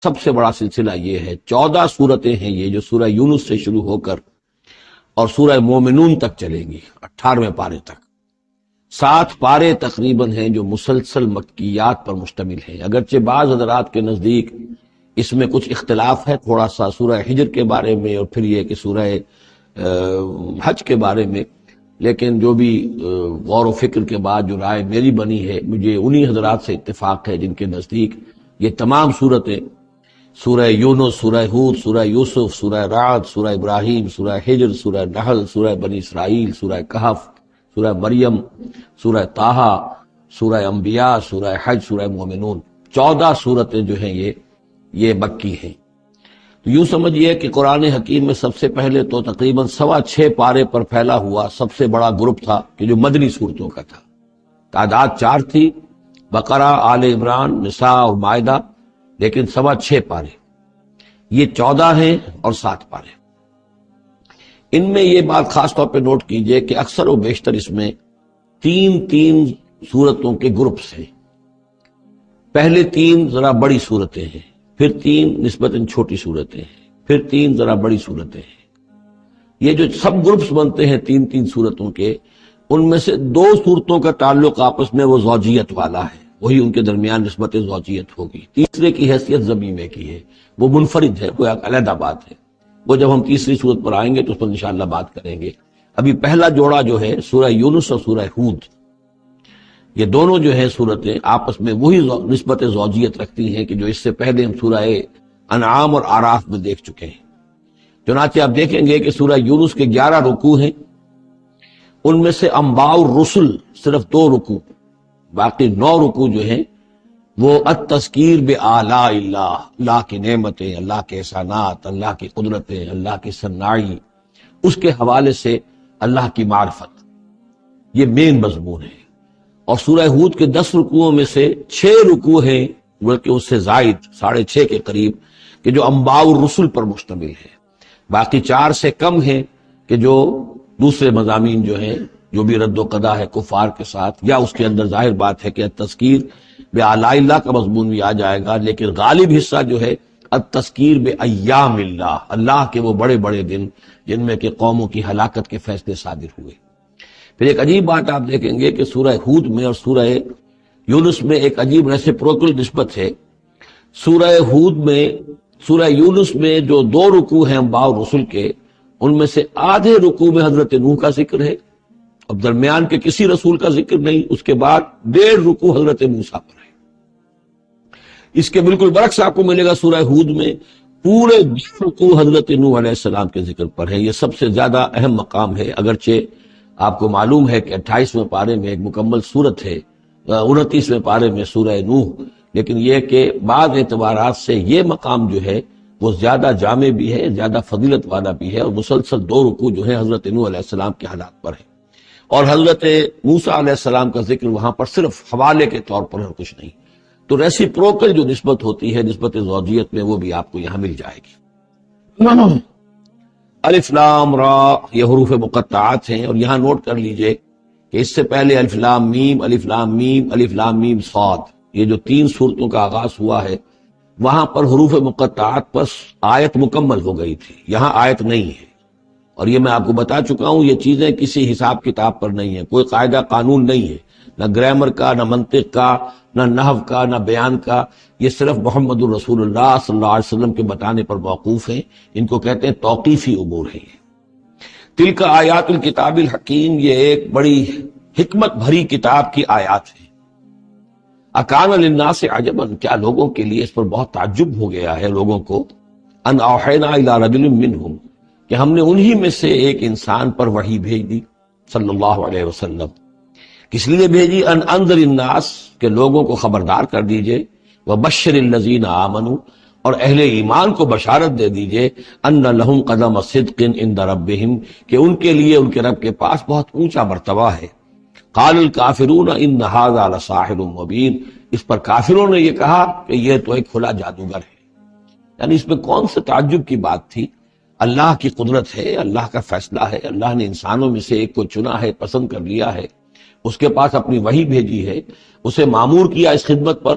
سب سے بڑا سلسلہ یہ ہے، 14 صورتیں ہیں یہ جو سورہ یونس سے شروع ہو کر اور سورہ مومنون تک چلیں گی، 18ویں پارے تک۔ 7 پارے تقریباً ہیں جو مسلسل مکیات پر مشتمل ہیں، اگرچہ بعض حضرات کے نزدیک اس میں کچھ اختلاف ہے تھوڑا سا سورہ ہجر کے بارے میں اور پھر یہ کہ سورہ حج کے بارے میں، لیکن جو بھی غور و فکر کے بعد جو رائے میری بنی ہے، مجھے انہی حضرات سے اتفاق ہے جن کے نزدیک یہ تمام صورتیں، سورہ یونس، سورہ ہود، سورہ یوسف، سورہ رعد، سورہ ابراہیم، سورہ ہجر، سورہ نحل، سورہ بنی اسرائیل، سورہ کہف، سورہ مریم، سورہ طٰہٰ، سورہ انبیاء، سورہ حج، سورہ مومنون، 14 صورتیں جو ہیں یہ مکی ہیں۔ تو یوں سمجھیے کہ قرآن حکیم میں سب سے پہلے تو تقریباً 6.25 پارے پر پھیلا ہوا سب سے بڑا گروپ تھا کہ جو مدنی صورتوں کا تھا۔ تعداد 4 تھی، بقرہ، آل عمران، نساء اور مائدہ، لیکن 6.25 پارے، یہ 14 ہیں اور 7 پارے۔ ان میں یہ بات خاص طور پہ نوٹ کیجئے کہ اکثر و بیشتر اس میں 3 صورتوں کے گروپس ہیں۔ پہلے 3 ذرا بڑی صورتیں ہیں، پھر 3 نسبتاً چھوٹی صورتیں ہیں، پھر 3 ذرا بڑی صورتیں ہیں۔ یہ جو سب گروپس بنتے ہیں 3 صورتوں کے، ان میں سے 2 صورتوں کا تعلق آپس میں وہ زوجیت والا ہے، وہی ان کے درمیان نسبت زوجیت ہوگی۔ تیسرے کی حیثیت ضمیمے کی ہے، وہ منفرد ہے، وہ ایک علیحدہ بات ہے، وہ جب ہم تیسری صورت پر آئیں گے تو اس پر انشاءاللہ بات کریں گے۔ ابھی پہلا جوڑا جو ہے سورہ یونس اور سورہ ہود، یہ دونوں جو ہیں صورتیں آپس میں وہی نسبت زوجیت رکھتی ہیں کہ جو اس سے پہلے ہم سورہ انعام اور اعراف میں دیکھ چکے ہیں۔ چنانچہ آپ دیکھیں گے کہ سورہ یونس کے 11 رکوع ہیں، ان میں سے انباء الرسل صرف 2 رکوع، باقی 9 رکوع جو ہیں وہ التذکیر بآلاء اللہ، اللہ کی نعمتیں، اللہ کے احسانات، اللہ کی قدرتیں، اللہ کی صناعی، اس کے حوالے سے اللہ کی معرفت، یہ مین مضمون ہے۔ اور سورہ ہود کے 10 رکوعوں میں سے 6 رکوع ہیں بلکہ اس سے زائد 6.5 کے قریب کہ جو انباء الرسل پر مشتمل ہے، باقی 4 سے کم ہیں کہ جو دوسرے مضامین جو ہیں، جو بھی رد و قضا ہے کفار کے ساتھ، یا اس کے اندر ظاہر بات ہے کہ التذکیر بآلاء اللہ کا مضمون بھی آ جائے گا، لیکن غالب حصہ جو ہے التذکیر بایام اللہ، اللہ کے وہ بڑے بڑے دن جن میں کہ قوموں کی ہلاکت کے فیصلے صادر ہوئے۔ پھر ایک عجیب بات آپ دیکھیں گے کہ سورہ ہود میں اور سورہ یونس میں ایک عجیب ریسیپروکل نسبت ہے۔ سورہ ہود میں، سورہ یونس میں جو 2 رکوع ہیں انباء الرسل کے، ان میں سے آدھے رکوع میں حضرت نوح کا ذکر ہے، اب درمیان کے کسی رسول کا ذکر نہیں، اس کے بعد 1.5 رکوع حضرت موسیٰ پر ہے۔ اس کے بالکل برعکس آپ کو ملے گا سورہ ہود میں پورے 2 رکوع حضرت نوح علیہ السلام کے ذکر پر ہے۔ یہ سب سے زیادہ اہم مقام ہے، اگرچہ آپ کو معلوم ہے کہ 28ویں پارے میں ایک مکمل سورت ہے، 29ویں پارے میں سورہ نوح، لیکن یہ کہ بعض اعتبارات سے یہ مقام جو ہے وہ زیادہ جامع بھی ہے، زیادہ فضیلت والا بھی ہے، اور مسلسل 2 رکوع جو ہے حضرت نوح علیہ السلام کے حالات پر ہے، اور حضرت موسیٰ علیہ السلام کا ذکر وہاں پر صرف حوالے کے طور پر اور کچھ نہیں۔ تو ریسیپروکل جو نسبت ہوتی ہے نسبت زوجیت میں، وہ بھی آپ کو یہاں مل جائے گی۔ الف لام را یہ حروف مقطعات ہیں، اور یہاں نوٹ کر لیجئے کہ اس سے پہلے الف لام میم، الف لام میم، الف لام میم صاد، یہ جو 3 صورتوں کا آغاز ہوا ہے وہاں پر حروف مقطعات پر آیت مکمل ہو گئی تھی، یہاں آیت نہیں ہے، اور یہ میں آپ کو بتا چکا ہوں، یہ چیزیں کسی حساب کتاب پر نہیں ہیں، کوئی قاعدہ قانون نہیں ہے، نہ گرامر کا، نہ منطق کا، نہ نحو کا، نہ بیان کا، یہ صرف محمد الرسول اللہ صلی اللہ علیہ وسلم کے بتانے پر موقوف ہیں، ان کو کہتے ہیں توقیفی امور ہیں۔ تلک آیات الکتاب الحکیم، یہ ایک بڑی حکمت بھری کتاب کی آیات ہیں۔ اکان للناس عجبا، کیا لوگوں کے لیے اس پر بہت تعجب ہو گیا ہے لوگوں کو، ان اوحینا الی رجل منہم، کہ ہم نے انہی میں سے ایک انسان پر وحی بھیج دی صلی اللہ علیہ وسلم۔ کس لیے بھیجی؟ ان انذر الناس، کہ لوگوں کو خبردار کر دیجئے، وبشر الذین آمنوا، اور اہل ایمان کو بشارت دے دیجئے، ان لہم قدم صدق عند ربہم، کہ ان کے لیے ان کے رب کے پاس بہت اونچا مرتبہ ہے۔ قال الکافرون ان ھذا لساحر مبین، اس پر کافروں نے یہ کہا کہ یہ تو ایک کھلا جادوگر ہے۔ یعنی اس میں کون سے تعجب کی بات تھی؟ اللہ کی قدرت ہے، اللہ کا فیصلہ ہے، اللہ نے انسانوں میں سے ایک کو چنا ہے، پسند کر لیا ہے، اس کے پاس اپنی وحی بھیجی ہے، اسے مامور کیا اس خدمت پر،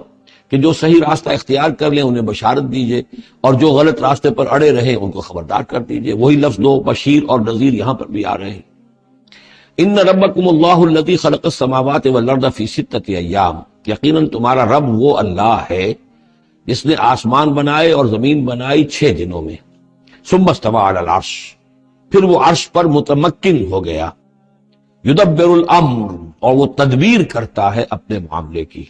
کہ جو صحیح راستہ اختیار کر لیں انہیں بشارت دیجئے، اور جو غلط راستے پر اڑے رہیں ان کو خبردار کر دیجئے۔ وہی لفظ دو، بشیر اور نذیر، یہاں پر بھی آ رہے ہیں۔ ان ربکم اللہ الذی خلق السماوات والارض فی ستۃ ایام، یقیناً تمہارا رب وہ اللہ ہے جس نے آسمان بنائے اور زمین بنائی 6 دنوں میں۔ ثم استوى علی العرش، پھر وہ عرش پر متمکن ہو گیا۔ یدبر الامر، اور وہ تدبیر کرتا ہے اپنے معاملے کی۔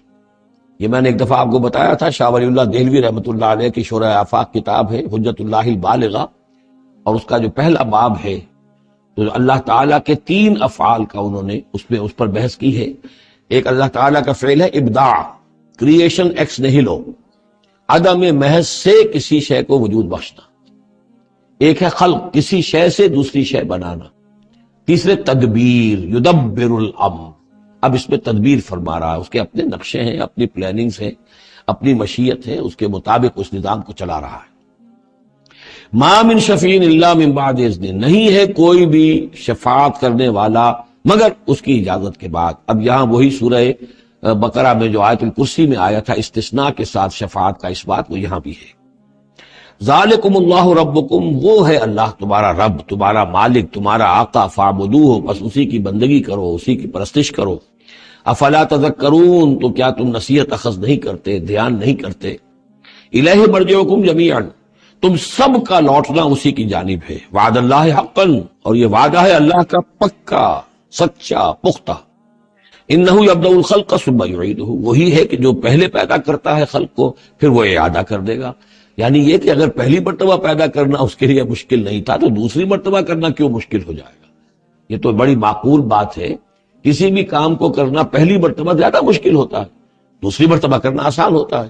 یہ میں نے ایک دفعہ آپ کو بتایا تھا، شاہ ولی اللہ دہلوی رحمۃ اللہ علیہ کی شرح آفاق کتاب ہے حجت اللہ البالغہ، اور اس کا جو پہلا باب ہے تو اللہ تعالیٰ کے 3 افعال کا انہوں نے اس پر بحث کی ہے۔ ایک اللہ تعالیٰ کا فعل ہے ابداع، کریشن ایکس نہیلو، عدم محض سے کسی شے کو وجود بخشنا۔ ایک ہے خلق، کسی شے سے دوسری شے بنانا۔ تیسرے تدبیر، یدبر الامر، اب اس میں تدبیر فرما رہا ہے، اس کے اپنے نقشے ہیں، اپنی پلاننگز ہیں، اپنی مشیت ہے، اس کے مطابق اس نظام کو چلا رہا ہے۔ ما من شفیع الا من بعد اذن، نہیں ہے کوئی بھی شفاعت کرنے والا مگر اس کی اجازت کے بعد۔ اب یہاں وہی سورہ بقرہ میں جو آیت الکرسی میں آیا تھا استثناء کے ساتھ شفاعت کا اس بات، وہ یہاں بھی ہے۔ ذالکم اللہ ربکم، وہ ہے اللہ تمہارا رب، تمہارا مالک، تمہارا آقا، فاعبدوہ، بس اسی کی بندگی کرو، اسی کی پرستش کرو۔ افلا تذکرون، تو کیا تم نصیحت اخذ نہیں کرتے، دھیان نہیں کرتے۔ الیہ مرجعکم جمیعا، تم سب کا لوٹنا اسی کی جانب ہے۔ وعد اللہ حقا، اور یہ وعدہ ہے اللہ کا پکا، سچا، پختہ۔ انہ یبدأ الخلق ثم یعیدہ، وہی ہے کہ جو پہلے پیدا کرتا ہے خلق کو پھر وہ اعادہ کر دے گا۔ یعنی یہ کہ اگر پہلی مرتبہ پیدا کرنا اس کے لیے مشکل نہیں تھا تو دوسری مرتبہ کرنا کیوں مشکل ہو جائے گا؟ یہ تو بڑی معقول بات ہے۔ کسی بھی کام کو کرنا پہلی مرتبہ زیادہ مشکل ہوتا ہے، دوسری مرتبہ کرنا آسان ہوتا ہے۔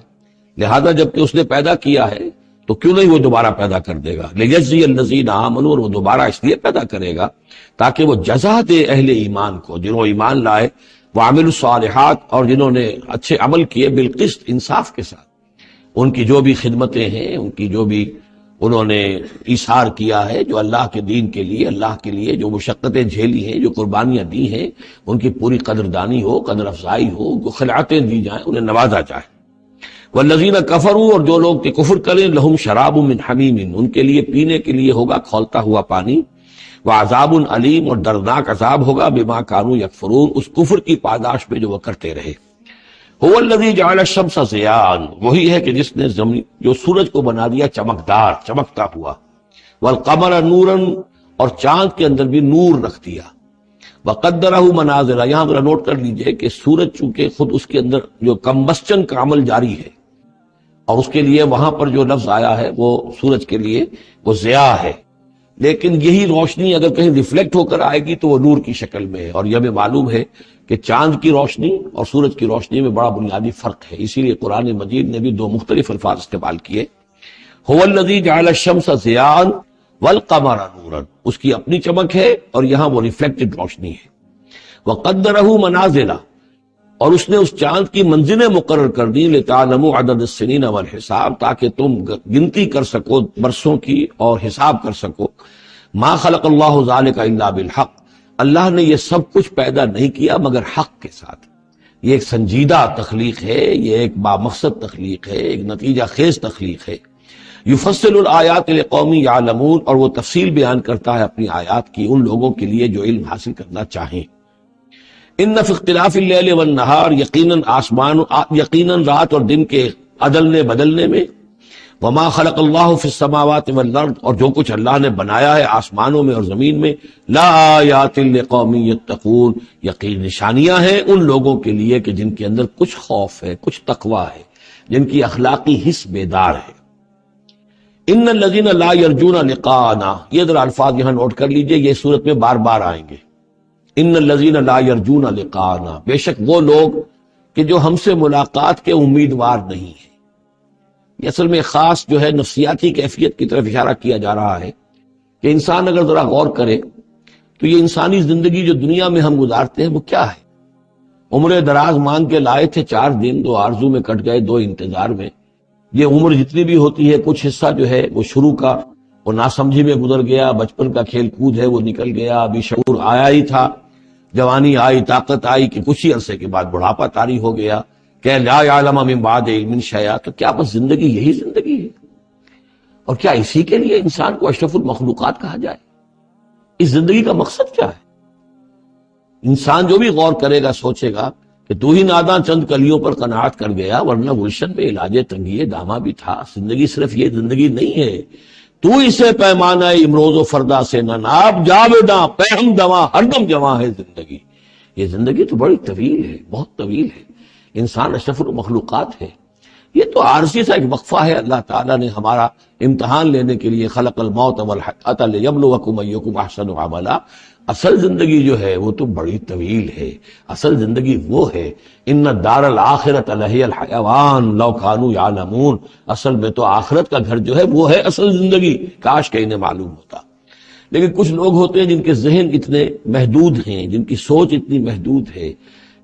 لہذا جب کہ اس نے پیدا کیا ہے تو کیوں نہیں وہ دوبارہ پیدا کر دے گا؟ لیجزی الذین آمنوا، اور وہ دوبارہ اس لیے پیدا کرے گا تاکہ وہ جزا دے اہل ایمان کو، جنہوں ایمان لائے، وعملوا الصالحات، اور جنہوں نے اچھے عمل کیے، بالقسط، انصاف کے ساتھ۔ ان کی جو بھی خدمتیں ہیں، ان کی جو بھی انہوں نے ایثار کیا ہے، جو اللہ کے دین کے لیے، اللہ کے لیے جو مشقتیں جھیلی ہیں، جو قربانیاں دی ہیں، ان کی پوری قدردانی ہو، قدر افزائی ہو، ان کو خلعتیں دی جائیں، انہیں نوازا جائے۔ والذین کفروا، اور جو لوگ کہ کفر کریں، لہم شراب من حمیم، ان کے لیے پینے کے لیے ہوگا کھولتا ہوا پانی، وعذاب علیم، اور دردناک عذاب ہوگا بما کانوا یکفرون، اس کفر کی پاداش میں جو وہ کرتے رہے۔ هو الذی جعل الشمس ضیاء، وہی ہے کہ جس نے جو سورج کو بنا دیا چمکدار، چمکتا ہوا، والقمر نورا، اور چاند کے اندر بھی نور رکھ دیا، وقدرہ منازل، یہاں ذرا نوٹ کر لیجئے کہ سورج چونکہ خود اس کے اندر جو کمبسچن کا عمل جاری ہے، اور اس کے لیے وہاں پر جو لفظ آیا ہے وہ سورج کے لیے وہ ضیاء ہے، لیکن یہی روشنی اگر کہیں ریفلیکٹ ہو کر آئے گی تو وہ نور کی شکل میں ہے۔ اور یہ ہمیں معلوم ہے کہ چاند کی روشنی اور سورج کی روشنی میں بڑا بنیادی فرق ہے، اسی لیے قرآن مجید نے بھی 2 مختلف الفاظ استعمال کیے۔ هو الذی جعل الشمس ضیاء والقمر نورا، اس کی اپنی چمک ہے اور یہاں وہ ریفلیکٹڈ روشنی ہے۔ وقدرہ منازل، اور اس نے اس چاند کی منزلیں مقرر کر دی، لتعلموا عدد السنین والحساب، تاکہ تم گنتی کر سکو برسوں کی اور حساب کر سکو۔ ما خلق اللہ ذلک الا بالحق، اللہ نے یہ سب کچھ پیدا نہیں کیا مگر حق کے ساتھ۔ یہ ایک سنجیدہ تخلیق ہے، یہ ایک بامقصد تخلیق ہے، ایک نتیجہ خیز تخلیق ہے۔ یفصل الآیات لقوم یعلمون، اور وہ تفصیل بیان کرتا ہے اپنی آیات کی ان لوگوں کے لیے جو علم حاصل کرنا چاہیں۔ ان فی اختلاف اللیل والنہار، یقیناً رات اور دن کے عدلنے بدلنے میں، وما خلق اللہ فی السماوات والارض، اور جو کچھ اللہ نے بنایا ہے آسمانوں میں اور زمین میں، لا آیات لقوم یتقون، یقین نشانیاں ہیں ان لوگوں کے لیے کہ جن کے اندر کچھ خوف ہے، کچھ تقوی ہے، جن کی اخلاقی حس بیدار ہے۔ ان الذین لا یرجون لقاءنا، یہ ذرا الفاظ یہاں نوٹ کر لیجئے، یہ صورت میں بار بار آئیں گے۔ ان الذین لا یرجون لقاءنا، بے شک وہ لوگ کہ جو ہم سے ملاقات کے امیدوار نہیں ہیں۔ یہ اصل میں خاص جو ہے نفسیاتی کیفیت کی طرف اشارہ کیا جا رہا ہے کہ انسان اگر ذرا غور کرے تو یہ انسانی زندگی جو دنیا میں ہم گزارتے ہیں وہ کیا ہے؟ عمر دراز مانگ کے لائے تھے 4 دن، 2 آرزو میں کٹ گئے، 2 انتظار میں۔ یہ عمر جتنی بھی ہوتی ہے کچھ حصہ جو ہے وہ شروع کا وہ ناسمجھی میں گزر گیا، بچپن کا کھیل کود ہے وہ نکل گیا، ابھی شعور آیا ہی تھا، جوانی آئی، طاقت آئی کہ کچھ ہی عرصے کے بعد بڑھاپا طاری ہو گیا، کہ لا یعلم من بعد علم شیئا، تو کیا بس زندگی یہی زندگی ہے؟ اور کیا اسی کے لیے انسان کو اشرف المخلوقات کہا جائے؟ اس زندگی کا مقصد کیا ہے؟ انسان جو بھی غور کرے گا سوچے گا کہ تو ہی ناداں چند کلیوں پر قناعت کر گیا، ورنہ گلشن میں علاج تنگی دامہ بھی تھا۔ زندگی صرف یہ زندگی نہیں ہے، تو اسے پیمانہ امروز و فردا سے نہ ناب، جاویداں پہم دواں ہر دم جواں ہے زندگی۔ یہ زندگی تو بڑی طویل ہے، بہت طویل ہے۔ انسان اشرف المخلوقات ہے۔ یہ تو عارضی سا ایک وقفہ ہے، اللہ تعالیٰ نے ہمارا امتحان لینے کے لیے خلق الموت والحیات لیبلوکم ایکم احسن عملا۔ اصل زندگی جو ہے وہ تو بڑی طویل ہے۔ اصل زندگی وہ ہے، ان الدار الآخرۃ لہی الحیوان لو کانوا یعلمون۔ اصل میں تو آخرت کا گھر جو ہے وہ ہے اصل زندگی، کاش کہ انہیں معلوم ہوتا۔ لیکن کچھ لوگ ہوتے ہیں جن کے ذہن اتنے محدود ہیں، جن کی سوچ اتنی محدود ہے،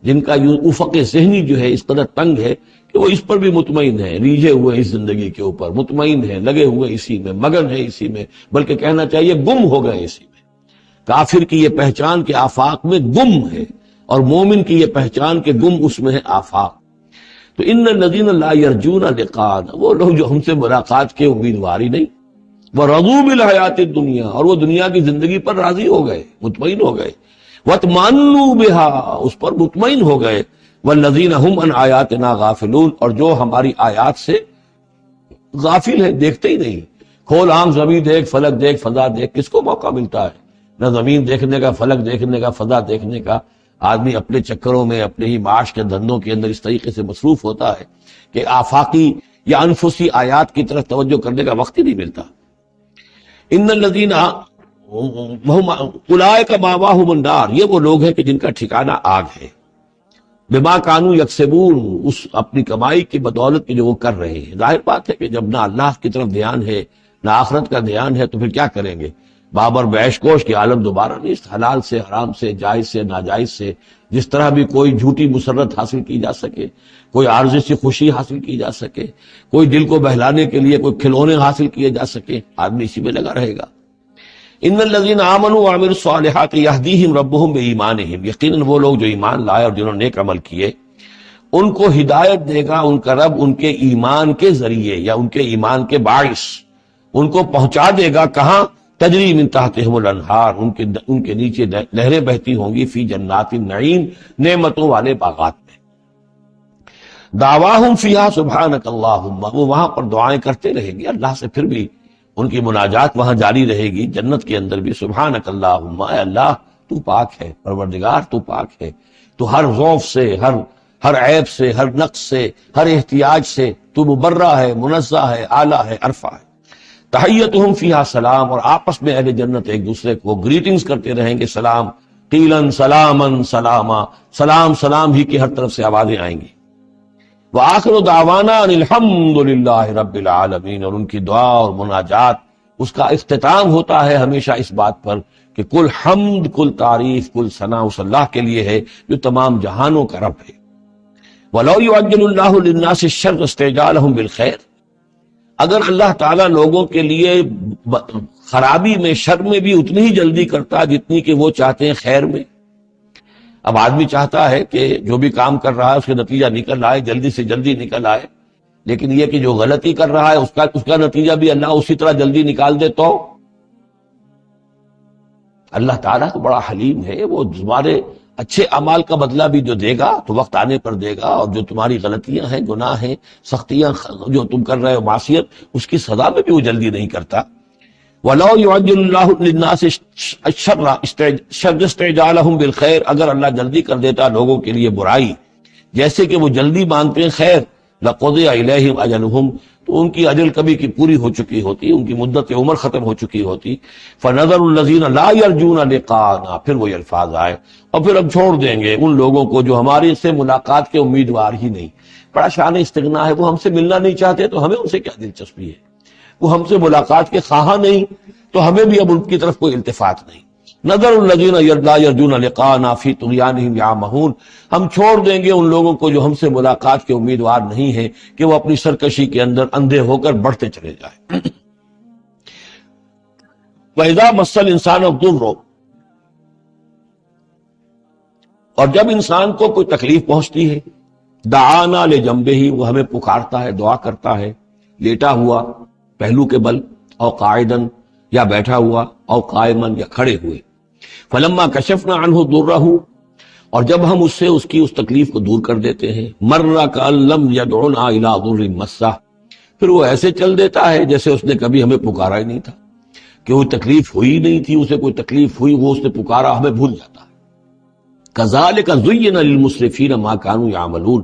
جن کا افق ذہنی جو ہے اس قدر تنگ ہے کہ وہ اس پر بھی مطمئن ہے، ریجھے ہوئے اس زندگی کے اوپر مطمئن ہے، لگے ہوئے اسی میں، مگن ہے اسی میں، بلکہ کہنا چاہیے گم ہو گئے اسی میں۔ کافر کی یہ پہچان کے آفاق میں گم ہے، اور مومن کی یہ پہچان کے گم اس میں ہے آفاق۔ تو ان الذین لا یرجون لقاءنا، وہ لوگ جو ہم سے ملاقات کے امیدوار ہی نہیں، ورضوا بالحیات الدنیا، اور وہ دنیا کی زندگی پر راضی ہو گئے، مطمئن ہو گئے، واطمأنوا بها، اس پر مطمئن ہو گئے، والذین هم عن آیاتنا غافلون، اور جو ہماری آیات سے غافل ہے، دیکھتے ہی نہیں۔ کھول آنکھ، زمین دیکھ، فلک دیکھ، فضا دیکھ، کس کو موقع ملتا ہے؟ نہ زمین دیکھنے کا، فلک دیکھنے کا، فضا دیکھنے کا۔ آدمی اپنے چکروں میں، اپنے ہی معاش کے دھندوں کے اندر اس طریقے سے مصروف ہوتا ہے کہ آفاقی یا انفسی آیات کی طرف توجہ کرنے کا وقت ہی نہیں ملتا۔ ان الذین اولئک مأواہم النار، یہ وہ لوگ ہیں کہ جن کا ٹھکانہ آگ ہے۔ بما کانوا یکسبون، اس اپنی کمائی کی بدولت کے جو وہ کر رہے ہیں۔ ظاہر بات ہے کہ جب نہ اللہ کی طرف دھیان ہے، نہ آخرت کا دھیان ہے، تو پھر کیا کریں گے؟ بابر بیش کوش کی عالم دوبارہ نہیں، حلال سے، حرام سے، جائز سے، ناجائز سے، جس طرح بھی کوئی جھوٹی مسرت حاصل کی جا سکے، کوئی عارضی سی خوشی حاصل کی جا سکے، کوئی دل کو بہلانے کے لیے کوئی کھلونے حاصل کیے جا سکے، آدمی اسی میں لگا رہے گا۔ ان الذین آمنوا وعملوا الصالحات یہدیہم ربہم بایمانہم، یقیناً وہ لوگ جو ایمان لائے اور جنہوں نے نیک عمل کیے، ان کو ہدایت دے گا ان کا رب ان کے ایمان کے ذریعے، یا ان کے ایمان کے باعث ان کو پہنچا دے گا۔ کہاں؟ تجری من تحتہم الانہار، ان کے نیچے نہریں بہتی ہوں گی، فی جنات النعیم، نعمتوں والے باغات میں۔ دعواہم فیہا سبحانک اللہم، وہ وہاں پر دعائیں کرتے رہیں گے اللہ سے، پھر بھی ان کی مناجات وہاں جاری رہے گی، جنت کے اندر بھی۔ سبحانک اللہم، اے اللہ تو پاک ہے، پروردگار تو پاک ہے، تو ہر ضعف سے، ہر عیب سے، ہر نقص سے، ہر احتیاج سے تو مبرہ ہے، منزہ ہے، اعلیٰ ہے، عرفہ ہے۔ تحیتہم فیہا سلام، اور آپس میں اہل جنت ایک دوسرے کو گریٹنگز کرتے رہیں گے، سلام، قیلاً سلاماً سلاما، سلام سلام ہی کی ہر طرف سے آوازیں آئیں گی۔ وآخر دعوانا ان الحمد للہ رب العالمین، اور ان کی دعا اور مناجات اس کا اختتام ہوتا ہے ہمیشہ اس بات پر کہ کل حمد، کل تعریف، کل ثنا اس اللہ کے لیے ہے جو تمام جہانوں کا رب ہے۔ وَلَوْ يُعَجِّلُ اللَّهُ لِلنَّاسِ الشَّرَّ اسْتِعْجَالَهُم بِالْخَيْرِ، اگر اللہ تعالیٰ لوگوں کے لیے خرابی میں، شر میں بھی اتنی ہی جلدی کرتا جتنی کہ وہ چاہتے ہیں خیر میں۔ اب آدمی چاہتا ہے کہ جو بھی کام کر رہا ہے اس کا نتیجہ نکل آئے، جلدی سے جلدی نکل آئے، لیکن یہ کہ جو غلطی کر رہا ہے اس کا نتیجہ بھی اللہ اسی طرح جلدی نکال دے، تو اللہ تعالیٰ تو بڑا حلیم ہے، وہ تمہارے اچھے اعمال کا بدلہ بھی جو دے گا تو وقت آنے پر دے گا، اور جو تمہاری غلطیاں ہیں، گناہ ہیں، سختیاں جو تم کر رہے ہو، معصیت، اس کی سزا میں بھی وہ جلدی نہیں کرتا۔ وَلَوْ يُعَجِّلُ اللَّهُ لِلنَّاسِ الشَّرَّ اسْتِعْجَالَهُم بِالْخَيْرِ، اگر اللہ جلدی کر دیتا لوگوں کے لیے برائی، جیسے کہ وہ جلدی مانگتے ہیں خیر، لَقُضِيَ إِلَيْهِمْ أَجَلُهُمْ، تو ان کی اجل کبھی کی پوری ہو چکی ہوتی، ان کی مدت عمر ختم ہو چکی ہوتی۔ فَنَذَرُ الَّذِينَ لَا يَرْجُونَ لِقَاءَنَا، پھر وہ الفاظ آئے، اور پھر اب چھوڑ دیں گے ان لوگوں کو جو ہماری سے ملاقات کے امیدوار ہی نہیں۔ بڑا شان استغنا ہے، وہ ہم سے ملنا نہیں چاہتے تو ہمیں ان سے کیا دلچسپی ہے، وہ ہم سے ملاقات کے خواہاں نہیں تو ہمیں بھی اب ان کی طرف کوئی التفات نہیں۔ نظر الذین لا یرجون لقاءنا فی طغیانہم یعمہون، ہم چھوڑ دیں گے ان لوگوں کو جو ہم سے ملاقات کے امیدوار نہیں ہیں کہ وہ اپنی سرکشی کے اندر اندھے ہو کر بڑھتے چلے جائیں۔ وَإِذَا مَسَّ الْإِنسَانَ الضُّرُّ، اور جب انسان کو کوئی تکلیف پہنچتی ہے، دعانا لجنبہ ہی، وہ ہمیں پکارتا ہے، دعا کرتا ہے، لیٹا ہوا پہلو کے بل، او قاعدن یا بیٹھا ہوا، او قائمن یا کھڑے ہوئے۔ فلما کشفنا عنہ ضرہ، اور جب ہم اس سے اس کی اس تکلیف کو دور کر دیتے ہیں، مر کأن لم یدعنا الی ضر مسہ، پھر وہ ایسے چل دیتا ہے جیسے اس نے کبھی ہمیں پکارا ہی نہیں تھا، کہ کوئی تکلیف ہوئی نہیں تھی، اسے کوئی تکلیف ہوئی، وہ اس نے پکارا، ہمیں بھول جاتا ہے۔ کذالک زین للمسرفین ما کانوا یعملون،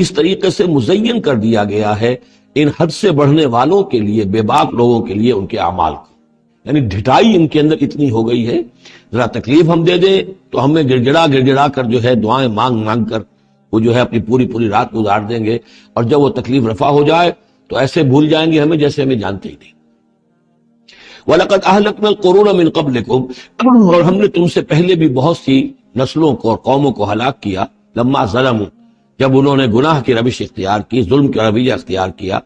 اس طریقے سے مزین کر دیا گیا ہے ان حد سے بڑھنے والوں کے لیے، بے باک لوگوں کے لیے، ان کے اعمال کو، یعنی ڈھٹائی ان کے اندر اتنی ہو گئی ہے، ذرا تکلیف ہم دے دیں تو ہمیں گڑ گڑا کر جو ہے دعائیں مانگ مانگ کر وہ جو ہے اپنی پوری رات گزار دیں گے، اور جب وہ تکلیف رفع ہو جائے تو ایسے بھول جائیں گے ہمیں جیسے ہمیں جانتے ہی نہیں۔ وَلَقَدْ أَهْلَكْنَا الْقُرُونَ مِنْ قَبْلِكُمْ، اور ہم نے تم سے پہلے بھی بہت سی نسلوں کو اور قوموں کو ہلاک کیا، لما ظلموا، جب انہوں نے گناہ کی روش اختیار کی، ظلم کا رویہ اختیار کیا،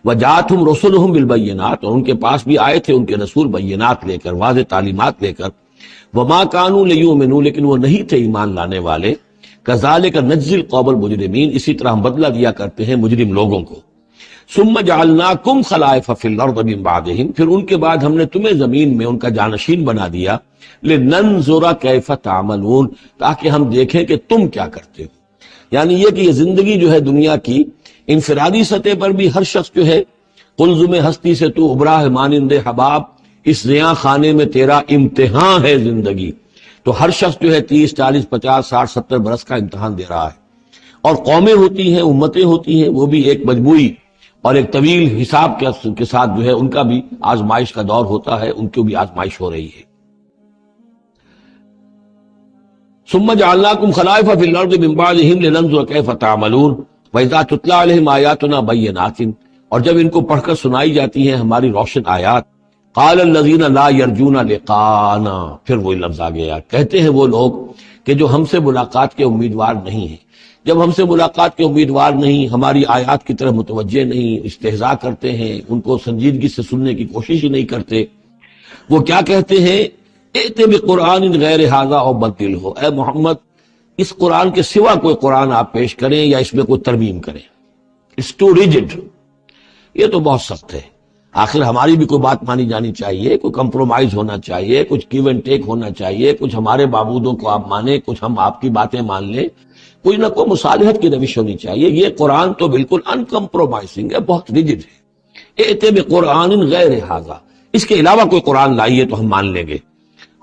وجاءتهم رسلهم بالبینات، اور ان کے پاس بھی آئے تھے ان کے رسول بینات لے کر، واضح تعلیمات لے کر، وما كانوا ليؤمنوا، لیکن وہ نہیں تھے ایمان لانے والے، كذلك نجزي القوم المجرمین، اسی طرح ہم بدلہ دیا کرتے ہیں مجرم لوگوں کو۔ ثم جعلناکم خلائف فی الارض من بعدہم، پھر ان کے بعد ہم نے تمہیں زمین میں ان کا جانشین بنا دیا، لننظر کیف تعملون، تاکہ ہم دیکھیں کہ تم کیا کرتے ہو۔ یعنی یہ کہ یہ زندگی جو ہے دنیا کی انفرادی سطح پر بھی ہر شخص جو ہے قلزم ہستی سے تو ابرا ہے مانند حباب، اس زیاں خانے میں تیرا امتحان ہے زندگی، تو ہر شخص جو ہے 30 40 50 60 70 برس کا امتحان دے رہا ہے، اور قومیں ہوتی ہیں، امتیں ہوتی ہیں، وہ بھی ایک مجموعی اور ایک طویل حساب کے ساتھ جو ہے ان کا بھی آزمائش کا دور ہوتا ہے، ان کی بھی آزمائش ہو رہی ہے۔ ثم جعلناکم خلائف فی الارض من بعدہم لننظر کیف تعملون واذا تتلی علیہم آیاتنا بینات، اور جب ان کو پڑھ کر سنائی جاتی ہیں ہماری روشن آیات، قال الذین لا یرجون لقاءنا، پھر وہی لفظ آ گیا، کہتے ہیں وہ لوگ کہ جو ہم سے ملاقات کے امیدوار نہیں ہیں، جب ہم سے ملاقات کے امیدوار نہیں، ہماری آیات کی طرف متوجہ نہیں، استہزاء کرتے ہیں، ان کو سنجیدگی سے سننے کی کوشش ہی نہیں کرتے، وہ کیا کہتے ہیں، ائت بقرآن غیر ھذا او بدلہ، اے محمد اس قرآن کے سوا کوئی قرآن آپ پیش کریں یا اس میں کوئی ترمیم کریں، اٹس ٹو ریجڈ، یہ تو بہت سخت ہے۔ آخر ہماری بھی کوئی بات مانی جانی چاہیے، کوئی کمپرومائز ہونا چاہیے، کچھ گیو اینڈ ٹیک ہونا چاہیے، کچھ ہمارے معبودوں کو آپ مانیں، کچھ ہم آپ کی باتیں مان لیں، کوئی نہ کوئی مصالحت کی روش ہونی چاہیے۔ یہ قرآن تو بالکل ان کمپرومائزنگ ہے، بہت ریجڈ ہے۔ ائت بقرآن غیر ھذا، اس کے علاوہ کوئی قرآن لائیے تو ہم مان لیں گے،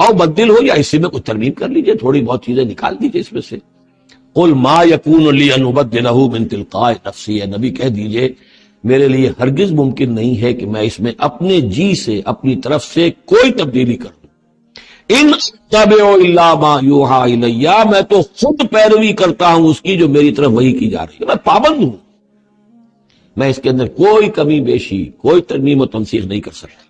او بدل ہو، یا اسی میں کچھ ترمیم کر لیجئے، تھوڑی بہت چیزیں نکال دیجئے اس میں سے۔ قل ما یکون لی ان ابدلہ من تلقاء نفسی، نبی کہہ دیجئے میرے لیے ہرگز ممکن نہیں ہے کہ میں اس میں اپنے جی سے، اپنی طرف سے کوئی تبدیلی کر دوں۔ ان اتبع الا ما یوحی الی، میں تو خود پیروی کرتا ہوں اس کی جو میری طرف وحی کی جا رہی ہے، میں پابند ہوں، میں اس کے اندر کوئی کمی بیشی، کوئی ترمیم و تنسیخ نہیں کر سکتا۔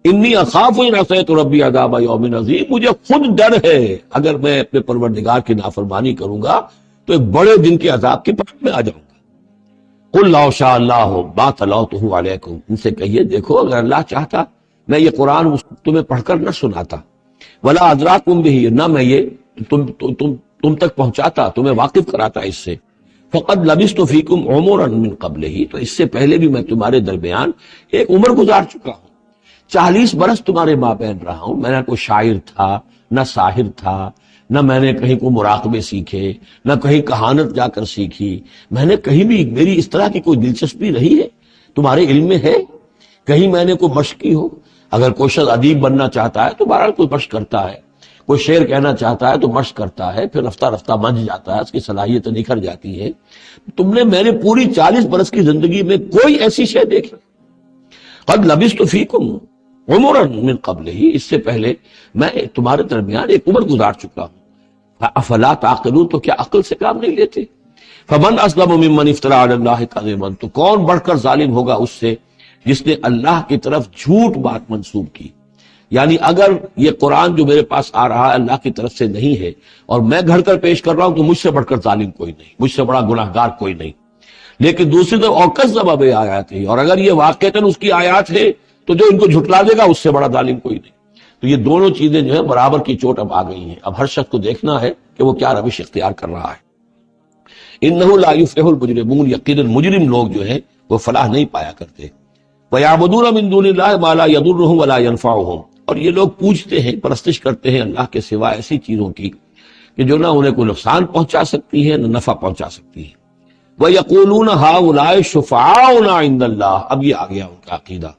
انی اخاف ان عصیت ربی عذاب یوم عظیم، مجھے خود ڈر ہے اگر میں اپنے پروردگار کی نافرمانی کروں گا تو ایک بڑے دن کے عذاب کی پکڑ میں آ جاؤں گا۔ قل لو شاء اللہ ما تلوته علیکم، ان سے کہیے دیکھو اگر اللہ چاہتا میں یہ قرآن تمہیں پڑھ کر نہ سناتا، ولا ادراکم بہ، نہ میں یہ تم تک پہنچاتا، تمہیں واقف کراتا اس سے، فقد لبثت فیکم عمرا من قبلہ، تو اس سے پہلے بھی میں تمہارے درمیان ایک عمر گزار چکا ہوں، 40 برس تمہارے مابین رہا ہوں، میں نہ کوئی شاعر تھا، نہ ساحر تھا، نہ میں نے کہیں کو مراقبے سیکھے، نہ کہیں کہانت جا کر سیکھی، میں نے کہیں بھی، میری اس طرح کی کوئی دلچسپی رہی ہے تمہارے علم میں ہے، کہیں میں نے کوئی مشق کی ہو؟ اگر کوئی شخص ادیب بننا چاہتا ہے تو بہرحال کوئی مشق کرتا ہے، کوئی شعر کہنا چاہتا ہے تو مشق کرتا ہے، پھر رفتہ رفتہ منج جاتا ہے، اس کی صلاحیتیں نکھر جاتی ہیں۔ میں نے پوری 40 برس کی زندگی میں کوئی ایسی شے دیکھی؟ قد لبثت فیکم عمرا من قبلہ، اس سے پہلے میں تمہارے درمیان ایک عمر گزار چکا ہوں، افلا تعقلون، تو کیا عقل سے کام نہیں لیتے؟ فمن اسلم ممن افترى علی اللہ کذبا، تو کون بڑھ کر ظالم ہوگا اس سے جس نے اللہ کی طرف جھوٹ بات منسوب کی۔ یعنی اگر یہ قرآن جو میرے پاس آ رہا ہے اللہ کی طرف سے نہیں ہے اور میں گھڑ کر پیش کر رہا ہوں تو مجھ سے بڑھ کر ظالم کوئی نہیں، مجھ سے بڑا گناہ گار کوئی نہیں۔ لیکن دوسری طرف اوکذب بآیاتہ، اور اگر یہ واقعتاً اس کی آیات ہے تو جو ان کو جھٹلا دے گا اس سے بڑا ظالم کوئی نہیں۔ تو یہ دونوں چیزیں جو ہے برابر کی چوٹ اب آ گئی ہیں، اب ہر شخص کو دیکھنا ہے کہ وہ کیا روش اختیار کر رہا ہے۔ انہ لا یفلح المجرمون، یقیناً مجرم لوگ جو ہیں وہ فلاح نہیں پایا کرتے۔ وَيَعْبُدُونَ مِن دُونِ اللَّهِ مَا لَا يَضُرُّهُمْ وَلَا يَنفَعُهُمْ، اور یہ لوگ پوجتے ہیں، پرستش کرتے ہیں اللہ کے سوا ایسی چیزوں کی کہ جو نہ انہیں کوئی نقصان پہنچا سکتی ہے نہ نفع پہنچا سکتی ہے۔ وَيَقُولُونَ هَؤُلَاءِ شُفَعَاؤُنَا عِندَ اللَّهِ، اب یہ آ گیا ان کا عقیدہ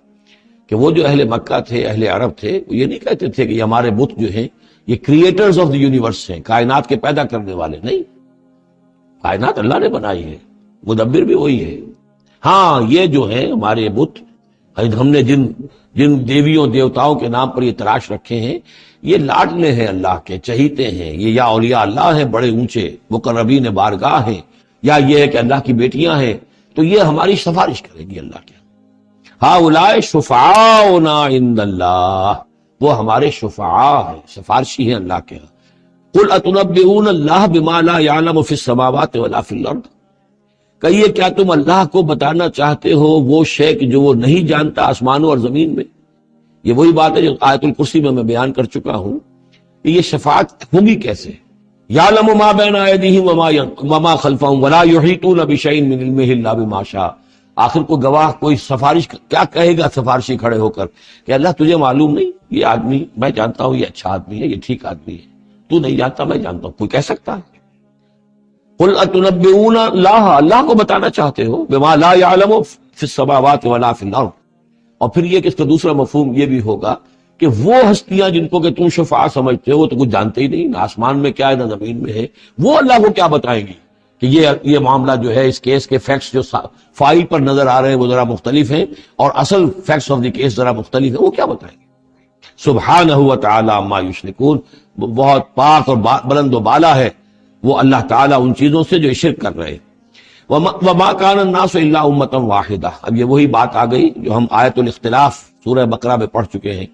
کہ وہ جو اہل مکہ تھے، اہل عرب تھے، وہ یہ نہیں کہتے تھے کہ یہ ہمارے بت جو ہیں یہ کریٹرز آف دی یونیورس ہیں، کائنات کے پیدا کرنے والے نہیں، کائنات اللہ نے بنائی ہے، مدبر بھی وہی ہے۔ ہاں یہ جو ہے ہمارے بت، ہم نے جن دیویوں دیوتاؤں کے نام پر یہ تراش رکھے ہیں، یہ لاڈلے ہیں اللہ کے، چہیتے ہیں، یہ یا اولیاء اللہ ہیں بڑے اونچے مقربین بارگاہ ہیں، یا یہ ہے کہ اللہ کی بیٹیاں ہیں، تو یہ ہماری سفارش کرے گی اللہ کے ہؤلاء شفعاؤنا عند اللہ، وہ ہمارے شفعاء ہیں، سفارشی ہیں اللہ کے ہاں۔ قل اتنبئون اللہ بما لا يعلم فی السماوات ولا فی الارض، کہیے کیا تم اللہ کو بتانا چاہتے ہو وہ شے کہ جو وہ نہیں جانتا آسمانوں اور زمین میں؟ یہ وہی بات ہے جو آیت الکرسی میں بیان کر چکا ہوں کہ یہ شفاعت ہوگی کیسے۔ یعلم ما بین ایدیہم وما خلفہم ولا یحیطون بشیء من علمہ الا بما شاء، آخر کو گواہ کوئی سفارش کیا کہے گا سفارشی کھڑے ہو کر کہ اللہ تجھے معلوم نہیں، یہ آدمی میں جانتا ہوں یہ اچھا آدمی ہے، یہ ٹھیک آدمی ہے، تو نہیں جانتا میں جانتا ہوں، کوئی کہہ سکتا ہے؟ قل اتنبئون اللہ، اللہ کو بتانا چاہتے ہو بما لا يعلم فی السماوات ولا فی الارض، اور پھر یہ کہ اس کا دوسرا مفہوم یہ بھی ہوگا کہ وہ ہستیاں جن کو کہ تم شفاعہ سمجھتے ہو وہ تو کچھ جانتے ہی نہیں، نہ آسمان میں کیا ہے نہ زمین میں ہے، وہ اللہ کو کیا بتائیں گی کہ یہ معاملہ جو ہے اس کیس کے فیکٹس جو فائل پر نظر آ رہے ہیں وہ ذرا مختلف ہیں اور اصل فیکٹس آف دی کیس ذرا مختلف ہیں، وہ کیا بتائیں گے؟ سبحانہ و تعالی عما یشرکون، بہت پاک اور بلند و بالا ہے وہ اللہ تعالیٰ ان چیزوں سے جو شرک کر رہے۔ وما کان الناس الا امۃ واحدہ، اب یہ وہی بات آ گئی جو ہم آیت الاختلاف سورہ بقرہ میں پڑھ چکے ہیں،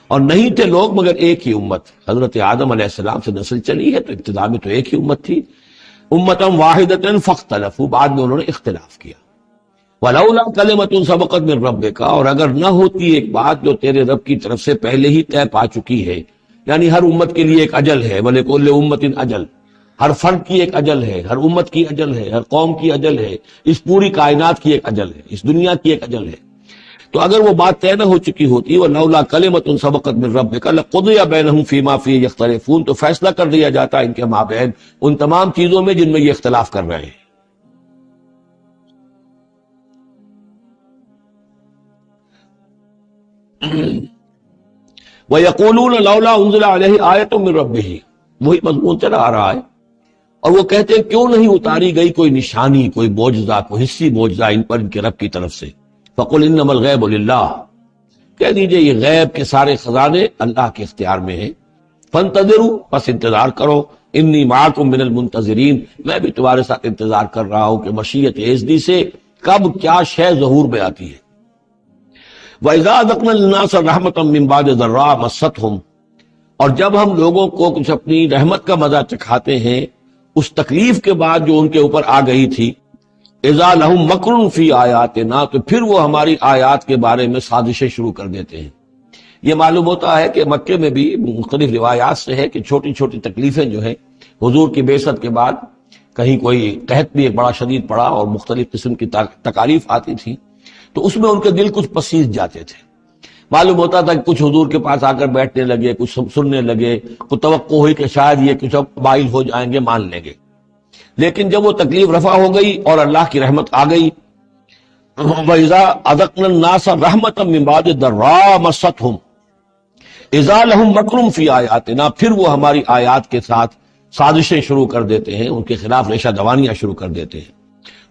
اور نہیں تھے لوگ مگر ایک ہی امت، حضرت آدم علیہ السلام سے نسل چلی ہے تو ابتدا میں تو ایک ہی امت تھی، امۃ واحدۃ فاختلفوا، بعد میں انہوں نے اختلاف کیا۔ ولولا کلمۃ سبقت من ربک، اور اگر نہ ہوتی ایک بات جو تیرے رب کی طرف سے پہلے ہی طے پا چکی ہے، یعنی ہر امت کے لیے ایک اجل ہے، ولکل امۃ اجل، ہر فرد کی ایک اجل ہے، ہر امت کی اجل ہے، ہر قوم کی اجل ہے، اس پوری کائنات کی ایک اجل ہے، اس دنیا کی ایک اجل ہے، تو اگر وہ بات طے نہ ہو چکی ہوتی وَلَوْلَا كَلِمَةٌ سَبَقَتْ مِن رَبِّكَ لَقُضِيَ بَيْنَهُمْ فِي مَا فِيهِ يَخْتَلِفُونَ، تو فیصلہ کر دیا جاتا ان کے مابین ان تمام چیزوں میں جن میں یہ اختلاف کر رہے ہیں۔ وَيَقُولُونَ لَوْلَا أُنزِلَ عَلَيْهِ آيَةٌ مِّن رَبِّهِ، وہی مضمون چلا آ رہا ہے، اور وہ کہتے ہیں کیوں نہیں اتاری گئی کوئی نشانی، کوئی معجزہ، کوئی حصی معجزہ ان پر ان کے رب کی طرف سے۔ فَقُلْ إِنَّمَا الْغَيْبُ لِلَّهِ، کہہ دیجئے یہ غیب کے سارے خزانے اللہ کے اختیار میں ہیں، فَانْتَظِرُوا، پس انتظار کرو، انی معکم من المنتظرین، میں بھی تمہارے ساتھ انتظار کر رہا ہوں کہ مشیت ایزدی سے کب کیا شے ظہور میں آتی ہے۔ وَإِذَا أَذَقْنَا النَّاسَ رَحْمَةً مِّن بَعْدِ ضَرَّاءَ مَسَّتْهُمْ، اور جب ہم لوگوں کو کچھ اپنی رحمت کا مزہ چکھاتے ہیں اس تکلیف کے بعد جو ان کے اوپر آ گئی تھی، اذا لہم مکر فی آیاتنا، تو پھر وہ ہماری آیات کے بارے میں سازشیں شروع کر دیتے ہیں۔ یہ معلوم ہوتا ہے کہ مکے میں بھی مختلف روایات سے ہے کہ چھوٹی چھوٹی تکلیفیں جو ہیں حضور کی بعثت کے بعد، کہیں کوئی قحط بھی ایک بڑا شدید پڑا اور مختلف قسم کی تکالیف آتی تھی، تو اس میں ان کے دل کچھ پسیج جاتے تھے، معلوم ہوتا تھا کہ کچھ حضور کے پاس آ کر بیٹھنے لگے، کچھ سننے لگے، کوئی توقع ہوئی کہ شاید یہ کچھ اب مائل ہو جائیں گے، مان لیں گے، لیکن جب وہ تکلیف رفع ہو گئی اور اللہ کی رحمت آ گئی، وَإِذَا أَذَقْنَا النَّاسَ رَحْمَةً مِّن بَعْدِ ضَرَّاءَ مَسَّتْهُمْ اذا لہم مکر فی آیاتنا، پھر وہ ہماری آیات کے ساتھ سازشیں شروع کر دیتے ہیں، ان کے خلاف ریشہ دوانیاں شروع کر دیتے ہیں۔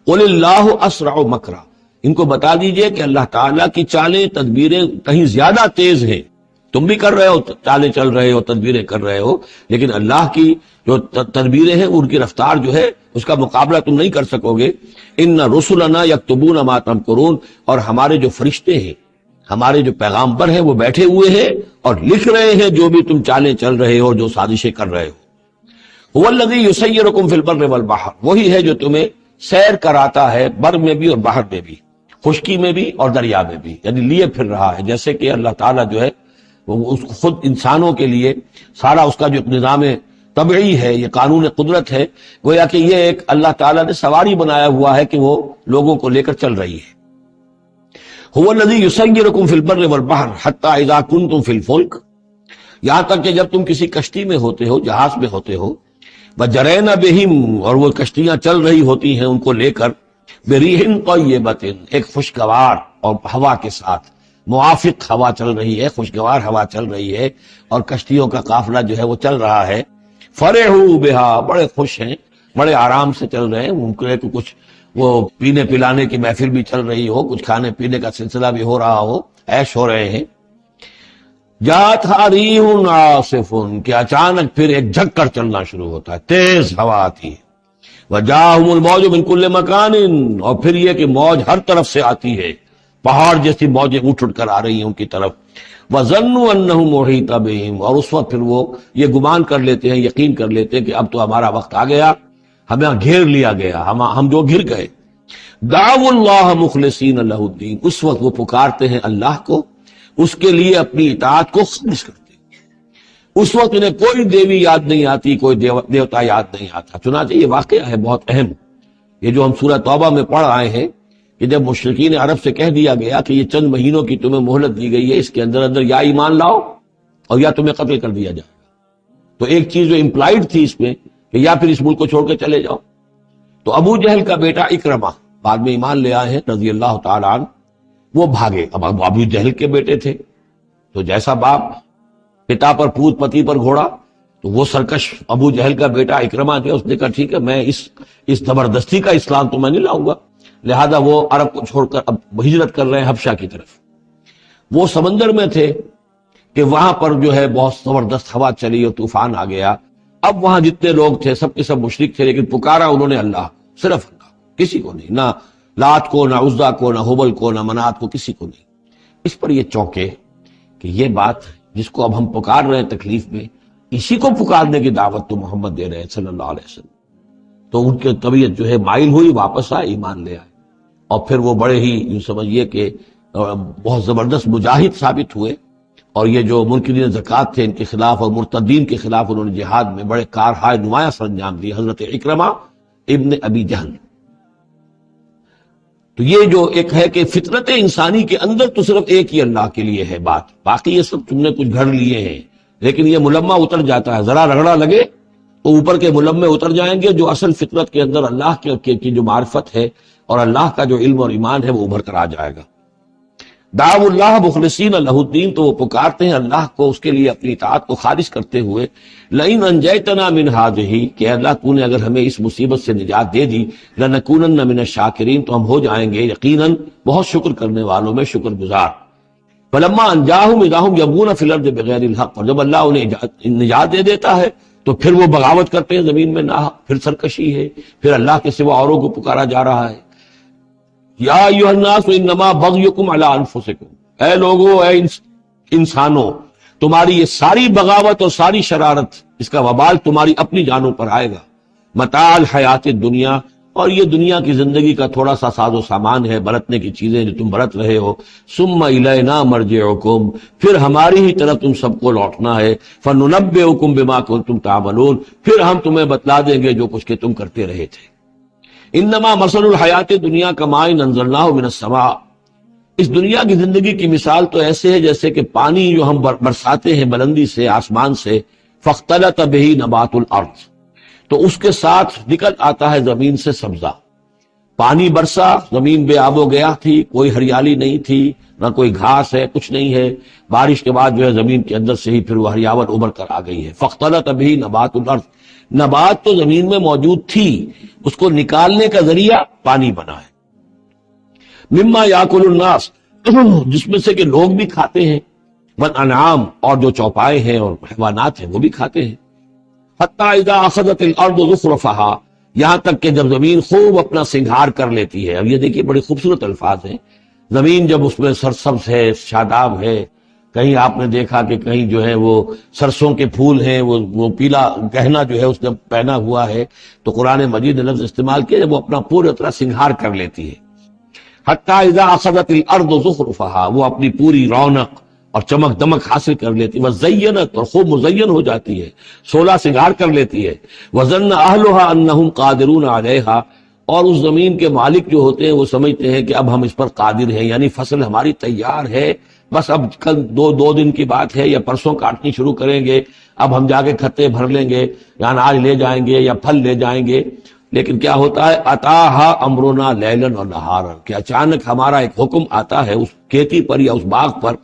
قل اللہ اسرع مکرا، ان کو بتا دیجئے کہ اللہ تعالیٰ کی چالیں تدبیریں کہیں زیادہ تیز ہیں، تم بھی کر رہے ہو، چالیں چل رہے ہو، تدبیریں کر رہے ہو، لیکن اللہ کی جو تدبیریں ہیں ان کی رفتار جو ہے اس کا مقابلہ تم نہیں کر سکو گے۔ ان رسلنا یکتبون ما تمکرون، اور ہمارے جو فرشتے ہیں، ہمارے جو پیغامبر ہیں وہ بیٹھے ہوئے ہیں اور لکھ رہے ہیں جو بھی تم چالیں چل رہے ہو، جو سازشیں کر رہے ہو۔ هو الذی یسیرکم فی البر والبحر، وہی ہے جو تمہیں سیر کراتا ہے بر میں بھی اور بحر میں بھی، خشکی میں بھی اور دریا میں بھی، یعنی لیے پھر رہا ہے، جیسے کہ اللہ تعالیٰ جو ہے وہ خود انسانوں کے لیے سارا اس کا جو نظام طبعی ہے، یہ قانون قدرت ہے، گویا کہ یہ ایک اللہ تعالیٰ نے سواری بنایا ہوا ہے کہ وہ لوگوں کو لے کر چل رہی ہے۔ هو الذی یسیرکم فی البر والبحر حتی اذا کنتم فی الفلک، یہاں تک کہ جب تم کسی کشتی میں ہوتے ہو، جہاز میں ہوتے ہو، وجرین بہم، اور وہ کشتیاں چل رہی ہوتی ہیں ان کو لے کر، بریح طیبۃ، ایک خوشگوار اور ہوا کے ساتھ، موافق ہوا چل رہی ہے، خوشگوار ہوا چل رہی ہے، اور کشتیوں کا قافلہ جو ہے وہ چل رہا ہے، فرحوا بہا، بڑے خوش ہیں، بڑے آرام سے چل رہے ہیں، ممکن ہے کہ کچھ وہ پینے پلانے کی محفل بھی چل رہی ہو، کچھ کھانے پینے کا سلسلہ بھی ہو رہا ہو، عیش ہو رہے ہیں۔ جاءتھا ریح عاصف، کہ اچانک پھر ایک جھکڑ چلنا شروع ہوتا ہے، تیز ہوا آتی ہے، وجاءہم الموج من کل مکان، اور پھر یہ کہ موج ہر طرف سے آتی ہے، پہاڑ جیسی موجیں اٹھ کر آ رہی ہیں ان کی طرف، وظنوا انہم محیط بہم، اور اس وقت پھر وہ یہ گمان کر لیتے ہیں، یقین کر لیتے ہیں کہ اب تو ہمارا وقت آ گیا، ہمیں گھیر لیا گیا، ہم جو گر گئے۔ دعوا اللہ مخلصین لہ الدین، اس وقت وہ پکارتے ہیں اللہ کو، اس کے لیے اپنی اطاعت کو خالص کرتے ہیں، اس وقت انہیں کوئی دیوی یاد نہیں آتی، کوئی دیوتا یاد نہیں آتا۔ چنانچہ یہ واقعہ ہے بہت اہم، یہ جو ہم سورہ توبہ میں پڑھ آئے ہیں کہ جب مشرکین عرب سے کہہ دیا گیا کہ یہ چند مہینوں کی تمہیں مہلت دی گئی ہے، اس کے اندر اندر یا ایمان لاؤ اور یا تمہیں قتل کر دیا جائے گا، تو ایک چیز جو امپلائڈ تھی اس میں کہ یا پھر اس ملک کو چھوڑ کے چلے جاؤ۔ تو ابو جہل کا بیٹا اکرمہ بعد میں ایمان لے آئے ہیں رضی اللہ تعالیٰ عنہ، وہ بھاگے، اب ابو جہل کے بیٹے تھے تو جیسا باپ پتا پر پوت پتی پر گھوڑا، تو وہ سرکش ابو جہل کا بیٹا اکرمہ جو اس نے کہا ٹھیک ہے، میں اس زبردستی کا اسلام تو میں نہیں لاؤں گا، لہذا وہ عرب کو چھوڑ کر اب ہجرت کر رہے ہیں حبشہ کی طرف۔ وہ سمندر میں تھے کہ وہاں پر جو ہے بہت زبردست ہوا چلی اور طوفان آ گیا، اب وہاں جتنے لوگ تھے سب کے سب مشرک تھے، لیکن پکارا انہوں نے اللہ، صرف اللہ، کسی کو نہیں، نہ لات کو، نہ عزا کو، نہ حبل کو، نہ منات کو، کسی کو نہیں۔ اس پر یہ چونکے کہ یہ بات جس کو اب ہم پکار رہے ہیں تکلیف میں، اسی کو پکارنے کی دعوت تو محمد دے رہے ہیں صلی اللہ علیہ وسلم۔ تو ان کی طبیعت جو ہے مائل ہوئی، واپس آئے، ایمان لے آئے، اور پھر وہ بڑے ہی یوں سمجھیے کہ بہت زبردست مجاہد ثابت ہوئے، اور یہ جو منکرین زکوٰۃ تھے ان کے خلاف اور مرتدین کے خلاف انہوں نے جہاد میں بڑے کارہائے نمایاں سر انجام دیے، حضرت اکرمہ ابن ابی جہل۔ تو یہ جو ایک ہے کہ فطرت انسانی کے اندر تو صرف ایک ہی اللہ کے لیے ہے بات، باقی یہ سب تم نے کچھ گھڑ لیے ہیں، لیکن یہ ملمہ اتر جاتا ہے، ذرا رگڑا لگے تو اوپر کے ملمے اتر جائیں گے، جو اصل فطرت کے اندر اللہ کی جو معرفت ہے اور اللہ کا جو علم اور ایمان ہے وہ ابھر کر آ جائے گا۔ دعوا اللہ مخلصین لہ الدین، تو وہ پکارتے ہیں اللہ کو اس کے لیے اپنی اطاعت کو خالص کرتے ہوئے، لئن انجیتنا من ہذہ، کہ اللہ تو نے اگر ہمیں اس مصیبت سے نجات دے دی، لنکونن من الشاکرین، تو ہم ہو جائیں گے یقیناً بہت شکر کرنے والوں میں شکر گزار۔ فلما انجاہم اذا ہم یبغون فی الارض بغیر الحق، اور جب اللہ انہیں نجات دے دیتا ہے تو پھر وہ بغاوت کرتے ہیں زمین میں ناحق، پھر سرکشی ہے، پھر اللہ کے سوا اوروں کو پکارا جا رہا ہے۔ یا ایھا الناس انما بغیکم علی انفسکم، اے لوگو، اے انسانوں، تمہاری یہ ساری بغاوت اور ساری شرارت، اس کا وبال تمہاری اپنی جانوں پر آئے گا۔ متاع الحیات الدنیا، اور یہ دنیا کی زندگی کا تھوڑا سا ساز و سامان ہے، برتنے کی چیزیں جو تم برت رہے ہو۔ ثم الینا مرجعکم، پھر ہماری ہی طرف تم سب کو لوٹنا ہے۔ فننبئکم بما کنتم تعملون، پھر ہم تمہیں بتلا دیں گے جو کچھ کہ تم کرتے رہے تھے۔ انما مثل الحیات دنیا کماء انزلناہ من السماء، اس دنیا کی زندگی کی مثال تو ایسے ہے جیسے کہ پانی جو ہم برساتے ہیں بلندی سے، آسمان سے، فاختلط بہ نبات الارض، تو اس کے ساتھ نکل آتا ہے زمین سے سبزہ۔ پانی برسا، زمین بے آب و گیا تھی، کوئی ہریالی نہیں تھی، نہ کوئی گھاس ہے، کچھ نہیں ہے، بارش کے بعد جو ہے زمین کے اندر سے ہی پھر وہ ہریاوٹ ابھر کر آ گئی ہے۔ فاختلط بہ نبات الارض، نبات تو زمین میں موجود تھی، اس کو نکالنے کا ذریعہ پانی بنا ہے۔ مما یاکل الناس، جس میں سے کہ لوگ بھی کھاتے ہیں، والانعام، اور جو چوپائے ہیں اور حیوانات ہیں وہ بھی کھاتے ہیں۔ حتی اذا اخذت الارض زخرفہا، یہاں تک کہ جب زمین خوب اپنا سنگھار کر لیتی ہے۔ اب یہ دیکھیے بڑے خوبصورت الفاظ ہیں، زمین جب اس میں سرسبز ہے، شاداب ہے، کہیں آپ نے دیکھا کہ کہیں جو ہے وہ سرسوں کے پھول ہیں، وہ پیلا گہنا جو ہے اس نے پہنا ہوا ہے، تو قرآن مجید نے لفظ استعمال کیا جب وہ اپنا پورے طرح سنگھار کر لیتی ہے۔ حتی اذا اخذت الارض زخرفہا، وہ اپنی پوری رونق اور چمک دمک حاصل کر لیتی، وزینت اور خوب مزین ہو جاتی ہے، سولہ سنگار کر لیتی ہے، وظن اہلھا انہم قادرون علیہا، اور اس زمین کے مالک جو ہوتے ہیں وہ سمجھتے ہیں کہ اب ہم اس پر قادر ہیں، یعنی فصل ہماری تیار ہے، بس اب کل دو دن کی بات ہے یا پرسوں کاٹنی شروع کریں گے، اب ہم جا کے کھتے بھر لیں گے یا اناج لے جائیں گے یا پھل لے جائیں گے۔ لیکن کیا ہوتا ہے، اتاہا امرنا لیلا و نہارا، کہ اچانک ہمارا ایک حکم آتا ہے اس کھیتی پر یا اس باغ پر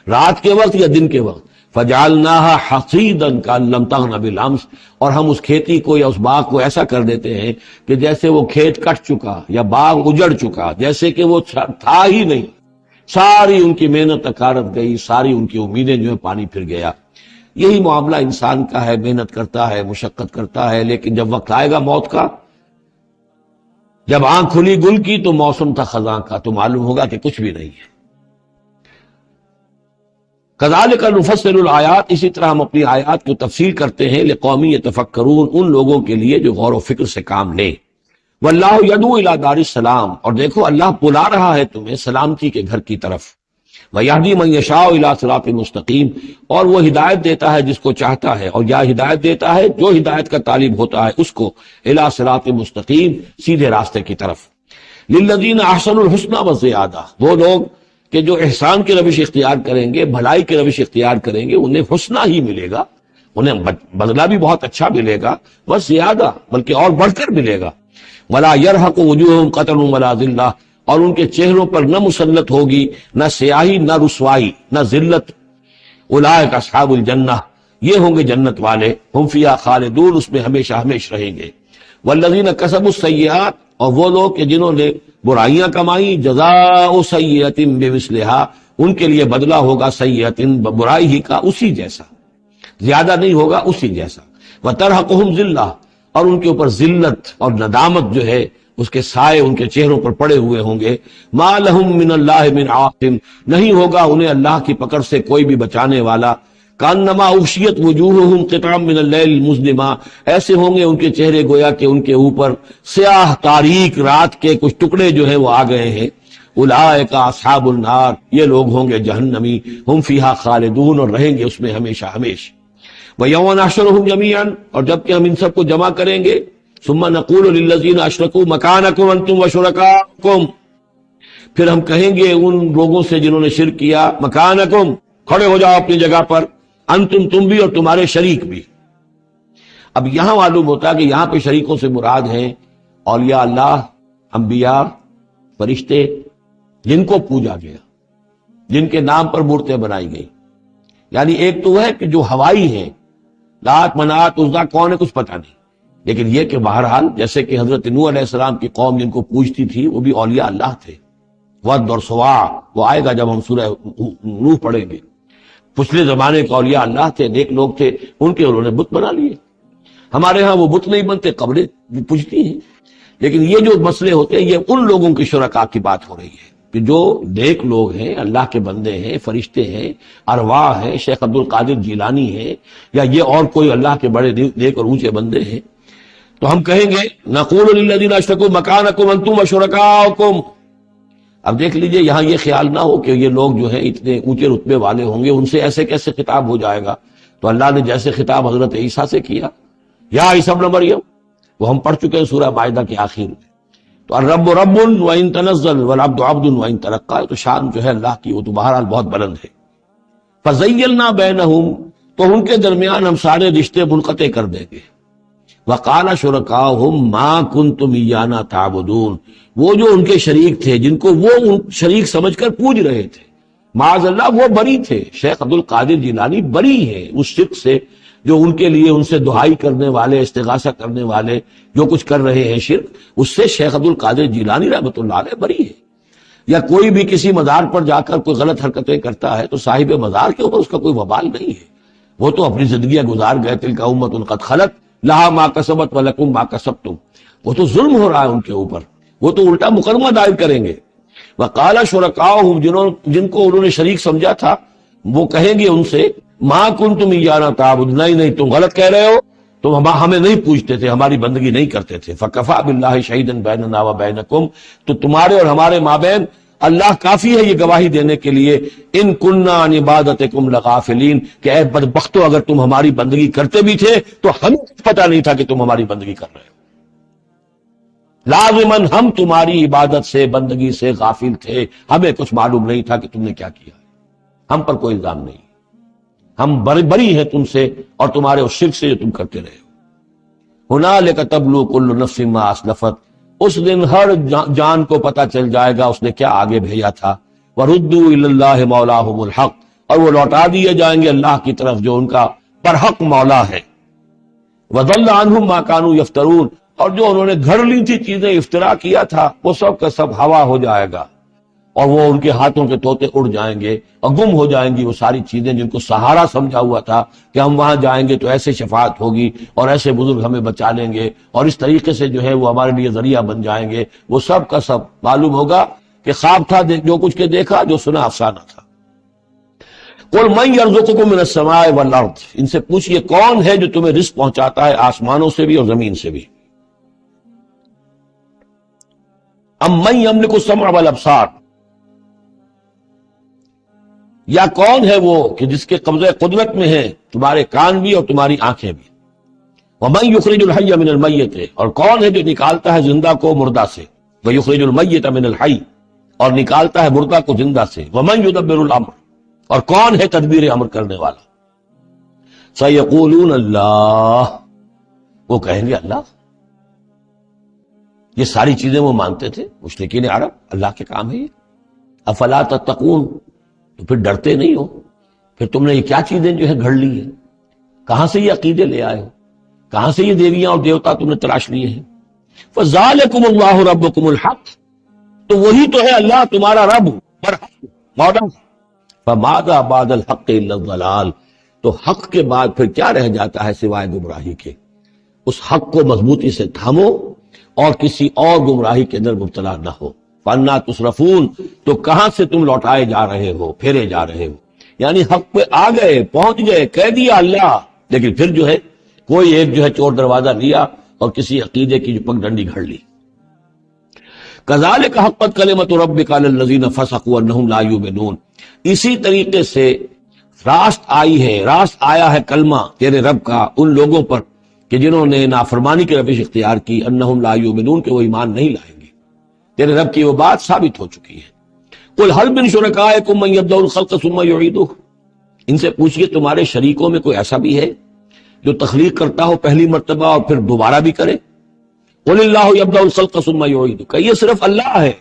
رات کے وقت یا دن کے وقت، فجعلناها حصیدا کأن لم تغن بالامس، اور ہم اس کھیتی کو یا اس باغ کو ایسا کر دیتے ہیں کہ جیسے وہ کھیت کٹ چکا یا باغ اجڑ چکا، جیسے کہ وہ تھا ہی نہیں، ساری ان کی محنت اکارت گئی، ساری ان کی امیدیں جو ہے پانی پھر گیا۔ یہی معاملہ انسان کا ہے، محنت کرتا ہے، مشقت کرتا ہے، لیکن جب وقت آئے گا موت کا، جب آنکھ کھلی گل کی تو موسم تھا خزاں کا، تو معلوم ہوگا کہ کچھ بھی نہیں ہے۔ کذالک نفصل الآیات، اسی طرح ہم اپنی آیات کو تفصیل کرتے ہیں، لقوم یتفکرون، ان لوگوں کے لیے جو غور و فکر سے کام لیں۔ واللہ یدعو الی دار السلام، اور دیکھو اللہ بلا رہا ہے تمہیں سلامتی کے گھر کی طرف، ویہدی من یشاء الی صراط مستقیم، اور وہ ہدایت دیتا ہے جس کو چاہتا ہے، اور یا ہدایت دیتا ہے جو ہدایت کا طالب ہوتا ہے اس کو، الی صراط مستقیم، سیدھے راستے کی طرف۔ للذین احسنوا الحسنی وزیادہ، وہ لوگ کہ جو احسان کی روش اختیار کریں گے، بھلائی کی روش اختیار کریں گے، انہیں حسنہ ہی ملے گا، انہیں بدلہ بھی بہت اچھا ملے گا، بس زیادہ بلکہ اور بڑھ کر ملے گا۔ ولا يرهق وجوههم قتر ولا ذلہ، اور ان کے چہروں پر نہ مسلط ہوگی نہ سیاہی نہ رسوائی نہ ذلت۔ اولئک اصحاب الجنہ، یہ ہوں گے جنت والے، ہم فیہا خالدون، اس میں ہمیشہ ہمیشہ رہیں گے۔ والذین کسبوا السیئات، اور وہ لوگ کہ جنہوں نے برائیاں کمائیں، جزاء سیئۃ بمثلہا، ان کے لیے بدلہ ہوگا سیئۃ، برائی ہی کا اسی جیسا، زیادہ نہیں ہوگا، اسی جیسا۔ وترہقہم ذلہ، اور ان کے اوپر ذلت اور ندامت جو ہے اس کے سائے ان کے چہروں پر پڑے ہوئے ہوں گے۔ ما لہم من اللہ من عاصم، نہیں ہوگا انہیں اللہ کی پکڑ سے کوئی بھی بچانے والا۔ کانما اغشیت وجوہہم قطعا من اللیل المظلمہ، ایسے ہوں گے ان کے چہرے گویا کہ ان کے اوپر سیاہ تاریک رات کے کچھ ٹکڑے جو ہیں وہ آ گئے ہیں۔ اولئک اصحاب النار، یہ لوگ ہوں گے جہنمی، ہم فیہا خالدون، اور رہیں گے اس میں ہمیشہ ہمیشہ۔ وَيَوْمَ نَحْشُرُهُمْ جَمِيعًا، اور جب کہ ہم ان سب کو جمع کریں گے، ثُمَّ نَقُولُ لِلَّذِينَ أَشْرَكُوا مَكَانَكُمْ أَنْتُمْ وَشُرَكَاؤُكُمْ، پھر ہم کہیں گے ان لوگوں سے جنہوں نے شرک کیا، مکانکم، کھڑے ہو جاؤ اپنی جگہ پر، انتم، تم بھی اور تمہارے شریک بھی۔ اب یہاں معلوم ہوتا ہے کہ یہاں پہ شریکوں سے مراد ہیں اولیاء اللہ، انبیاء، فرشتے، جن کو پوجا گیا، جن کے نام پر مورتیں بنائی گئی۔ یعنی ایک تو ہے کہ جو ہوائی ہیں، لات منات عزا کون ہے کچھ پتہ نہیں، لیکن یہ کہ بہرحال جیسے کہ حضرت نوح علیہ السلام کی قوم جن کو پوجتی تھی وہ بھی اولیاء اللہ تھے۔ ود اور سواع، وہ آئے گا جب ہم سورہ نوح پڑھیں گے، پچھلے زمانے کے اولیاء اللہ تھے، نیک لوگ تھے، ان کے انہوں نے بت بنا لیے۔ ہمارے ہاں وہ بت نہیں بنتے، قبریں پوجتی ہیں۔ لیکن یہ جو مسئلے ہوتے ہیں یہ ان لوگوں کی شرکاء کی بات ہو رہی ہے کہ جو نیک لوگ ہیں، اللہ کے بندے ہیں، فرشتے ہیں، ارواح ہیں، شیخ عبد القادر جیلانی ہیں، یا یہ اور کوئی اللہ کے بڑے نیک اور اونچے بندے ہیں، تو ہم کہیں گے نقول للذین اشرکوا مکانکم انتم وشرکاؤکم۔ اب دیکھ لیجئے یہاں یہ خیال نہ ہو کہ یہ لوگ جو ہیں اتنے اونچے رتبے والے ہوں گے، ان سے ایسے کیسے خطاب ہو جائے گا؟ تو اللہ نے جیسے خطاب حضرت عیسیٰ سے کیا، یا عیسیٰ ابن مریم، وہ ہم پڑھ چکے ہیں سورہ مائدہ کے آخر میں۔ تو الرب رب وَإِن تنزل والعبد عبد وَإِن ترقى، تو شان جو ہے اللہ کی وہ تو بہرحال بہت بلند ہے۔ فَزَيَّلْنَا بَيْنَهُمْ، تو ان کے درمیان ہم سارے رشتے منقطع کر دیں گے۔ وَقَالَ شُرَكَاؤُهُمْ مَا كُنتُمْ إِيَّانَا تَعْبُدُونَ، وہ جو ان کے شریک تھے جن کو وہ شریک سمجھ کر پوج رہے تھے، معاذ اللہ وہ بری تھے۔ شیخ عبد القادر جیلانی بری ہیں اس شرک سے جو ان کے لیے ان سے دعائی کرنے والے، استغاثہ کرنے والے جو کچھ کر رہے ہیں شرک، اس سے شیخ عبد القادر جیلانی رحمۃ اللہ علیہ بری ہے۔ یا کوئی بھی کسی مزار پر جا کر کوئی غلط حرکتیں کرتا ہے تو صاحب مزار کے اوپر اس کا کوئی وبال نہیں ہے، وہ تو اپنی زندگیاں گزار گئے، تلک امۃ قد خلت لہا ما کسبت ولکم ما کسبتم، وہ تو ظلم ہو رہا ہے ان کے اوپر، وہ تو الٹا مقدمہ دائر کریں گے۔ وقال شرکاؤہم، جن کو انہوں نے شریک سمجھا تھا، وہ کہیں گے ان سے ما کنتم ایانا تعبدون، نہیں تم غلط کہہ رہے ہو، تم ہمیں نہیں پوچھتے تھے، ہماری بندگی نہیں کرتے تھے۔ فکفی باللہ شہیدا بیننا وبینکم، تو تمہارے اور ہمارے مابین اللہ کافی ہے یہ گواہی دینے کے لیے، ان کننا عن عبادتکم لغافلین، کہ اے بدبختو اگر تم ہماری بندگی کرتے بھی تھے تو ہمیں پتہ نہیں تھا کہ تم ہماری بندگی کر رہے ہو، لازماً ہم تمہاری عبادت سے بندگی سے غافل تھے، ہمیں کچھ معلوم نہیں تھا کہ تم نے کیا کیا، ہم پر کوئی الزام نہیں، ہم بری ہیں تم سے اور تمہارے اس شرک سے جو تم کرتے رہے ہو۔ ہنالک تبلو کل نفس ما اسلفت، اس دن ہر جان کو پتہ چل جائے گا اس نے کیا آگے بھیجا تھا، وردوا الی اللہ مولاہم الحق، اور وہ لوٹا دیے جائیں گے اللہ کی طرف جو ان کا برحق مولا ہے، وضل عنہم ما کانوا یفترون، اور جو انہوں نے گھڑ لی تھی چیزیں افطرا کیا تھا وہ سب کا سب ہوا ہو جائے گا، اور وہ ان کے ہاتھوں کے طوطے اڑ جائیں گے اور گم ہو جائیں گی وہ ساری چیزیں جن کو سہارا سمجھا ہوا تھا کہ ہم وہاں جائیں گے تو ایسے شفاعت ہوگی اور ایسے بزرگ ہمیں بچا لیں گے اور اس طریقے سے جو ہے وہ ہمارے لیے ذریعہ بن جائیں گے، وہ سب کا سب معلوم ہوگا کہ خواب تھا، جو کچھ کے دیکھا، جو سنا افسانہ تھا۔ قل من یرزقکم من السماء والارض، ان سے پوچھئے کون ہے جو تمہیں رزق پہنچاتا ہے آسمانوں سے بھی اور زمین سے بھی، ام من یملک السمع والابصار، یا کون ہے وہ کہ جس کے قبضہ قدرت میں ہے تمہارے کان بھی اور تمہاری آنکھیں بھی، ومن یخرج الحی من المیت، اور کون ہے جو نکالتا ہے زندہ کو مردہ سے، ویخرج المیت من الحی، اور نکالتا ہے مردہ کو زندہ سے، ومن یدبر الامر، اور کون ہے تدبیر امر کرنے والا، سیقولون اللہ، وہ کہیں گے اللہ۔ یہ ساری چیزیں وہ مانتے تھے مشرکین عرب، اللہ کے کام ہے یہ، افلا تتقون، تو پھر ڈرتے نہیں ہو، پھر تم نے یہ کیا چیزیں جو ہے گھڑ لی ہیں، کہاں سے یہ عقیدے لے آئے ہو، کہاں سے یہ دیویاں اور دیوتا تم نے تلاش لیے ہیں، فذالکم اللہ ربکم الحق، تو وہی تو ہے اللہ تمہارا رب برحق مولا، فماذا بعد الحق الا الضلال، تو حق کے بعد پھر کیا رہ جاتا ہے سوائے گمراہی کے، اس حق کو مضبوطی سے تھامو اور کسی اور گمراہی کے اندر مبتلا نہ ہو، فَأَنَّىٰ تُصْرَفُونَ، تو کہاں سے تم لوٹائے جا رہے ہو، پھیرے جا رہے ہو، یعنی حق پہ آ گئے، پہنچ گئے، کہہ دیا اللہ، لیکن پھر جو ہے کوئی ایک جو ہے چور دروازہ لیا اور کسی عقیدے کی جو پگ ڈنڈی گھڑ لی۔ كَذَلِكَ حَقَّتْ كَلِمَةُ رَبِّكَ عَلَى الَّذِينَ فَسَقُوا أَنَّهُمْ لَا يُؤْمِنُونَ، اسی طریقے سے راست آئی ہے، راست آیا ہے کلمہ تیرے رب کا ان لوگوں پر کہ جنہوں نے نافرمانی کی روش اختیار کی، انہم لا یؤمنون، کہ وہ ایمان نہیں لائیں گے، تیرے رب کی وہ بات ثابت ہو چکی ہے۔ قل هل من شرکائکم من یبدأ الخلق ثم یعیدہ، ان سے پوچھئے تمہارے شریکوں میں کوئی ایسا بھی ہے جو تخلیق کرتا ہو پہلی مرتبہ اور پھر دوبارہ بھی کرے، قل اللہ یبدأ الخلق ثم یعیدہ، کہ یہ صرف اللہ ہے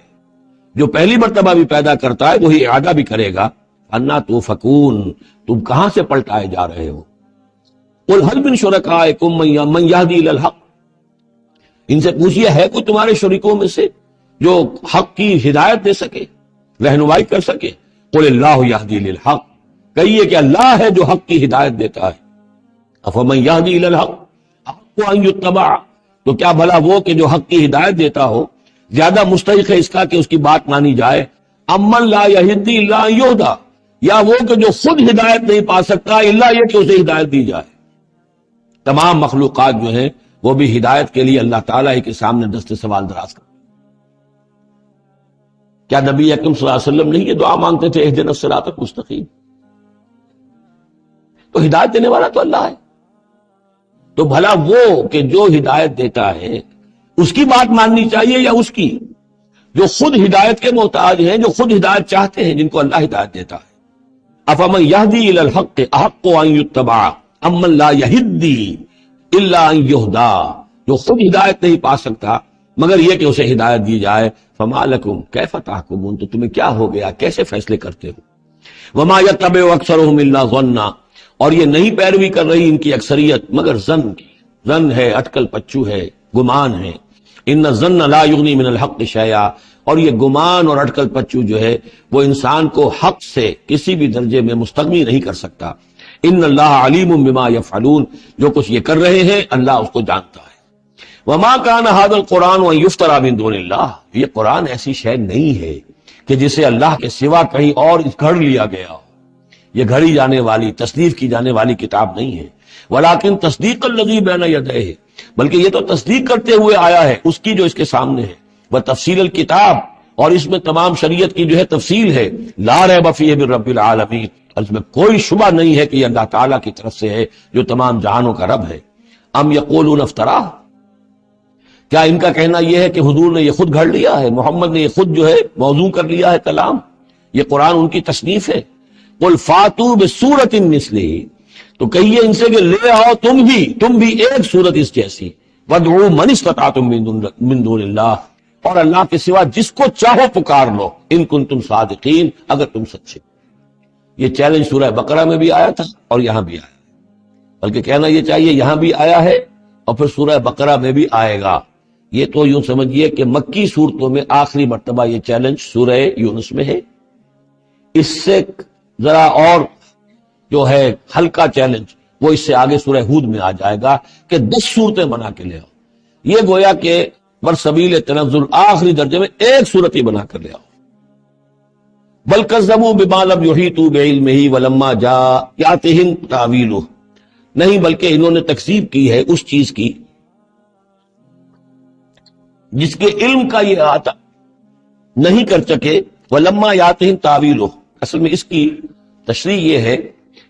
جو پہلی مرتبہ بھی پیدا کرتا ہے وہی اعادہ بھی کرے گا، انا توفکون، تم کہاں سے پلٹائے جا رہے ہو۔ قل هل من شرکائکم من یہدی الی الحق، ان سے پوچھئے ہے کوئی تمہارے شریکوں میں سے جو حق کی ہدایت دے سکے، رہنمائی کر سکے، قل اللہ یہدی الی الحق، کہیے کہ اللہ ہے جو حق کی ہدایت دیتا ہے، افمن یہدی الی الحق احق ان یتبع، تو کیا بھلا وہ کہ جو حق کی ہدایت دیتا ہو زیادہ مستحق ہے اس کا کہ اس کی بات مانی جائے، امن لا یہدی الا ان یہدی، یا وہ کہ جو خود ہدایت نہیں پا سکتا الا یہ کہ اسے ہدایت دی جائے۔ تمام مخلوقات جو ہیں وہ بھی ہدایت کے لیے اللہ تعالیٰ ہی کے سامنے دست سوال دراز کرتے۔ کیا نبی اکرم صلی اللہ علیہ وسلم نہیں یہ دعا مانگتے تھے اہدنا الصراط المستقیم؟ تو ہدایت دینے والا تو اللہ ہے، تو بھلا وہ کہ جو ہدایت دیتا ہے اس کی بات ماننی چاہیے یا اس کی جو خود ہدایت کے محتاج ہیں، جو خود ہدایت چاہتے ہیں، جن کو اللہ ہدایت دیتا ہے۔ افمن یہدی الی الحق احق ان یتبع امن لا یہدی الا ان یہدی، جو خود ہدایت نہیں پا سکتا مگر یہ کہ اسے ہدایت دی جائے، فما لکم کیف تحکمون، تو تمہیں کیا ہو گیا، کیسے فیصلے کرتے ہو۔ وما یتبع اکثرهم الا ظنا، اور یہ نہیں پیروی کر رہی ان کی اکثریت مگر ظن کی، ظن ہے، اٹکل پچو ہے، گمان ہے، ان الظن لا یغنی من الحق شیئا، اور یہ گمان اور اٹکل پچو جو ہے وہ انسان کو حق سے کسی بھی درجے میں مستغنی نہیں کر سکتا۔ ان اللہ علیم بما یفعلون، جو کچھ یہ کر رہے ہیں اللہ اس کو جانتا ہے۔ وما کان ھذا القرآن ان یفتری من دون اللہ، یہ قرآن ایسی شے نہیں ہے کہ جسے اللہ کے سوا کہیں اور گھڑ لیا گیا ہو، یہ گھڑی جانے والی، تصنیف کی جانے والی کتاب نہیں ہے۔ ولکن تصدیق الذی بین یدیہ، بلکہ یہ تو تصدیق کرتے ہوئے آیا ہے اس کی جو اس کے سامنے ہے، وہ تفصیل الکتاب، اور اس میں تمام شریعت کی جو ہے تفصیل ہے. لا ریب فیہ من رب العالمین، اس میں کوئی شبہ نہیں ہے کہ یہ اللہ تعالیٰ کی طرف سے ہے جو تمام جہانوں کا رب ہے. ام یقولون افترا، کیا ان کا کہنا یہ ہے کہ حضور نے یہ خود گھڑ لیا ہے، محمد نے یہ خود جو ہے موضوع کر لیا ہے کلام، یہ قرآن ان کی تصنیف ہے. قل فاتوا بسورۃ مثلہ، تو کہیے ان سے کہ لے آؤ تم بھی ایک سورت اس جیسی. وادعوا من استطعتم من دون اللہ، اور اللہ کے سوا جس کو چاہو پکار لو، ان کنتم صادقین، اگر تم سچے. یہ چیلنج سورہ بقرہ میں بھی آیا تھا اور یہاں بھی آیا، بلکہ کہنا یہ چاہیے یہاں بھی آیا ہے اور پھر سورہ بقرہ میں بھی آئے گا. یہ تو یوں سمجھیے کہ مکی صورتوں میں آخری مرتبہ یہ چیلنج سورہ یونس میں ہے. اس سے ذرا اور جو ہے ہلکا چیلنج وہ اس سے آگے سورہ ہود میں آ جائے گا کہ 10 صورتیں بنا کے لے آؤ. یہ گویا کہ برسبیل تنزل آخری درجے میں ایک صورت ہی بنا کر لے آؤ. بل کذبوا بما لم یحیطوا بعلمہ ولما جاءتہم تاویلہ، نہیں بلکہ انہوں نے تکذیب کی ہے اس چیز کی جس کے علم کا یہ آتا نہیں کر سکے. ولما یاتہم تاویلہ، اصل میں اس کی تشریح یہ ہے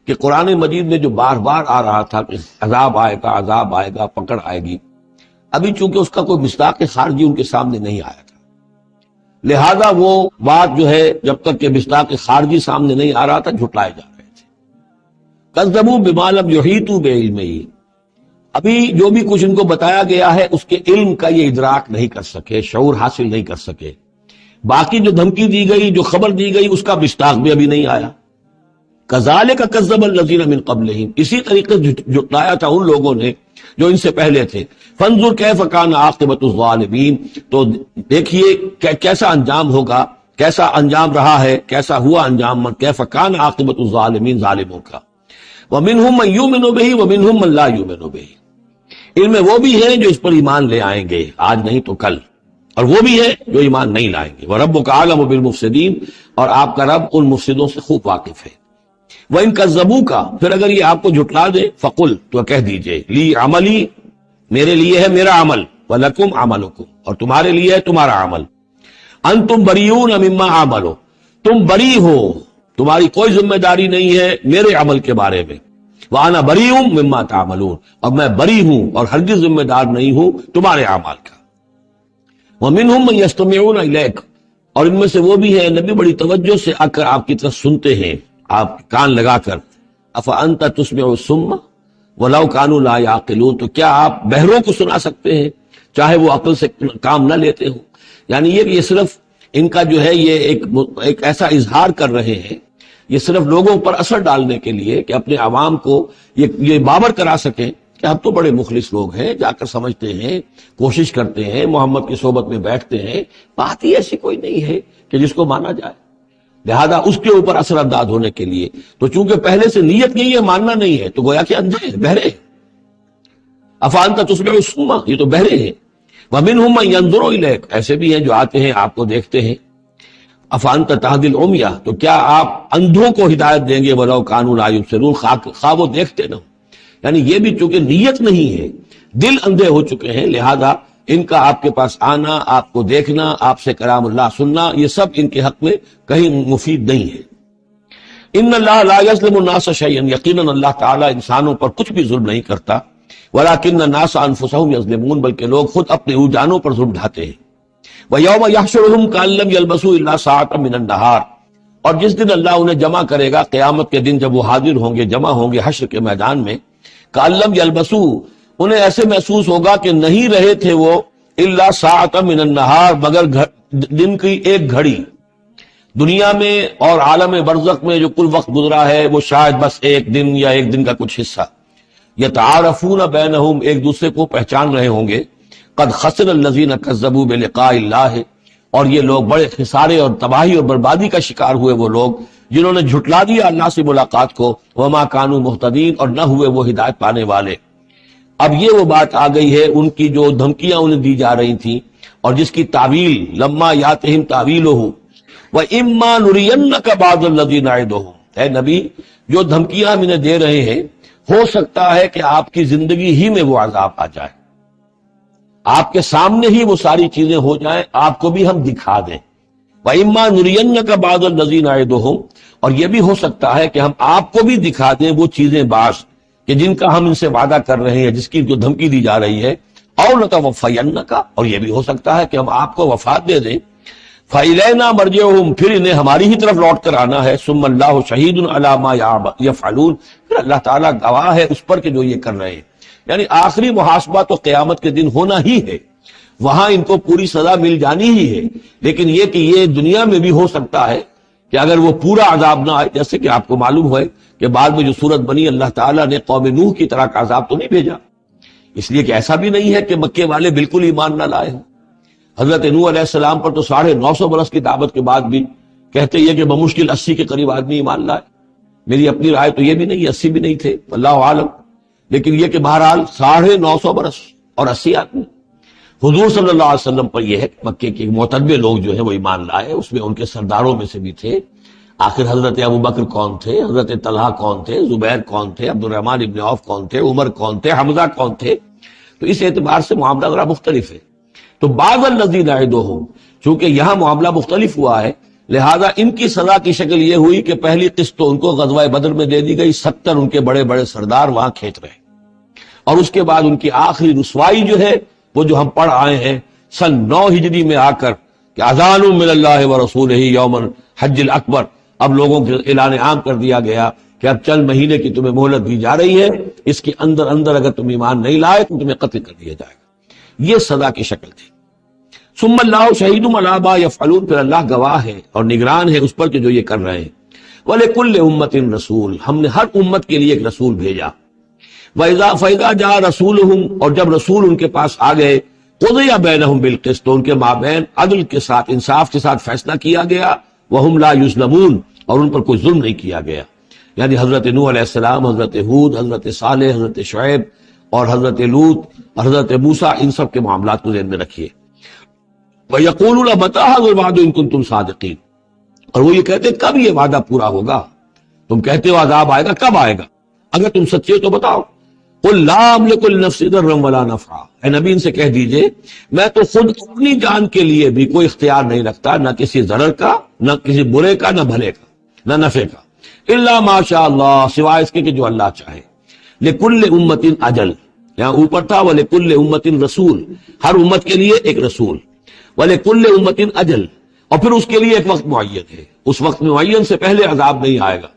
کہ قرآن مجید میں جو بار بار آ رہا تھا کہ عذاب آئے گا پکڑ آئے گی، ابھی چونکہ اس کا کوئی مصداق خارجی ان کے سامنے نہیں آیا تھا، لہذا وہ بات جو ہے جب تک کہ مصداق خارجی سامنے نہیں آ رہا تھا جھٹلائے جا رہے تھے. کذبوا بما لم یحیطوا بعلمہ، ابھی جو بھی کچھ ان کو بتایا گیا ہے اس کے علم کا یہ ادراک نہیں کر سکے، شعور حاصل نہیں کر سکے. باقی جو دھمکی دی گئی، جو خبر دی گئی، اس کا مصداق بھی ابھی نہیں آیا. کذالک کذب الذین من قبلہم، اسی طریقے سے جھٹلایا تھا ان لوگوں نے جو ان سے پہلے تھے. فانظر کیف کان عاقبۃ الظالمین، تو دیکھیے کیسا انجام ہوگا، کیسا انجام رہا ہے، کیسا ہوا انجام، کیف کان عاقبۃ الظالمین، ظالموں کا. ومنہم من یؤمن بہ ومنہم من لا یؤمن بہ، ان میں وہ بھی ہیں جو اس پر ایمان لے آئیں گے آج نہیں تو کل، اور وہ بھی ہے جو ایمان نہیں لائیں گے. وَرَبُّكَ أَعْلَمُ بِالْمُفْسِدِينَ، اور آپ کا رب ان مفسدوں سے خوب واقف ہے. وَإِن كَذَّبُوكَ، پھر اگر یہ آپ کو جھٹلا دے، فَقُلْ، تو کہہ دیجئے، لِي عَمَلِي، میرے لیے ہے میرا عمل، وَلَكُمْ عَمَلُكُمْ، اور تمہارے لیے ہے تمہارا عمل. أَنْتُمْ بَرِيئُونَ مِمَّا عَمَلُ، تم بری ہو، تمہاری کوئی ذمہ داری نہیں ہے میرے عمل کے بارے میں. وَأَنَا بَرِيءٌ مِّمَّا تَعْمَلُونَ، اور میں بری ہوں اور ہرگز ذمہ دار نہیں ہوں تمہارے اعمال کا. وَمِنْهُمْ مَن يَسْتَمِعُونَ إِلَيْكَ، اور ان میں سے وہ بھی ہیں نبی بڑی توجہ سے آ کر آپ کی طرف سنتے ہیں، آپ کان لگا کر. أَفَأَنْتَ تُسْمِعُ الصُّمَّ وَلَوْ كَانُوا لَا يَعْقِلُونَ، تو کیا آپ بہروں کو سنا سکتے ہیں چاہے وہ عقل سے کام نہ لیتے ہوں. یعنی یہ صرف ان کا جو ہے یہ ایک ایسا اظہار کر رہے ہیں، یہ صرف لوگوں پر اثر ڈالنے کے لیے کہ اپنے عوام کو یہ باور کرا سکیں کہ ہم تو بڑے مخلص لوگ ہیں، جا کر سمجھتے ہیں، کوشش کرتے ہیں، محمد کی صحبت میں بیٹھتے ہیں. بات ہی ایسی کوئی نہیں ہے کہ جس کو مانا جائے، لہذا اس کے اوپر اثر انداز ہونے کے لیے. تو چونکہ پہلے سے نیت نہیں ہے، ماننا نہیں ہے، تو گویا کہ اندھے ہیں، بہرے. أَفَأَنْتَ تُسْمِعُ الصُّمَّ، یہ تو بہرے ہیں. وَمِنْهُمْ مَن يَنظُرُ إِلَيْكَ، ایسے بھی ہیں جو آتے ہیں آپ کو دیکھتے ہیں. افانت تهدی العمیہ، تو کیا آپ اندھوں کو ہدایت دیں گے ولو کانوا لا یبصرون، خواہ وہ دیکھتے نہ. یعنی یہ بھی چونکہ نیت نہیں ہے، دل اندھے ہو چکے ہیں، لہذا ان کا آپ کے پاس آنا، آپ کو دیکھنا، آپ سے کلام اللہ سننا، یہ سب ان کے حق میں کہیں مفید نہیں ہے. ان اللہ لا یظلم الناس شیئا، یقیناً اللہ تعالیٰ انسانوں پر کچھ بھی ظلم نہیں کرتا. ولکن الناس انفسهم یظلمون، بلکہ لوگ خود اپنے جانوں پر ظلم ڈھاتے ہیں. وَيَوْمَ يَحْشُرُهُمْ كَأَن لَّمْ يَلْبَثُوا إِلَّا سَاعَةً مِّنَ النَّهَارِ، اور جس دن اللہ انہیں جمع کرے گا قیامت کے دن، جب وہ حاضر ہوں گے، جمع ہوں گے حشر کے میدان میں. كَأَن لَّمْ يَلْبَثُوا، انہیں ایسے محسوس ہوگا کہ نہیں رہے تھے وہ إِلَّا سَاعَةً مِّنَ النَّهَارِ، مگر دن کی ایک گھڑی. دنیا میں اور عالم برزخ میں جو کل وقت گزرا ہے وہ شاید بس ایک دن یا ایک دن کا کچھ حصہ. يَتَعَارَفُونَ بَيْنَهُمْ، ایک دوسرے کو پہچان رہے ہوں گے. قد خسر الذین کذبوا بلقاء اللہ، اور یہ لوگ بڑے خسارے اور تباہی اور بربادی کا شکار ہوئے وہ لوگ جنہوں نے جھٹلا دیا اللہ سے ملاقات کو. وما کانوا مہتدین، اور نہ ہوئے وہ ہدایت پانے والے. اب یہ وہ بات آ گئی ہے ان کی جو دھمکیاں انہیں دی جا رہی تھیں اور جس کی تعویل لما یاتہم تعویلہ وَإِمَّا نُرِيَنَّكَ بَعْضَ الَّذِي نَعِدُهُمْ، اے نبی جو دھمکیاں ہم انہیں دے رہے ہیں ہو سکتا ہے کہ آپ کی زندگی ہی میں وہ عذاب آ جائے، آپ کے سامنے ہی وہ ساری چیزیں ہو جائیں، آپ کو بھی ہم دکھا دیں. وَإِمَّا نُرِيَنَّكَ بَعْضَ الَّذِي نَعِدُهُمْ، اور یہ بھی ہو سکتا ہے کہ ہم آپ کو بھی دکھا دیں وہ چیزیں بعض کہ جن کا ہم ان سے وعدہ کر رہے ہیں، جس کی ان کو دھمکی دی جا رہی ہے، اور نَتَوَفَّيَنَّكَ، اور یہ بھی ہو سکتا ہے کہ ہم آپ کو وفات دے دیں، فَإِلَيْنَا مَرْجِعُهُمْ، پھر انہیں ہماری ہی طرف لوٹ کر آنا ہے، ثُمَّ اللَّهُ شَهِيدٌ عَلَى مَا يَفْعَلُونَ، پھر اللہ تعالیٰ گواہ ہے اس پر کہ جو یہ کر رہے ہیں. یعنی آخری محاسبہ تو قیامت کے دن ہونا ہی ہے، وہاں ان کو پوری سزا مل جانی ہی ہے، لیکن یہ کہ یہ دنیا میں بھی ہو سکتا ہے کہ اگر وہ پورا عذاب نہ آئے، جیسے کہ آپ کو معلوم ہے کہ بعد میں جو صورت بنی، اللہ تعالیٰ نے قوم نوح کی طرح کا عذاب تو نہیں بھیجا، اس لیے کہ ایسا بھی نہیں ہے کہ مکے والے بالکل ایمان نہ لائے ہوں. حضرت نوح علیہ السلام پر تو 950 برس کی دعوت کے بعد بھی کہتے یہ کہ بمشکل 80 کے قریب آدمی ایمان لائے. میری اپنی رائے تو یہ بھی نہیں، 80 بھی نہیں تھے، اللہ عالم، لیکن یہ کہ بہرحال 950 برس اور 80 آدمی. حضور صلی اللہ علیہ وسلم پر یہ ہے کہ مکے کے معتدبر لوگ جو ہیں وہ ایمان لائے، اس میں ان کے سرداروں میں سے بھی تھے. آخر حضرت ابوبکر کون تھے، حضرت طلحہ کون تھے، زبیر کون تھے، عبد الرحمن ابن عوف کون تھے، عمر کون تھے، حمزہ کون تھے. تو اس اعتبار سے معاملہ ذرا مختلف ہے. تو بعض الذین نعدہم، چونکہ یہاں معاملہ مختلف ہوا ہے، لہذا ان کی سزا کی شکل یہ ہوئی کہ پہلی قسط تو ان کو غزوہ بدر میں دے دی گئی، 70 ان کے بڑے بڑے سردار وہاں کھینچ رہے، اور اس کے بعد ان کی آخری رسوائی جو ہے وہ جو ہم پڑھ آئے ہیں سن 9 ہجری میں آ کر کہ اذان من اللہ ورسولہ یوم الحج الاکبر، اب لوگوں کے اعلان عام کر دیا گیا کہ اب چند مہینے کی تمہیں مہلت دی جا رہی ہے، اس کے اندر اگر تم ایمان نہیں لائے تو تمہیں قتل کر دیا جائے گا. یہ سزا کی شکل تھی. ثم اللہ شہید علی ما یفعلون، پھر اللہ گواہ ہے اور نگران ہے اس پر کہ جو یہ کر رہے ہیں. وَلِكُلِّ أُمَّةٍ رسول، ہم نے ہر امت کے لیے ایک رسول بھیجا. فَإِذَا جَاءَ رَسُولُهُمْ، اور جب رسول ان کے پاس آ گئے، قُضِيَ بَيْنَهُمْ بِالْقِسْطِ، تو ان کے مابین عدل کے ساتھ، انصاف کے ساتھ فیصلہ کیا گیا. وَهُمْ لَا يُظْلَمُونَ، اور ان پر کوئی ظلم نہیں کیا گیا. یعنی حضرت نوح علیہ السلام، حضرت ہود، حضرت صالح، حضرت شعیب اور حضرت لوط اور حضرت موسیٰ، ان سب کے معاملات کو ذہن میں رکھیے. وَيَقُولُونَ مَتَىٰ هَٰذَا الْوَعْدُ إِن كُنتُمْ صَادِقِينَ، اور وہ یہ کہتے کب یہ وعدہ پورا ہوگا؟ تم کہتے ہو عذاب آئے گا، کب آئے گا؟ اگر تم سچے ہو تو بتاؤ. قُل لَا أَمْلِكُ لِنَفْسِي ضَرًّا وَلَا نَفْعًا، اے نبی ان سے کہہ دیجئے میں تو خود اپنی جان کے لیے بھی کوئی اختیار نہیں رکھتا، نہ کسی ضرر کا، نہ کسی برے کا، نہ بھلے کا، نہ نفع کا. إِلَّا مَا شَاءَ اللَّهُ، سوائے اس کے کہ جو اللہ چاہے. لِكُلِّ أُمَّةٍ أَجَلٌ، یہاں اوپر تھا وَلِكُلِّ أُمَّةٍ رسول، ہر امت کے لیے ایک رسول. وَلِكُلِّ أُمَّةٍ أَجَلٌ، اور پھر اس کے لیے ایک وقت معین ہے، اس وقت معین سے پہلے عذاب نہیں آئے گا.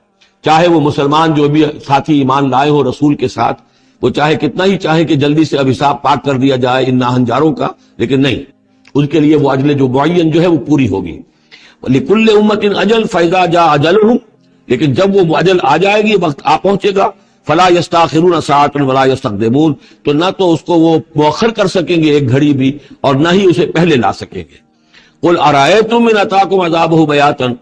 چاہے وہ مسلمان جو بھی ساتھی ایمان لائے ہو رسول کے ساتھ، وہ چاہے کتنا ہی چاہے کہ جلدی سے اب حساب پاک کر دیا جائے ان ناہنجاروں کا، لیکن نہیں، ان کے لیے وہ اجل جو معین جو ہے وہ پوری ہوگی. لِكُلِّ أُمَّةٍ أَجَلٌ فَإِذَا جَاءَ أَجَلُهُمْ، لیکن جب وہ اجل آ جائے گی، وقت آ پہنچے گا، فَلَا يَسْتَأْخِرُونَ سَاعَةً وَلَا يَسْتَقْدِمُونَ، تو نہ تو اس کو وہ مؤخر کر سکیں گے ایک گھڑی بھی، اور نہ ہی اسے پہلے لا سکیں گے. قُلْ أَرَأَيْتُمْ إِنْ أَتَاكُمْ عَذَابُهُ بَيَاتًا،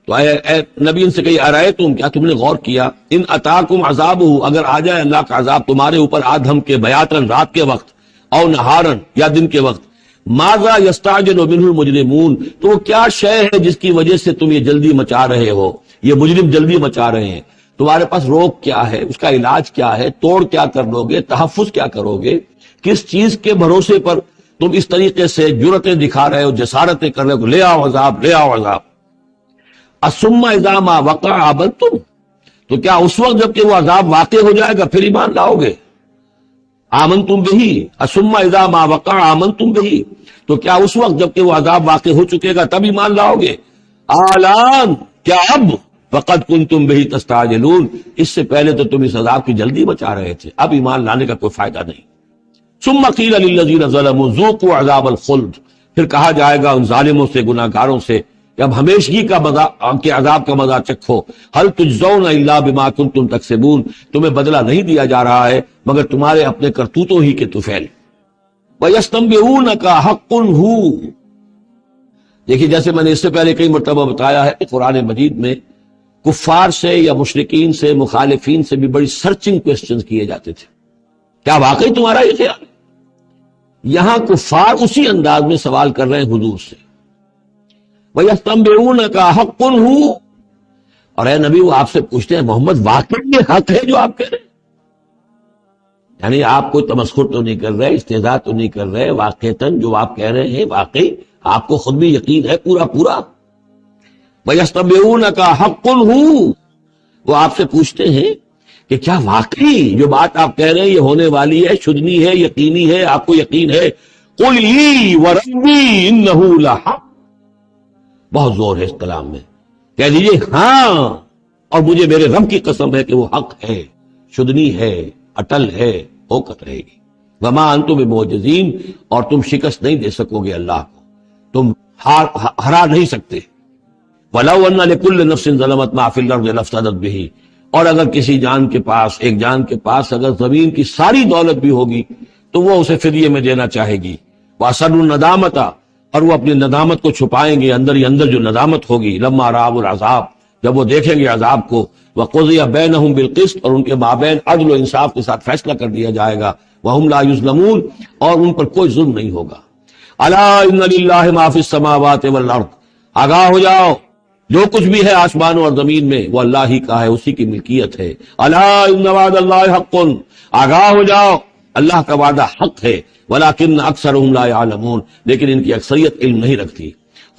تو اے نبی ان سے کہیے أَرَأَيْتُمْ، کیا تم نے غور کیا، إِنْ أَتَاكُمْ عَذَابُهُ، اگر آ جائے اللہ کا عذاب تمہارے اوپر آدھم کے، بیاتن رات کے وقت، او نہارن یا دن کے وقت، ماذا يستعجل منه المجرمون، تو وہ کیا شے ہے جس کی وجہ سے تم یہ جلدی مچا رہے ہو، یہ مجرم جلدی مچا رہے ہیں. تمہارے پاس روک کیا ہے، اس کا علاج کیا ہے، توڑ کیا کر لو گے، تحفظ کیا کرو گے، کس چیز کے بھروسے پر تم اس طریقے سے جرتیں دکھا رہے ہو، جسارتیں کر رہے ہو، لے آؤ عذاب، لے آؤ عذاب. ثم اذا ما وقع آمنتم، تو کیا اس وقت جب کہ وہ عذاب واقع ہو جائے گا پھر ایمان لاؤ گے؟ آمنتم بہ، ثم اذا ما وقع آمنتم بہ، تو کیا اس وقت جب کہ وہ عذاب واقع ہو چکے گا تب ایمان لاؤ گے؟ آلان، کیا اب؟ وقد کنتم بہ تستعجلون، اس سے پہلے تو تم اس عذاب کی جلدی بچا رہے تھے، اب ایمان لانے کا کوئی فائدہ نہیں. ثم قیل للذین ظلموا ذوقوا عذاب الخلد، پھر کہا جائے گا ان ظالموں سے، گناہگاروں سے کہ اب ہمیشگی کا مزہ، کے عذاب کا مزہ چکھو. هل تجزون الا بما کنتم تکسبون، تمہیں بدلہ نہیں دیا جا رہا ہے مگر تمہارے اپنے کرتوتوں ہی کے طفیل. وَيَسْتَنبِئُونَكَ حَقٌّ هُوَ، دیکھیے جیسے میں نے اس سے پہلے کئی مرتبہ بتایا ہے کہ قرآن مجید میں کفار سے یا مشرکین سے، مخالفین سے بھی بڑی سرچنگ کوسچنز کیے جاتے تھے، کیا واقعی تمہارا یہ خیال؟ یہاں کفار اسی انداز میں سوال کر رہے ہیں حضور سے. وَيَسْتَنبِئُونَكَ حَقٌّ هُوَ، اور اے نبی وہ آپ سے پوچھتے ہیں محمد واقعی یہ حق ہے جو آپ کہہ رہے ہیں؟ یعنی آپ کوئی تمسخر تو نہیں کر رہے، استہزاء تو نہیں کر رہے، واقعتاً جو آپ کہہ رہے ہیں واقعی آپ کو خود بھی یقین ہے پورا پورا؟ وَيَسْتَبِعُونَكَ حَقٌّ هُوَ، وہ آپ سے پوچھتے ہیں کہ کیا واقعی جو بات آپ کہہ رہے ہیں یہ ہونے والی ہے، شدنی ہے، یقینی ہے، آپ کو یقین ہے؟ قُلْ لِي وَرَبِّي إِنَّهُ لَحَقٌّ، بہت زور ہے اس کلام میں، کہہ دیجئے ہاں اور مجھے میرے رب کی قسم ہے کہ وہ حق ہے، شدنی ہے، اٹل ہے، ہو کر رہے گی۔ وَمَا أَنْتُمْ بِمُعْجِزِينَ، اور تم شکست نہیں دے سکو گے اللہ کو، تم ہرا نہیں سکتے۔ وَلَوْ أَنَّ لِكُلِّ نَفْسٍ ظَلَمَتْ مَا فِي الْأَرْضِ لَافْتَدَتْ بِهِ، اور اگر کسی جان کے پاس، ایک جان کے پاس اگر زمین کی ساری دولت بھی ہوگی تو وہ اسے فدیے میں دینا چاہے گی۔ وَأَسَرُّوا النَّدَامَةَ، اور وہ اپنی ندامت کو چھپائیں گے، اندر ہی اندر جو ندامت ہوگی، لَمَّا رَأَوُا الْعَذَابَ، جب وہ دیکھیں گے عذاب کو، وَقُضِيَ بَيْنَهُم بِالْقِسْطِ، اور ان کے مابین عدل و انصاف کے ساتھ فیصلہ کر دیا جائے گا، وَهُمْ لَا يُظْلَمُونَ، اور ان پر کوئی ظلم نہیں ہوگا۔ أَلَا إِنَّ لِلَّهِ مَا فِي السَّمَاوَاتِ وَالْأَرْضِ، آگاہ ہو جاؤ، جو کچھ بھی ہے آسمانوں اور زمین میں وہ اللہ ہی کا ہے، اسی کی ملکیت ہے۔ الا ان وعد اللہ حق، آگاہ ہو جاؤ، اللہ کا وعدہ حق ہے۔ ولکن اکثرهم لا يعلمون، لیکن ان کی اکثریت علم نہیں رکھتی۔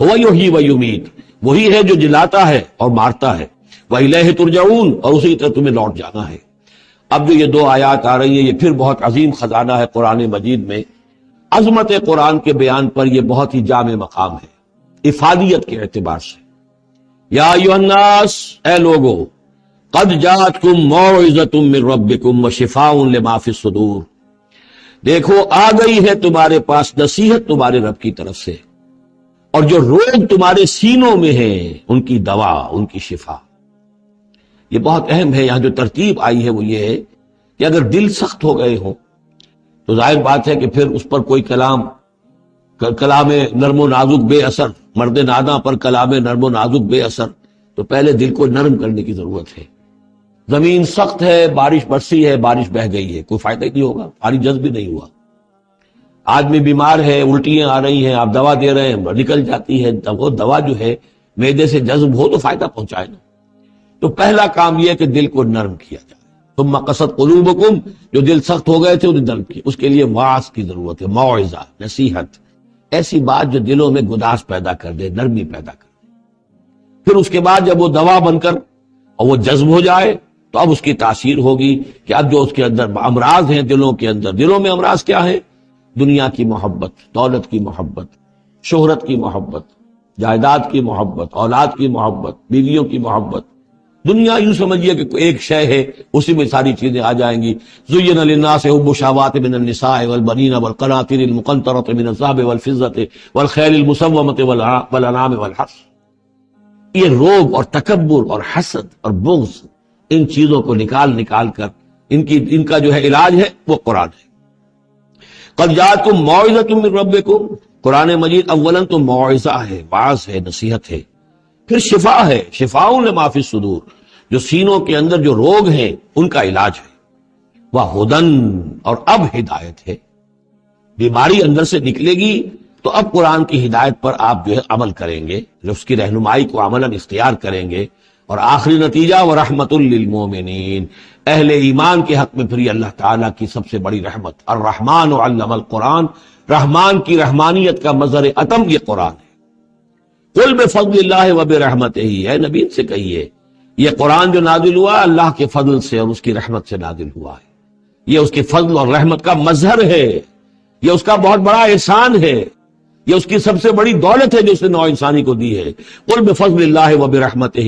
هو یحیی و یمیت، وہی ہے جو جلاتا ہے اور مارتا ہے۔ وإلیہ ترجعون، اور اسی طرح تمہیں لوٹ جانا ہے۔ اب جو یہ دو آیات آ رہی ہیں یہ پھر بہت عظیم خزانہ ہے قرآن مجید میں۔ عظمت قرآن کے بیان پر یہ بہت ہی جامع مقام ہے افادیت کے اعتبار سے۔ یا ایھا الناس، اے لوگو، قد جاءتکم موعظۃ من ربکم وشفاء لما فی الصدور، دیکھو آ گئی ہے تمہارے پاس نصیحت تمہارے رب کی طرف سے، اور جو روگ تمہارے سینوں میں ہیں ان کی دوا، ان کی شفا۔ یہ بہت اہم ہے، یہاں جو ترتیب آئی ہے وہ یہ ہے کہ اگر دل سخت ہو گئے ہوں تو ظاہر بات ہے کہ پھر اس پر کوئی کلام نرم و نازک بے اثر، مرد ناداں پر کلام نرم و نازک بے اثر، تو پہلے دل کو نرم کرنے کی ضرورت ہے۔ زمین سخت ہے، بارش برسی ہے، بارش بہہ گئی ہے، کوئی فائدہ ہی نہیں ہوگا، پانی جذب بھی نہیں ہوا۔ آدمی بیمار ہے، الٹیاں آ رہی ہیں، آپ دوا دے رہے ہیں، نکل جاتی ہے، وہ دوا جو ہے معدے سے جذب ہو تو فائدہ پہنچائے نا۔ تو پہلا کام یہ ہے کہ دل کو نرم کیا جائے۔ ثم قست قلوبکم، جو دل سخت ہو گئے تھے انہیں نرم کیا، اس کے لیے واعظ کی ضرورت ہے، موعظہ، نصیحت، ایسی بات جو دلوں میں گداز پیدا کر دے، نرمی پیدا کر دے۔ پھر اس کے بعد جب وہ دوا بن کر اور وہ جذب ہو جائے تو اب اس کی تاثیر ہوگی کہ اب جو اس کے اندر امراض ہیں دلوں کے اندر، دلوں میں امراض کیا ہے؟ دنیا کی محبت، دولت کی محبت، شہرت کی محبت، جائیداد کی محبت، اولاد کی محبت، بیویوں کی محبت۔ دنیا یوں سمجھیے کہ ایک شے ہے، اسی میں ساری چیزیں آ جائیں گی۔ زُيِّنَ لِلنَّاسِ حُبُّ الشَّهَوَاتِ مِنَ النِّسَاءِ وَالْبَنِينَ وَالْقَنَاطِيرِ الْمُقَنطَرَةِ مِنَ الذَّهَبِ وَالْفِضَّةِ وَالْخَيْلِ الْمُسَوَّمَةِ وَالْأَنْعَامِ وَالْحَرْثِ، یہ روگ اور تکبر اور حسد اور بغض، ان چیزوں کو نکال کر ان کا جو ہے علاج ہے وہ قرآن ہے۔ قد جاءتکم موعظۃ من ربکم، قرآن مجید اولاً تو موعظہ ہے، واعظ ہے، نصیحت ہے، پھر شفا ہے، شفاء لما فی الصدور، جو سینوں کے اندر جو روگ ہیں ان کا علاج ہے، وہدن، اور اب ہدایت ہے۔ بیماری اندر سے نکلے گی تو اب قرآن کی ہدایت پر آپ جو ہے عمل کریں گے، جو اس کی رہنمائی کو عملاً اختیار کریں گے، اور آخری نتیجہ وَرَحْمَةٌ لِّلْمُؤْمِنِينَ، اہل ایمان کے حق میں پھر یہ اللہ تعالیٰ کی سب سے بڑی رحمت، الرحمن علم القرآن، رحمان کی رحمانیت کا مظہر اتم یہ قرآن ہے۔ قل بفضل اللہ وبرحمتہ، اے نبی ان سے کہیے یہ قرآن جو نازل ہوا اللہ کے فضل سے اور اس کی رحمت سے نازل ہوا ہے، یہ اس کے فضل اور رحمت کا مظہر ہے، یہ اس کا بہت بڑا احسان ہے، یہ اس کی سب سے بڑی دولت ہے جو اس نے نوع انسانی کو دی ہے۔ قل بفضل اللہ وبرحمتہ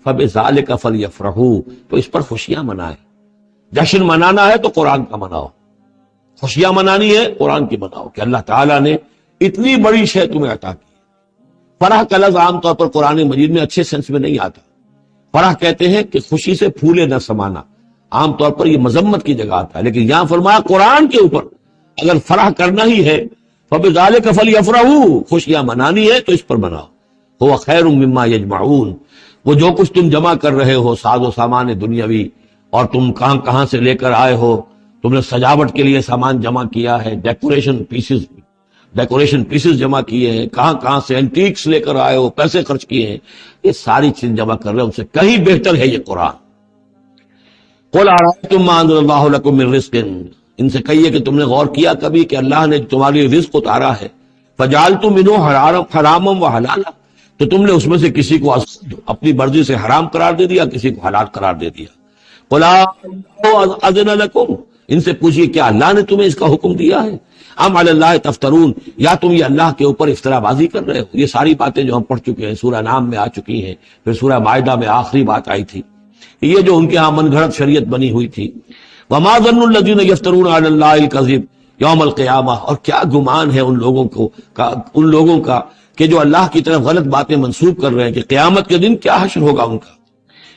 فبذلک فلیفرحوا، تو اس پر خوشیاں منائیں۔ جشن منانا ہے تو قرآن کا مناؤ، خوشیاں منانی ہے قرآن کی مناؤ کہ اللہ تعالیٰ نے اتنی بڑی شے تمہیں عطا کی۔ فرح کا لفظ عام طور پر قرآن مجید میں اچھے سینس میں نہیں آتا۔ فرح کہتے ہیں کہ خوشی سے پھولے نہ سمانا، عام طور پر یہ مذمت کی جگہ آتا ہے، لیکن یہاں فرمایا قرآن کے اوپر اگر فرح کرنا ہی ہے فبذلک فلیفرحوا، خوشیاں منانی ہے تو اس پر مناؤ۔ هو خیر مما یجمعون، وہ جو کچھ تم جمع کر رہے ہو ساز و سامان دنیاوی، اور تم کہاں سے لے کر آئے ہو، تم نے سجاوٹ کے لیے سامان جمع کیا ہے، ڈیکوریشن پیسز جمع کیے ہیں، کہاں سے اینٹیکس لے کر آئے ہو، پیسے خرچ کیے ہیں، یہ ساری چیز جمع کر رہے ہو، ان سے کہیں بہتر ہے یہ قرآن۔ قل ارأیتم ما انزل اللہ لکم من رزق، ان سے کہیے کہ تم نے غور کیا کبھی کہ اللہ نے تمہارے رزق اتارا ہے، فجعلتم منہ حراما وحلالا، تو تم نے اس میں سے کسی کو اپنی مرضی سے حرام قرار دے دیا، کسی کو حلال قرار دے دیا۔ قل اذن لکم، ان سے پوچھیے کیا اللہ نے تمہیں اس کا حکم دیا ہے؟ ام علی اللہ تفترون، یا تم یہ اللہ کے اوپر افترا بازی کر رہے ہو؟ یہ ساری باتیں جو ہم پڑھ چکے ہیں سورہ نام میں آ چکی ہیں، پھر سورہ مائدہ میں آخری بات آئی تھی، یہ جو ان کے ہاں من گھڑت شریعت بنی ہوئی تھی۔ وما ظن الذین یفترون علی اللہ الکذب یوم القیامہ، اور کیا گمان ہے ان لوگوں کا کہ جو اللہ کی طرف غلط باتیں منسوب کر رہے ہیں کہ قیامت کے دن کیا حشر ہوگا ان کا۔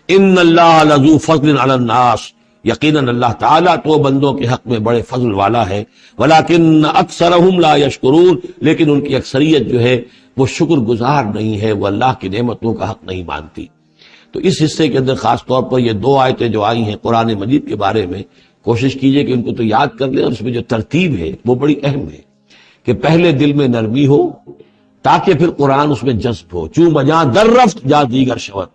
ان اللہ لذو فضل علی الناس، یقیناً اللہ تعالیٰ تو بندوں کے حق میں بڑے فضل والا ہے، ولیکن اکثرہم لا یشکرون، لیکن ان کی اکثریت جو ہے وہ شکر گزار نہیں ہے، وہ اللہ کی نعمتوں کا حق نہیں مانتی۔ تو اس حصے کے اندر خاص طور پر یہ دو آیتیں جو آئی ہیں قرآن مجید کے بارے میں، کوشش کیجئے کہ ان کو تو یاد کر لیں، اور اس میں جو ترتیب ہے وہ بڑی اہم ہے کہ پہلے دل میں نرمی ہو تاکہ پھر قرآن اس میں جذب ہو۔ چوں بجاں در رفت جا دیگر شود،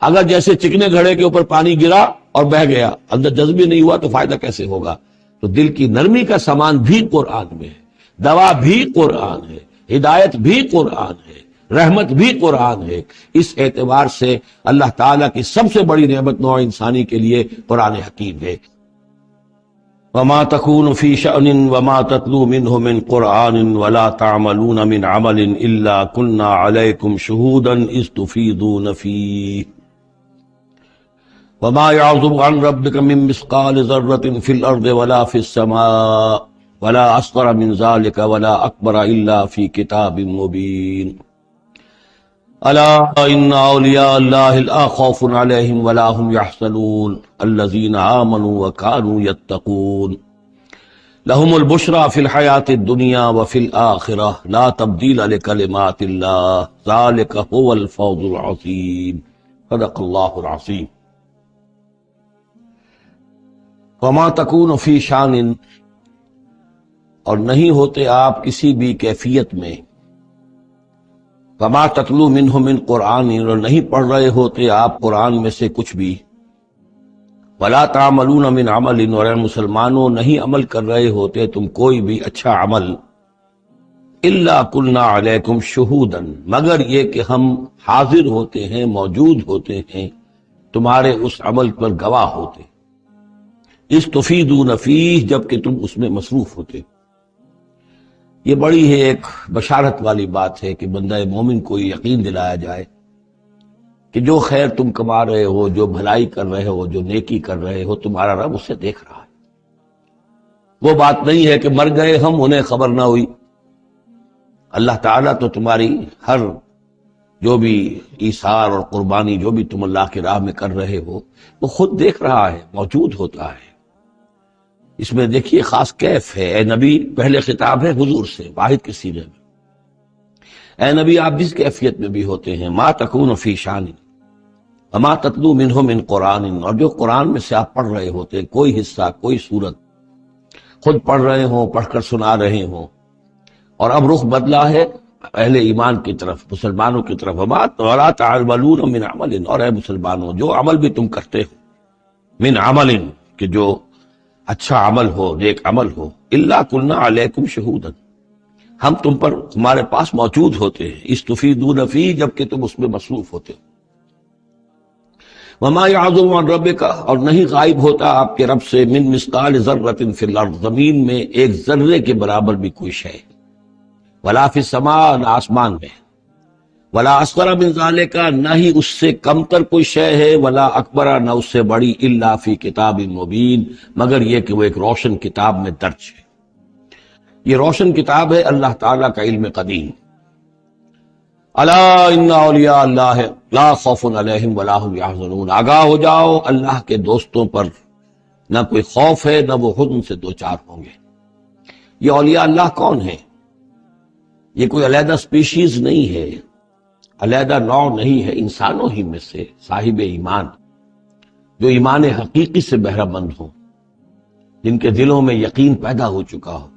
اگر جیسے چکنے گھڑے کے اوپر پانی گرا اور بہہ گیا، اندر جذب ہی نہیں ہوا تو فائدہ کیسے ہوگا؟ تو دل کی نرمی کا سامان بھی قرآن میں ہے، دوا بھی قرآن ہے، ہدایت بھی قرآن ہے، رحمت بھی قرآن ہے۔ اس اعتبار سے اللہ تعالیٰ کی سب سے بڑی نعمت نوع انسانی کے لیے قرآن حکیم ہے۔ وما تكون في شأن وما تتلو منه من قرآن ولا تعملون من عمل إلا كنا عليكم شهودا إذ تفيضون فيه وما يعزب عن ربك من مثقال ذرة في الأرض ولا في السماء ولا أصغر من ذلك ولا أكبر إلا في كتاب مبين ألا إن أولياء الله لا خوف عليهم ولا هم يحزنون الذين آمنوا وكانوا يتقون لهم البشرى في الحياة الدنيا وفي الآخرة لا تبديل لكلمات الله ذلك هو الفوز العظيم صدق الله العظيم۔ وما تكون في شان، اور نہیں ہوتے آپ کسی بھی کیفیت میں، وما تتلو منہ من قرآن، اور نہیں پڑھ رہے ہوتے آپ قرآن میں سے کچھ بھی، ولا تعملون من عمل، اور اے مسلمانوں نہیں عمل کر رہے ہوتے تم کوئی بھی اچھا عمل، الا کلنا علیکم شہودا، مگر یہ کہ ہم حاضر ہوتے ہیں، موجود ہوتے ہیں تمہارے اس عمل پر گواہ ہوتے، اس تفیدون فیہ، جب کہ تم اس میں مصروف ہوتے۔ یہ بڑی ہے ایک بشارت والی بات ہے کہ بندہ مومن کو یقین دلایا جائے کہ جو خیر تم کما رہے ہو، جو بھلائی کر رہے ہو، جو نیکی کر رہے ہو، تمہارا رب اسے دیکھ رہا ہے۔ وہ بات نہیں ہے کہ مر گئے ہم انہیں خبر نہ ہوئی، اللہ تعالیٰ تو تمہاری ہر جو بھی ایثار اور قربانی جو بھی تم اللہ کی راہ میں کر رہے ہو وہ خود دیکھ رہا ہے، موجود ہوتا ہے۔ اس میں دیکھیے خاص کیف ہے، اے نبی، پہلے خطاب ہے حضور سے واحد کے سیرے میں، اے نبی آپ جس کیفیت میں بھی ہوتے ہیں، ما تکون فی شان وما تتلو منہ من قرآن، اور جو قرآن میں سے آپ پڑھ رہے ہوتے ہیں، کوئی حصہ، کوئی سورت خود پڑھ رہے ہوں، پڑھ کر سنا رہے ہوں، اور اب رخ بدلا ہے اہل ایمان کی طرف، مسلمانوں کی طرف، ولا تعملون من عمل، اور اے مسلمانوں جو عمل بھی تم کرتے ہو، من عمل، کہ جو اچھا عمل ہو، نیک عمل ہو، الا کلنا علیکم شہودا، ہم تم پر تمہارے پاس موجود ہوتے ہیں، استفیدون فی، جبکہ تم اس میں مصروف ہوتے ہو۔ وما یعزب عن ربک، اور نہیں غائب ہوتا آپ کے رب سے، من مثقال ذرۃ فی الارض، زمین میں ایک ذرے کے برابر بھی کوئی شے، ولا فی السماء، نہ آسمان میں، ولا اصغر من ذالک، نہ ہی اس سے کم تر کوئی شے ہے، ولا اکبر، نہ اس سے بڑی، الا فی کتاب مبین، مگر یہ کہ وہ ایک روشن کتاب میں درج ہے۔ یہ روشن کتاب ہے اللہ تعالیٰ کا علم قدیم۔ الا ان اولیاء اللہ لا خوف علیہم ولا هم یحزنون، آگاہ ہو جاؤ اللہ کے دوستوں پر نہ کوئی خوف ہے، نہ وہ حزن سے دوچار ہوں گے۔ یہ اولیاء اللہ کون ہیں؟ یہ کوئی علیحدہ سپیشیز نہیں ہے، علیحدہ نوع نہیں ہے، انسانوں ہی میں سے صاحب ایمان، جو ایمان حقیقی سے بہرہ مند ہوں، جن کے دلوں میں یقین پیدا ہو چکا ہو،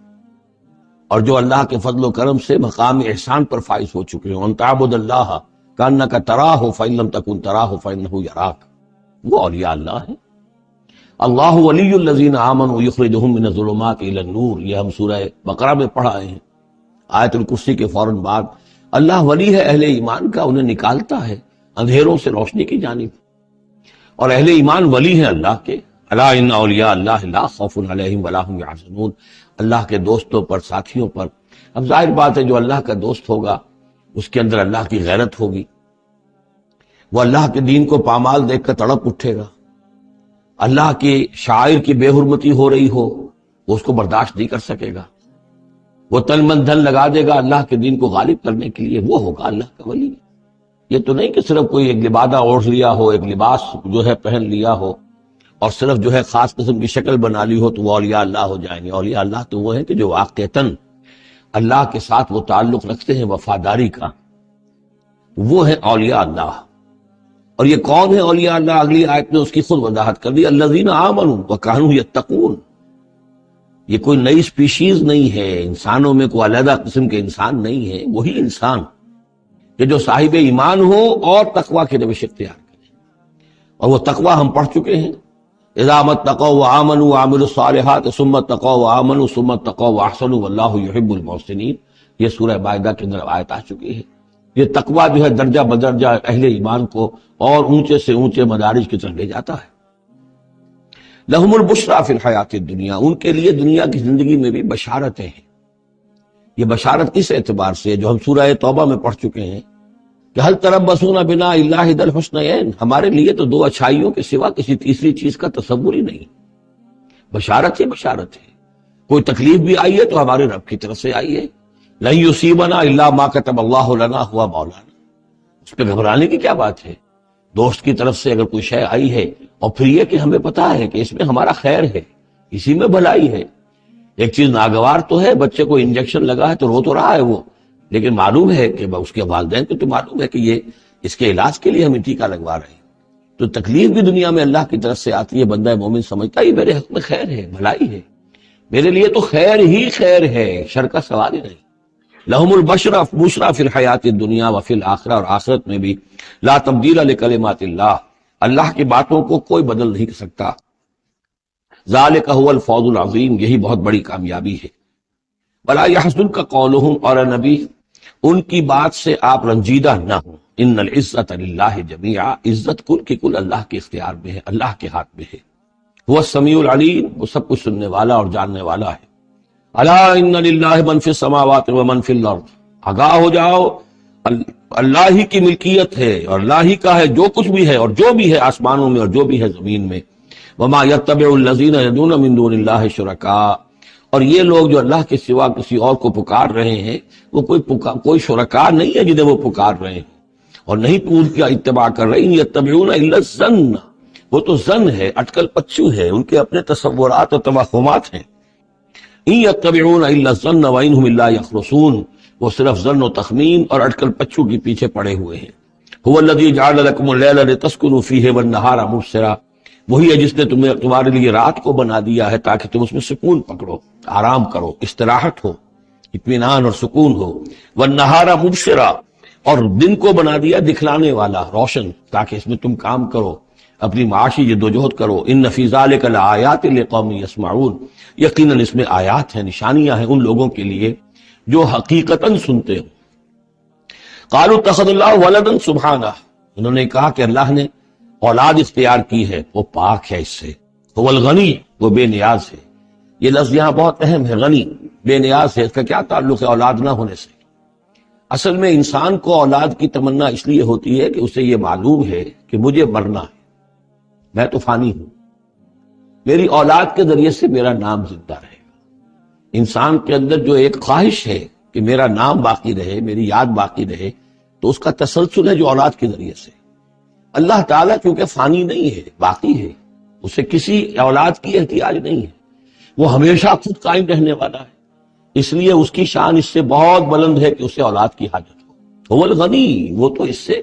اور جو اللہ کے فضل و کرم سے مقام احسان پر فائز ہو چکے ہوں۔ ان تعبد اللہ کانک تراہ فإن لم تکن تراہ فإنہ یراک، وہ اولیاء اللہ ہیں۔ اللہ ولی الذین آمنوا یخرجہم من الظلمات الی النور، یہ ہم سورہ بقرہ میں پڑھا ہے، آیت الکرسی کے فوراً بعد اللہ ولی ہے اہل ایمان کا، انہیں نکالتا ہے اندھیروں سے روشنی کی جانب، اور اہل ایمان ولی ہیں اللہ کے۔ الا ان اولیاء اللہ لا خوف علیہم ولا هم يحزنون، اللہ کے دوستوں پر، ساتھیوں پر۔ اب ظاہر بات ہے جو اللہ کا دوست ہوگا اس کے اندر اللہ کی غیرت ہوگی، وہ اللہ کے دین کو پامال دیکھ کر تڑپ اٹھے گا، اللہ کی شاعر کی بے حرمتی ہو رہی ہو وہ اس کو برداشت نہیں کر سکے گا، وہ تن من دھن لگا دے گا اللہ کے دین کو غالب کرنے کے لیے، وہ ہوگا اللہ کا ولی۔ یہ تو نہیں کہ صرف کوئی ایک لبادہ اوڑھ لیا ہو، ایک لباس جو ہے پہن لیا ہو اور صرف جو ہے خاص قسم کی شکل بنا لی ہو تو وہ اولیاء اللہ ہو جائیں گے۔ اولیاء اللہ تو وہ ہیں کہ جو واقعتاً اللہ کے ساتھ وہ تعلق رکھتے ہیں وفاداری کا، وہ ہیں اولیاء اللہ۔ اور یہ کون ہے اولیاء اللہ؟ اگلی آیت میں اس کی خود وضاحت کر دی، الذین آمنوا وکانوا یتقون۔ یہ کوئی نئی سپیشیز نہیں ہے، انسانوں میں کوئی علیحدہ قسم کے انسان نہیں ہے، وہی انسان کہ جو صاحب ایمان ہو اور تقوی کی روش اختیار کرے، اور وہ تقوی ہم پڑھ چکے ہیں، اذا اتقوا وآمنوا وعملوا الصالحات ثم اتقوا وآمنوا ثم اتقوا واحسنوا واللہ یحب المحسنین۔ یہ سورہ مائدہ کے اندر آیت آ چکی ہے۔ یہ تقوی جو ہے درجہ بدرجہ اہل ایمان کو اور اونچے سے اونچے مدارج کی طرف لے جاتا ہے۔ لہم البشریٰ فی الحیات الدنیا، ان کے لیے دنیا کی زندگی میں بھی بشارتیں ہیں۔ یہ بشارت کس اعتبار سے جو ہم سورہ توبہ میں پڑھ چکے ہیں کہ هل تربصون بنا الا احدى الحسنیین، ہمارے لیے تو دو اچھائیوں کے سوا کسی تیسری چیز کا تصور ہی نہیں۔ بشارت ہی بشارت ہے، کوئی تکلیف بھی آئی ہے تو ہمارے رب کی طرف سے آئی ہے۔ لن یصیبنا الا ما كتب اللہ لنا هو مولانا، اس پہ گھبرانے کی کیا بات ہے؟ دوست کی طرف سے اگر کوئی شے آئی ہے اور پھر یہ کہ ہمیں پتا ہے کہ اس میں ہمارا خیر ہے، اسی میں بھلائی ہے۔ ایک چیز ناگوار تو ہے، بچے کو انجیکشن لگا ہے تو رو تو رہا ہے وہ، لیکن معلوم ہے کہ اس کے والدین کو تو معلوم ہے کہ یہ اس کے علاج کے لیے ہمیں ٹیکہ لگوا رہے ہیں۔ تو تکلیف بھی دنیا میں اللہ کی طرف سے آتی ہے، بندہ مومن سمجھتا ہے میرے حق میں خیر ہے، بھلائی ہے، میرے لیے تو خیر ہی خیر ہے، شر کا سوال ہی نہیں۔ لہم البشریٰ فی الحیات الدنیا وفی الآخرہ، اور آخرت میں بھی لا تبدیل لکلمات اللہ، اللہ کی باتوں کو کوئی بدل نہیں سکتا۔ ذالک هو الفوز العظیم، یہی بہت بڑی کامیابی ہے۔ ولا یحزنک قولہم، اور نبی ان کی بات سے آپ رنجیدہ نہ ہوں۔ ان العزت للہ جمیعا، عزت کل کی کل اللہ کے اختیار میں ہے، اللہ کے ہاتھ میں ہے۔ وہ السمیع العلیم، وہ سب کچھ سننے والا اور جاننے والا ہے۔ الا ان للہ من فی السماوات ومن فی الارض، آگاہ ہو جاؤ، اللہ ہی کی ملکیت ہے اور اللہ ہی کا ہے جو کچھ بھی ہے اور جو بھی ہے آسمانوں میں اور جو بھی ہے زمین میں۔ وما یتبع الذین یدعون من دون اللہ شرکاء، اور یہ لوگ جو اللہ کے سوا کسی اور کو پکار رہے ہیں وہ کوئی شرکاء نہیں ہے جنہیں وہ پکار رہے ہیں، اور نہیں ان کا اتباع کر رہے ہیں۔ یتبعون الا الظن، وہ تو ظن ہے، اٹکل پچو ہے، ان کے اپنے تصورات اور توہمات ہیں۔ ان یتبعون الا الظن وان هم الا یخرصون، وہ صرف ظن و تخمین اور اٹکل پچو کے پیچھے پڑے ہوئے ہیں۔ هو الذی جعل لكم الليل لتسكنوا فيه والنهار مبصرا، وہی ہے جس نے تمہارے لیے رات کو بنا دیا ہے تاکہ تم اس میں سکون پکڑو، آرام کرو، استراحت ہو، اطمینان اور سکون ہو۔ والنہار مبصرا، اور دن کو بنا دیا دکھلانے والا، روشن، تاکہ اس میں تم کام کرو، اپنی معاشی جدوجہد کرو۔ ان فی ذلک لآیات لقوم یسمعون، یقیناً اس میں آیات ہیں، نشانیاں ہیں ان لوگوں کے لیے جو حقیقتاً سنتے ہوں۔ قالوا اتخذ اللہ ولدا سبحانہ، انہوں نے کہا کہ اللہ نے اولاد اختیار کی ہے، وہ پاک ہے اس سے۔ هو الغنی، وہ بے نیاز ہے۔ یہ لفظ یہاں بہت اہم ہے، غنی، بے نیاز ہے۔ اس کا کیا تعلق ہے اولاد نہ ہونے سے؟ اصل میں انسان کو اولاد کی تمنا اس لیے ہوتی ہے کہ اسے یہ معلوم ہے کہ مجھے مرنا ہے، میں تو فانی ہوں، میری اولاد کے ذریعے سے میرا نام زندہ رہے گا۔ انسان کے اندر جو ایک خواہش ہے کہ میرا نام باقی رہے، میری یاد باقی رہے، تو اس کا تسلسل ہے جو اولاد کے ذریعے سے۔ اللہ تعالیٰ کیونکہ فانی نہیں ہے، باقی ہے، اسے کسی اولاد کی احتیاج نہیں ہے، وہ ہمیشہ خود قائم رہنے والا ہے، اس لیے اس کی شان اس سے بہت بلند ہے کہ اسے اولاد کی حاجت ہو۔ هو الغنی، وہ تو اس سے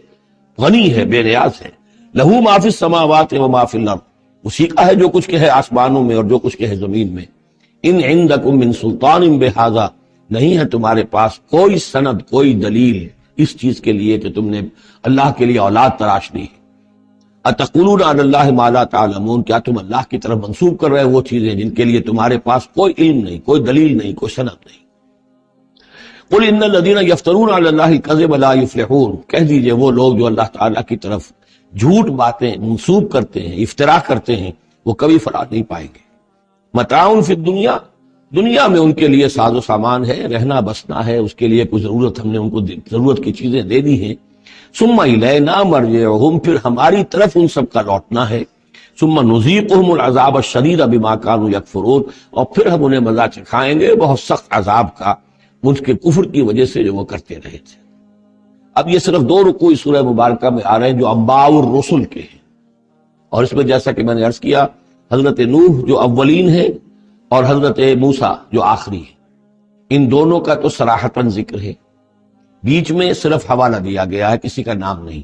غنی ہے، بے نیاز ہے۔ لہو ما فی السماوات و ما فی الارض، اسی کا ہے جو کچھ کہ ہے آسمانوں میں اور جو کچھ کہ ہے زمین میں۔ ان عندکم من سلطان بہذا، نہیں ہے تمہارے پاس کوئی سند، کوئی دلیل اس چیز کے لیے کہ تم نے اللہ کے لیے اولاد تراش لی۔ اتقولون علی اللہ ما لا تعلمون، کیا تم اللہ کی طرف منسوب کر رہے وہ چیزیں جن کے لیے تمہارے پاس کوئی علم نہیں، کوئی دلیل نہیں، کوئی سند نہیں۔ قل ان الذین یفترون علی اللہ الکذب لا یفلحون، کہہ دیجئے وہ لوگ جو اللہ تعالیٰ کی طرف جھوٹ باتیں منسوب کرتے ہیں، افتراء کرتے ہیں، وہ کبھی فلاح نہیں پائیں گے۔ متاع فی الدنیا، دنیا میں ان کے لیے ساز و سامان ہے، رہنا بسنا ہے، اس کے لیے کوئی ضرورت ہم نے ان کو ضرورت کی چیزیں دے دی ہیں۔ ثم الینا مرجعہم، پھر ہماری طرف ان سب کا لوٹنا ہے۔ ثم نذیقہم العذاب الشدید بما کانوا یکفرون، اور پھر ہم انہیں مزہ چکھائیں گے بہت سخت عذاب کا ان کے کفر کی وجہ سے جو وہ کرتے رہے تھے۔ اب یہ صرف 2 رکوع اس سورہ مبارکہ میں آ رہے ہیں جو انباء الرسل کے ہیں، اور اس میں جیسا کہ میں نے عرض کیا حضرت نوح جو اولین ہے اور حضرت موسیٰ جو آخری ہے، ان دونوں کا تو صراحتاً ذکر ہے، بیچ میں صرف حوالہ دیا گیا ہے، کسی کا نام نہیں۔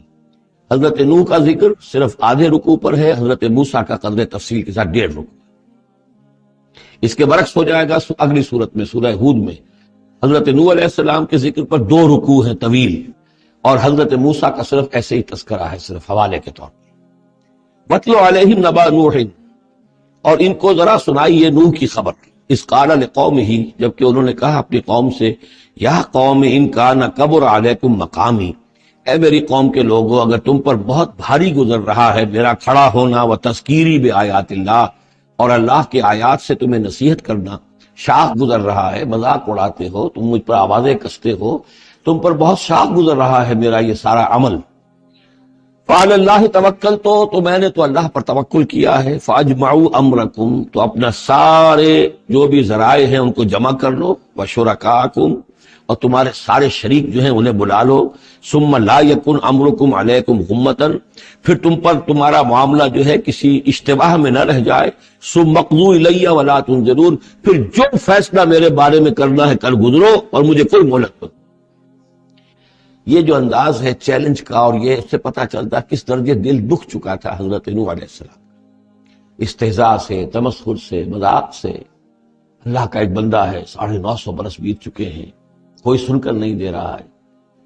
حضرت نوح کا ذکر صرف آدھے رکوع پر ہے، حضرت موسیٰ کا قدر تفصیل کے ساتھ 1.5 رکوع۔ اس کے برعکس ہو جائے گا اگلی صورت میں، سورہ ہود میں حضرت نوح علیہ السلام کے ذکر پر 2 رکوع ہیں طویل، اور حضرت موسیٰ کا صرف ایسے ہی تذکرہ ہے، صرف حوالے کے طور پر۔ وَاتْلُ عَلَيْهِمْ نَبَأَ نُوحٍ، اور ان کو ذرا سنائیے نوح کی خبر، اذ قال لقومہ، جبکہ انہوں نے کہا اپنی قوم سے، یا قوم ان کان کبر علیکم مقامی، اے میری قوم کے لوگوں، اگر تم پر بہت بھاری گزر رہا ہے میرا کھڑا ہونا، و تذکیری بآیات اللہ، اور اللہ کے آیات سے تمہیں نصیحت کرنا، شاق گزر رہا ہے، مذاق اڑاتے ہو تم، مجھ پر آوازیں کستے ہو، تم پر بہت شاق گزر رہا ہے میرا یہ سارا عمل۔ فعلی اللہ توکلت، تو میں نے تو اللہ پر توکل کیا ہے۔ فاجمعوا امرکم، تو اپنا سارے جو بھی ذرائع ہیں ان کو جمع کر لو، وشرکاکم، اور تمہارے سارے شریک جو ہیں انہیں بلا لو۔ ثم لا یکن امرکم علیکم غمۃ، پھر تم پر تمہارا معاملہ جو ہے کسی اشتباہ میں نہ رہ جائے۔ ثم اقضوا الی ولا تنظرون، پھر جو فیصلہ میرے بارے میں کرنا ہے کر گزرو اور مجھے کوئی مہلت مت۔ یہ جو انداز ہے چیلنج کا، اور یہ اس سے پتہ چلتا ہے کس درجے دل دکھ چکا تھا حضرت نوح علیہ السلام، استہزاء سے، تمسخر سے، مذاق سے۔ اللہ کا ایک بندہ ہے، 950 برس بیت چکے ہیں، کوئی سن کر نہیں دے رہا ہے،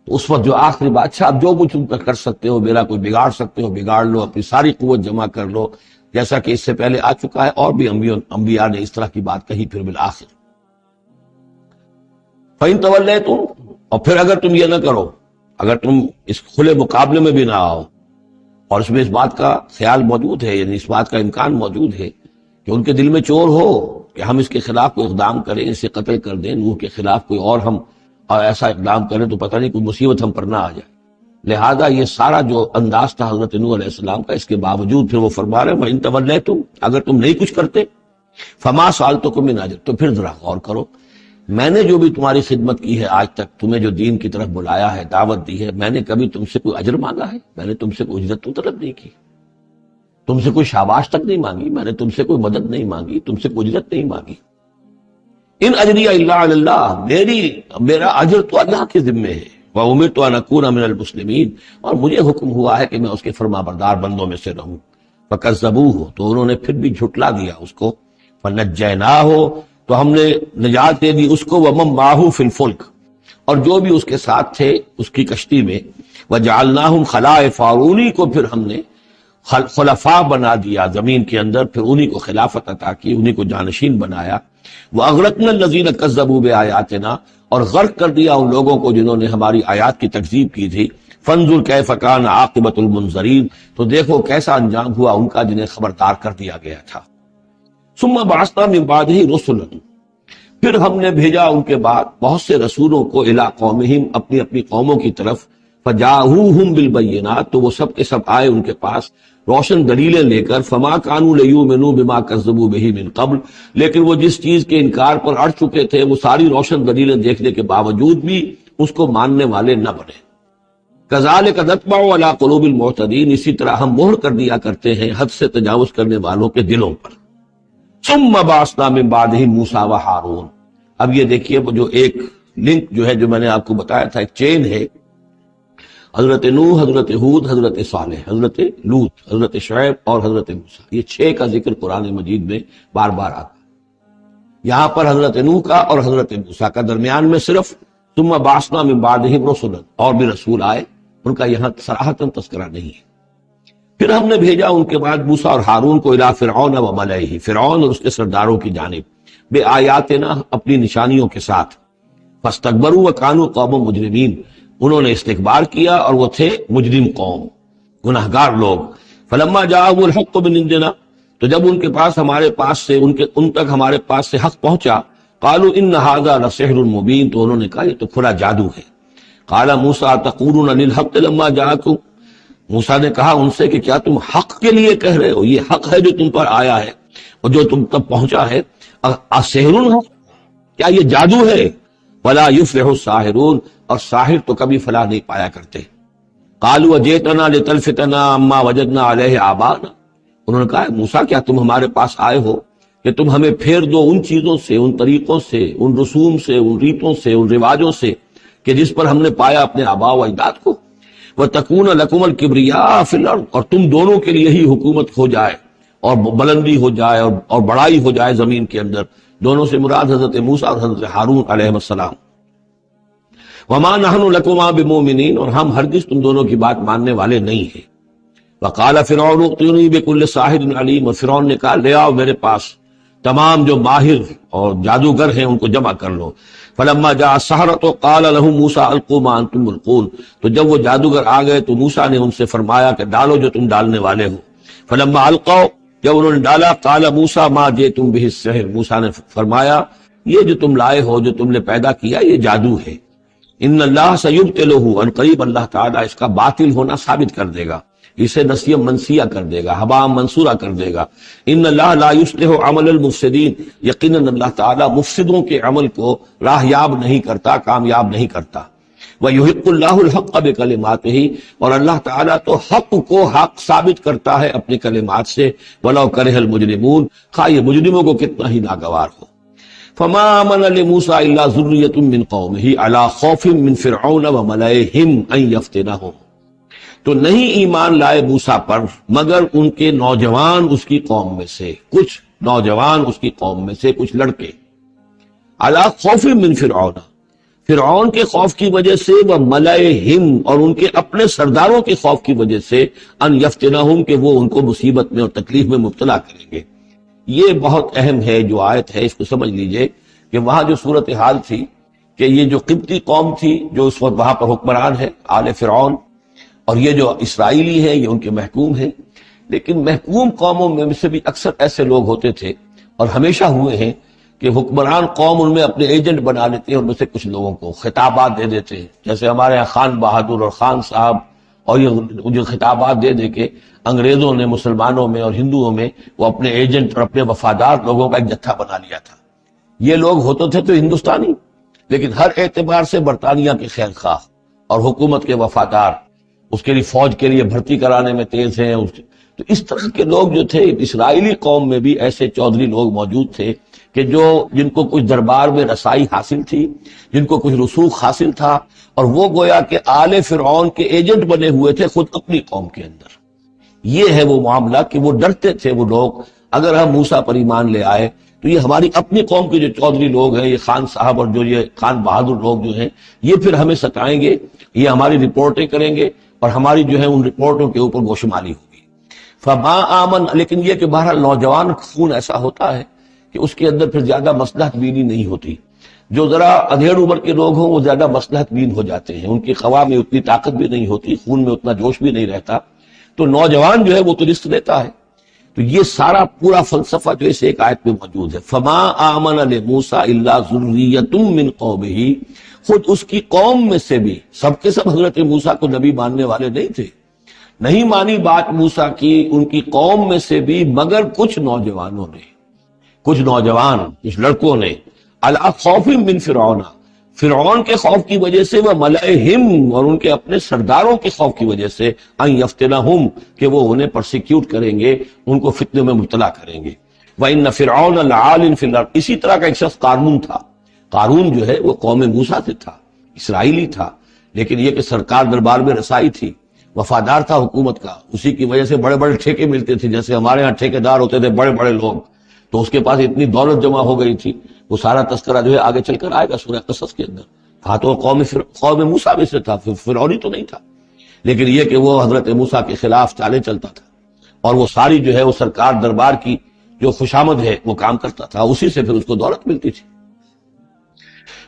تو اس وقت جو آخری بات، اچھا اب جو کچھ تم کر سکتے ہو، میرا کوئی بگاڑ سکتے ہو بگاڑ لو، اپنی ساری قوت جمع کر لو، جیسا کہ اس سے پہلے آ چکا ہے، اور بھی انبیاء نے اس طرح کی بات کہی۔ پھر بالآخر فَإِن تَوَلَّيْتُمْ، اور پھر اگر تم یہ نہ کرو، اگر تم اس کھلے مقابلے میں بھی نہ آؤ، اور اس میں اس بات کا خیال موجود ہے، یعنی اس بات کا امکان موجود ہے کہ ان کے دل میں چور ہو کہ ہم اس کے خلاف کوئی اقدام کریں، اسے قتل کر دیں، نوح کے خلاف کوئی اور ہم ایسا اقدام کریں تو پتہ نہیں کوئی مصیبت ہم پر نہ آ جائے۔ لہذا یہ سارا جو انداز تھا حضرت نوح علیہ السلام کا، اس کے باوجود پھر وہ فرما رہے ہیں وَإِن تَوَلَّيْتُمْ، اگر تم نہیں کچھ کرتے، فَمَا سَأَلْتُكُم مِّنْ أَجْرٍ، تو پھر ذرا غور کرو، میں نے جو بھی تمہاری خدمت کی ہے آج تک، تمہیں جو دین کی طرف بلایا ہے، دعوت دی ہے، میں نے کبھی تم سے کوئی اجر مانگا ہے؟ میں نے تم سے کوئی اجرت تو طلب نہیں کی، تم سے کوئی شاباش تک نہیں مانگی، میں نے تم سے کوئی مدد نہیں مانگی، تم سے کوئی اجرت نہیں مانگی۔ ان اجری الا علی اللہ، میرا اجر تو اللہ کے ذمے ہے۔ وامرت ان اکون من المسلمین، اور مجھے حکم ہوا ہے کہ میں اس کے فرما بردار بندوں میں سے رہوں۔ فکذبوہ، تو انہوں نے پھر بھی جھٹلا دیا اس کو۔ فنجیناہ، تو ہم نے نجات دے دی اس کو، ومن معہ فی الفلک، اور جو بھی اس کے ساتھ تھے اس کی کشتی میں۔ وجعلناہم خلائف، اور انہی کو پھر ہم نے خلفاء بنا دیا زمین کے اندر، پھر انہی کو خلافت عطا کی، انہی کو جانشین بنایا۔ وَأَغْرَقْنَا الَّذِينَ كَذَّبُوا بِآيَاتِنَا، اور غرق کر دیا ان لوگوں کو جنہوں نے ہماری آیات کی تکذیب کی تھی۔ فَانظُرْ كَيْفَ كَانَ عَاقِبَةُ الْمُنذَرِينَ، تو دیکھو کیسا انجام ہوا ان کا جنہیں خبردار کر دیا گیا تھا۔ ثُمَّ بَعَثْنَا مِن بَعْدِهِ رُسُلًا، پھر ہم نے بھیجا ان کے بعد بہت سے رسولوں کو، الی قومہم، اپنی اپنی قوموں کی طرف۔ فجاءوہم بالبینات، تو وہ سب کے سب آئے ان کے پاس روشن دلیلیں لے کر۔ فما کانوا لیؤمنوا بما کذبوا بہ من قبل، لیکن وہ جس چیز کے انکار پر اڑ چکے تھے وہ ساری روشن دلیلیں دیکھنے کے باوجود بھی اس کو ماننے والے نہ بنے۔ کذالک نطبع علی قلوب المعتدین، اسی طرح ہم مہر کر دیا کرتے ہیں حد سے تجاوز کرنے والوں کے دلوں پر۔ ثم بعثنا من بعدہم موسیٰ و ہارون، اب یہ دیکھیے وہ جو ایک لنک جو ہے جو میں نے آپ کو بتایا تھا، ایک چین ہے، حضرت نوح، حضرت ہود، حضرت صالح، حضرت لوط، حضرت شعیب اور حضرت موسیٰ، یہ 6 کا ذکر قرآن مجید میں بار بار آتا ہے۔ یہاں پر حضرت نوح کا اور حضرت موسیٰ کا درمیان میں صرف ثم بعثنا من بعدہم رسلا، اور بھی رسول آئے، ان کا یہاں صراحتاً تذکرہ نہیں ہے۔ پھر ہم نے بھیجا ان کے بعد موسیٰ اور ہارون کو الی فرعون و ملئہ، فرعون اور اس کے سرداروں کی جانب، بآیاتنا، اپنی نشانیوں کے ساتھ۔ فاستکبروا وکانوا قوما مجرمین، انہوں نے استکبار کیا اور وہ تھے مجرم قوم، گناہگار لوگ۔ فلما جاءهم الحق من عندنا، تو جب ان کے پاس ہمارے پاس سے ان تک ہمارے پاس سے حق پہنچا، قالوا ان هذا لسحر مبین، تو انہوں نے کہا یہ تو کھلا جادو ہے۔ قال موسیٰ تقولون للحق لما جاءکم، موسیٰ نے کہا ان سے کہ کیا تم حق کے لیے کہہ رہے ہو؟ یہ حق ہے جو تم پر آیا ہے اور جو تم تک پہنچا ہے، اسحر ہے، کیا یہ جادو ہے؟ ولا یفلح الساحرون، اور ساحر تو کبھی فلاح نہیں پایا کرتے۔ قالوا اجئتنا لتلفتنا عما وجدنا علیہ آباءنا، انہوں نے کہا موسیٰ کیا تم ہمارے پاس آئے ہو کہ تم ہمیں پھیر دو ان چیزوں سے، ان طریقوں سے، ان رسوم سے، ان ریتوں سے، ان رواجوں سے کہ جس پر ہم نے پایا اپنے آباء و اجداد کو، وَتَكُونَ لَكُمُ الْكِبْرِيَاءُ فِي الْأَرْضِ، اور تم دونوں کے لیے ہی حکومت ہو جائے اور بلندی ہو جائے اور بڑائی ہو جائے زمین کے اندر۔ دونوں سے مراد حضرت موسیٰ اور حضرت ہارون علیہ السلام۔ وَمَا نَحْنُ لَكُمَا بِمُؤْمِنِينَ، اور ہم ہرگز تم دونوں کی بات ماننے والے نہیں ہیں۔ وَقَالَ فِرْعَوْنُ ائْتُونِي بِكُلِّ سَاحِرٍ عَلِيمٍ، اور فرعون نے کہا لے آؤ میرے پاس تمام جو ماہر اور جادوگر ہیں ان کو جمع کر لو۔ فلما جاء السحرة قال لهم موسى القوا ما انتم ملقون، تو جب وہ جادوگر آ گئے تو موسیٰ نے ان سے فرمایا کہ ڈالو جو تم ڈالنے والے ہو۔ فلما القوا، جب انہوں نے ڈالا، قال موسیٰ ما جئتم به السحر، موسیٰ نے فرمایا یہ جو تم لائے ہو، جو تم نے پیدا کیا، یہ جادو ہے۔ ان اللہ سیبطلہ، ان قریب اللہ تعالیٰ اس کا باطل ہونا ثابت کر دے گا، اسے نسیہ منسیہ کر دے گا، ہبا منصورہ کر دے گا۔ ان اللہ لا یصلح عمل المفسدین، یقیناً اللہ تعالیٰ مفسدوں کے عمل کو راہیاب نہیں کرتا، کامیاب نہیں کرتا۔ وَيُحِقُّ اللَّهُ الْحَقَّ بِكَلِمَاتِهِ، اور اللہ تعالیٰ تو حق کو حق ثابت کرتا ہے اپنی کلمات سے، وَلَوْ كَرِهَ الْمُجْرِمُونَ، خواہ یہ مجرموں کو کتنا ہی ناگوار ہو۔ فَمَا آمَنَ لِمُوسَىٰ إِلَّا ذُرِّيَّةٌ مِّن قَوْمِهِ عَلَىٰ خَوْفٍ مِّن فِرْعَوْنَ وَمَلَئِهِمْ أَن يَفْتِنَهُمْ، تو نہیں ایمان لائے موسیٰ پر مگر ان کے نوجوان اس کی قوم میں سے، کچھ نوجوان اس کی قوم میں سے، کچھ لڑکے، عَلَىٰ خَوْفٍ مِّن فِرْعَوْنَ، فرعون کے خوف کی وجہ سے، وہ ملائہم، اور ان کے اپنے سرداروں کے خوف کی وجہ سے، ان یفتنہم، کہ وہ ان کو مصیبت میں اور تکلیف میں مبتلا کریں گے۔ یہ بہت اہم ہے جو آیت ہے، اس کو سمجھ لیجئے کہ وہاں جو صورتحال تھی کہ یہ جو قبطی قوم تھی جو اس وقت وہاں پر حکمران ہے آل فرعون، اور یہ جو اسرائیلی ہیں یہ ان کے محکوم ہیں، لیکن محکوم قوموں میں سے بھی اکثر ایسے لوگ ہوتے تھے اور ہمیشہ ہوئے ہیں کہ حکمران قوم ان میں اپنے ایجنٹ بنا لیتے ہیں، ان میں سے کچھ لوگوں کو خطابات دے دیتے ہیں، جیسے ہمارے یہاں خان بہادر اور خان صاحب، اور یہ جو خطابات دے دے کے انگریزوں نے مسلمانوں میں اور ہندوؤں میں وہ اپنے ایجنٹ اور اپنے وفادار لوگوں کا ایک جتھا بنا لیا تھا۔ یہ لوگ ہوتے تھے تو ہندوستانی، لیکن ہر اعتبار سے برطانیہ کے خیر خواہ اور حکومت کے وفادار، اس کے لیے فوج کے لیے بھرتی کرانے میں تیز ہیں۔ تو اس طرح کے لوگ جو تھے اسرائیلی قوم میں بھی ایسے چودھری لوگ موجود تھے کہ جن کو کچھ دربار میں رسائی حاصل تھی، جن کو کچھ رسوخ حاصل تھا، اور وہ گویا کہ آل فرعون کے ایجنٹ بنے ہوئے تھے خود اپنی قوم کے اندر۔ یہ ہے وہ معاملہ کہ وہ ڈرتے تھے وہ لوگ، اگر ہم موسیٰ پر ایمان لے آئے تو یہ ہماری اپنی قوم کے جو چودھری لوگ ہیں، یہ خان صاحب اور جو یہ خان بہادر لوگ جو ہیں، یہ پھر ہمیں ستائیں گے، یہ ہماری رپورٹیں کریں گے اور ہماری جو ہے ان رپورٹوں کے اوپر گوشمالی ہوگی۔ فما آمن، لیکن یہ کہ بہرحال نوجوان خون ایسا ہوتا ہے کہ اس کے اندر پھر زیادہ مصلحت بینی نہیں ہوتی۔ جو ذرا ادھیڑ عمر کے لوگ ہوں وہ زیادہ مصلحت بین ہو جاتے ہیں، ان کی خواہ میں اتنی طاقت بھی نہیں ہوتی، خون میں اتنا جوش بھی نہیں رہتا، تو نوجوان جو ہے وہ تو رسک لیتا ہے۔ تو یہ سارا پورا فلسفہ جو اس ایک آیت میں موجود ہے۔ فما آمن لموسیٰ الا ذریۃ من قومہ، خود اس کی قوم میں سے بھی، سب کے سب حضرت موسیٰ کو نبی ماننے والے نہیں تھے، نہیں مانی بات موسیٰ کی ان کی قوم میں سے بھی مگر کچھ نوجوانوں نے، کچھ نوجوان، کچھ لڑکوں نے، علی خوف من فرعون، فرعون کے خوف کی وجہ سے، وہ ملئہم، اور ان کے اپنے سرداروں کے خوف کی وجہ سے، ان یفتنہم، کہ وہ انہیں پرسیکیوٹ کریں گے، ان کو فتنے میں مبتلا کریں گے۔ وَإِنَّ فِرْعَوْنَ لَعَالٍ فِي الْأَرْضِ، اسی طرح کا ایک شخص قارون تھا۔ قارون جو ہے وہ قوم موسیٰ سے تھا، اسرائیلی تھا، لیکن یہ کہ سرکار دربار میں رسائی تھی، وفادار تھا حکومت کا، اسی کی وجہ سے بڑے بڑے ٹھیکے ملتے تھے، جیسے ہمارے ہاں ٹھیکیدار ہوتے تھے بڑے بڑے لوگ، تو اس کے پاس اتنی دولت جمع ہو گئی تھی۔ وہ سارا تذکرہ جو ہے آگے چل کر آئے گا سورہ قصص کے اندر۔ تھا تو قوم موسیٰ میں سے تھا، فرعونی تو نہیں تھا، لیکن یہ کہ وہ حضرت موسیٰ کے خلاف چالیں چلتا تھا، اور وہ ساری جو ہے وہ سرکار دربار کی جو خوشامد ہے وہ کام کرتا تھا، اسی سے پھر اس کو دولت ملتی تھی۔